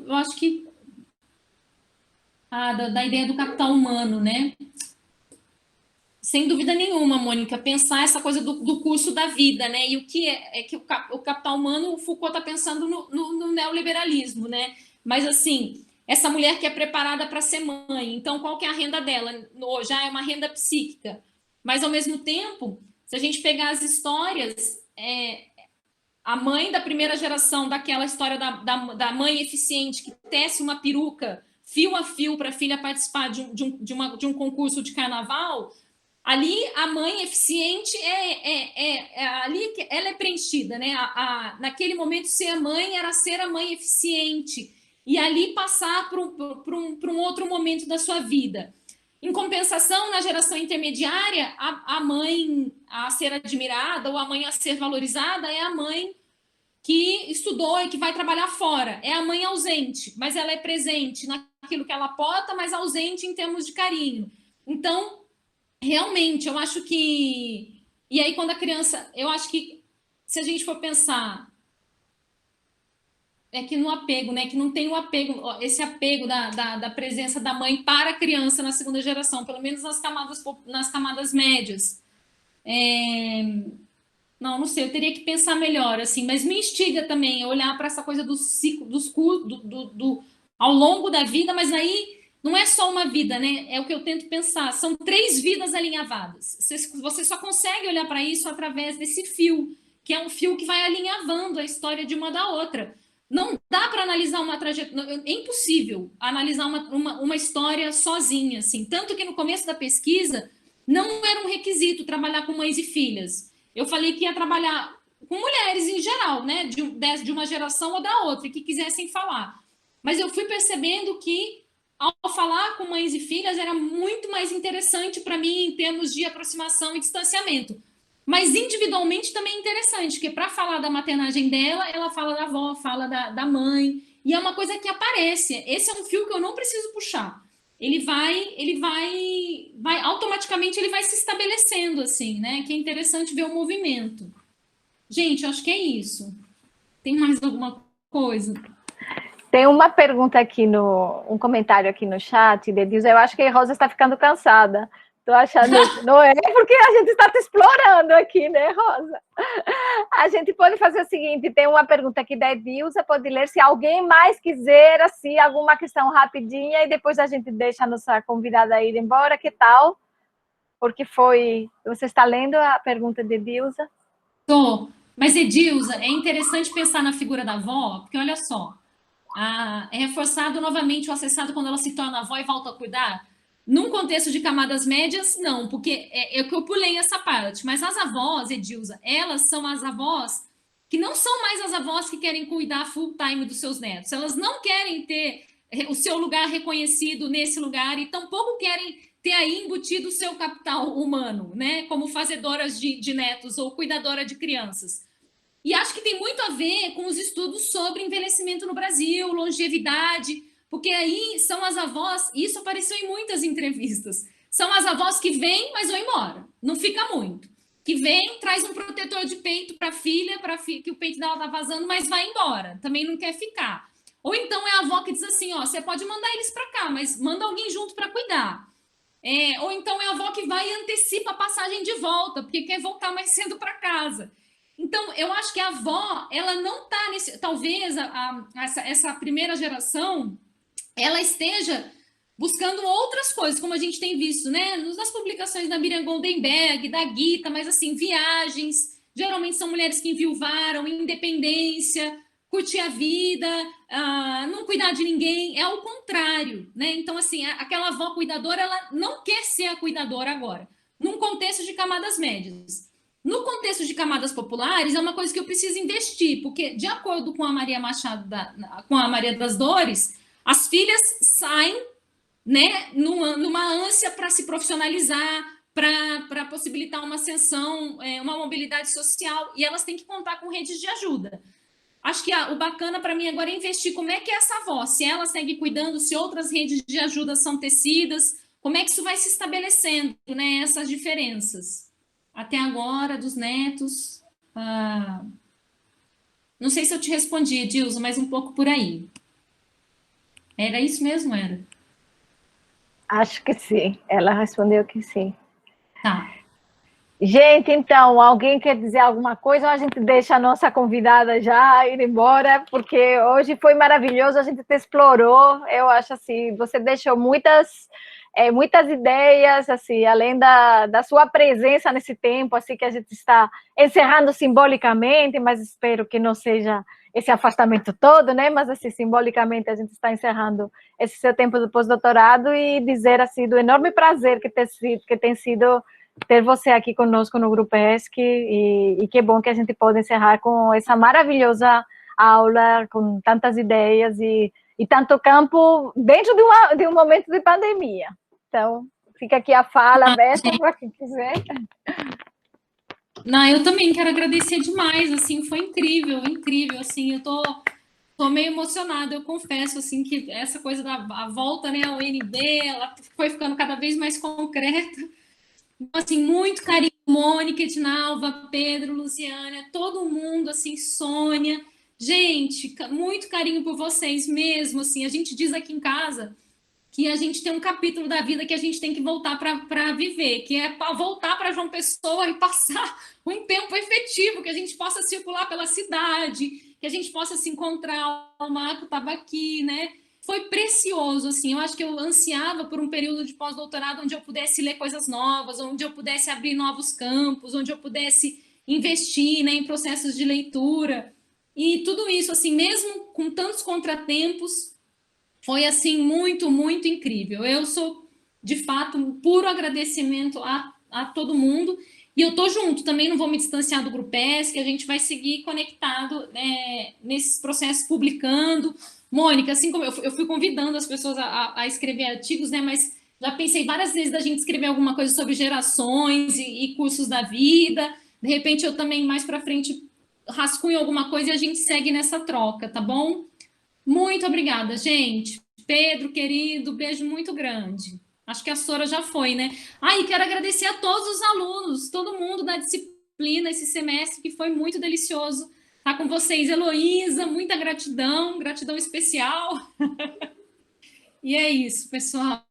Eu acho que da ideia do capital humano, né? Sem dúvida nenhuma, Mônica, pensar essa coisa do curso da vida, né? E o que é que o capital humano, o Foucault está pensando no neoliberalismo, né? Mas, assim, essa mulher que é preparada para ser mãe, então qual que é a renda dela? Já é uma renda psíquica. Mas, ao mesmo tempo, se a gente pegar as histórias, a mãe da primeira geração, daquela história da mãe eficiente que tece uma peruca fio a fio para a filha participar de um concurso de carnaval, ali a mãe eficiente ali ela é preenchida, né? Naquele momento, ser mãe era ser a mãe eficiente e ali passar para um outro momento da sua vida. Em compensação, na geração intermediária, a mãe a ser admirada ou a mãe a ser valorizada é a mãe que estudou e que vai trabalhar fora. É a mãe ausente, mas ela é presente naquilo que ela aporta, mas ausente em termos de carinho. Então, realmente, eu acho que... E aí, quando a criança... Eu acho que, se a gente for pensar... que no apego, né? Que não tem o apego, esse apego da presença da mãe para a criança na segunda geração, pelo menos nas camadas médias. Não sei, eu teria que pensar melhor, assim, mas me instiga também a olhar para essa coisa do ciclo, ao longo da vida, mas aí não é só uma vida, né? É o que eu tento pensar, são 3 vidas alinhavadas. Você só consegue olhar para isso através desse fio, que é um fio que vai alinhavando a história de uma da outra. Não dá para analisar uma trajetória, é impossível analisar uma história sozinha, assim. Tanto que no começo da pesquisa não era um requisito trabalhar com mães e filhas. Eu falei que ia trabalhar com mulheres em geral, né? De uma geração ou da outra, que quisessem falar. Mas eu fui percebendo que, ao falar com mães e filhas, era muito mais interessante para mim em termos de aproximação e distanciamento. Mas individualmente também é interessante, porque para falar da maternagem dela, ela fala da avó, fala da mãe, e é uma coisa que aparece. Esse é um fio que eu não preciso puxar. Ele vai automaticamente ele vai se estabelecendo, assim, né? Que é interessante ver o movimento. Gente, eu acho que é isso. Tem mais alguma coisa? Tem uma pergunta aqui um comentário aqui no chat, Dedilza. Eu acho que a Rosa está ficando cansada. Tô achando, não é? Porque a gente está te explorando aqui, né, Rosa? A gente pode fazer o seguinte, tem uma pergunta aqui da Edilza, pode ler, se alguém mais quiser, assim, alguma questão rapidinha, e depois a gente deixa a nossa convidada ir embora, que tal? Porque você está lendo a pergunta de Edilza? Tô, mas Edilza, é interessante pensar na figura da avó, porque olha só, é reforçado novamente o acessado quando ela se torna avó e volta a cuidar. Num contexto de camadas médias, não, porque é que eu pulei essa parte. Mas as avós, Edilza, elas são as avós que não são mais as avós que querem cuidar full time dos seus netos. Elas não querem ter o seu lugar reconhecido nesse lugar e tampouco querem ter aí embutido o seu capital humano, né? Como fazedoras de netos ou cuidadora de crianças. E acho que tem muito a ver com os estudos sobre envelhecimento no Brasil, longevidade... Porque aí são as avós, e isso apareceu em muitas entrevistas, são as avós que vêm, mas vão embora, não fica muito. Que vem, traz um protetor de peito para a filha, que o peito dela está vazando, mas vai embora, também não quer ficar. Ou então é a avó que diz assim, ó, você pode mandar eles para cá, mas manda alguém junto para cuidar. Ou então é a avó que vai e antecipa a passagem de volta, porque quer voltar mais cedo para casa. Então, eu acho que a avó, ela não está nesse... Talvez essa primeira geração... ela esteja buscando outras coisas, como a gente tem visto, né? Nas publicações da Miriam Goldenberg, da Gita, mas assim, viagens, geralmente são mulheres que enviuvaram, independência, curtir a vida, não cuidar de ninguém, é o contrário, né? Então, assim, aquela avó cuidadora, ela não quer ser a cuidadora agora, num contexto de camadas médias. No contexto de camadas populares, é uma coisa que eu preciso investir, porque, de acordo com a Maria Machado, com a Maria das Dores, As filhas saem, né, numa ânsia para se profissionalizar, para possibilitar uma ascensão, uma mobilidade social, e elas têm que contar com redes de ajuda. Acho que o bacana para mim agora é investir como é que é essa avó, se ela segue cuidando, se outras redes de ajuda são tecidas, como é que isso vai se estabelecendo, né, essas diferenças. Até agora, dos netos. Não sei se eu te respondi, Edilson, mas um pouco por aí. Era isso mesmo, era? Acho que sim. Ela respondeu que sim. Tá. Gente, então, alguém quer dizer alguma coisa ou a gente deixa a nossa convidada já ir embora? Porque hoje foi maravilhoso, a gente te explorou. Eu acho assim, você deixou muitas ideias, assim, além da sua presença nesse tempo, assim, que a gente está encerrando simbolicamente, mas espero que não seja esse afastamento todo, né? Mas, assim, simbolicamente a gente está encerrando esse seu tempo do pós-doutorado e dizer, assim, do enorme prazer que tem sido ter você aqui conosco no Grupo ESC e que bom que a gente pode encerrar com essa maravilhosa aula, com tantas ideias e tanto campo dentro de um momento de pandemia. Então, fica aqui a fala aberta para quem quiser. Não, eu também quero agradecer demais, assim, foi incrível, incrível, assim, eu tô meio emocionada, eu confesso, assim, que essa coisa da volta, né, ao UNB, ela foi ficando cada vez mais concreta. Então, assim, muito carinho, Mônica, Edinalva, Pedro, Luciana, todo mundo, assim, Sônia. Gente, muito carinho por vocês mesmo, assim, a gente diz aqui em casa que a gente tem um capítulo da vida que a gente tem que voltar para viver, que é para voltar para João Pessoa e passar um tempo efetivo, que a gente possa circular pela cidade, que a gente possa se encontrar. O Marco estava aqui, né? Foi precioso, assim, eu acho que eu ansiava por um período de pós-doutorado onde eu pudesse ler coisas novas, onde eu pudesse abrir novos campos, onde eu pudesse investir, né, em processos de leitura, e tudo isso, assim, mesmo com tantos contratempos, foi, assim, muito, muito incrível. Eu sou, de fato, um puro agradecimento a todo mundo, e eu tô junto, também não vou me distanciar do Grupo ESC, a gente vai seguir conectado, nesses processos, publicando. Mônica, assim como eu fui convidando as pessoas a escrever artigos, né, mas já pensei várias vezes da gente escrever alguma coisa sobre gerações e cursos da vida, de repente eu também mais para frente rascunho alguma coisa e a gente segue nessa troca, tá bom? Muito obrigada, gente. Pedro, querido, beijo muito grande. Acho que a Sora já foi, né? E quero agradecer a todos os alunos, todo mundo da disciplina esse semestre, que foi muito delicioso estar com vocês. Heloísa, muita gratidão, gratidão especial. E é isso, pessoal.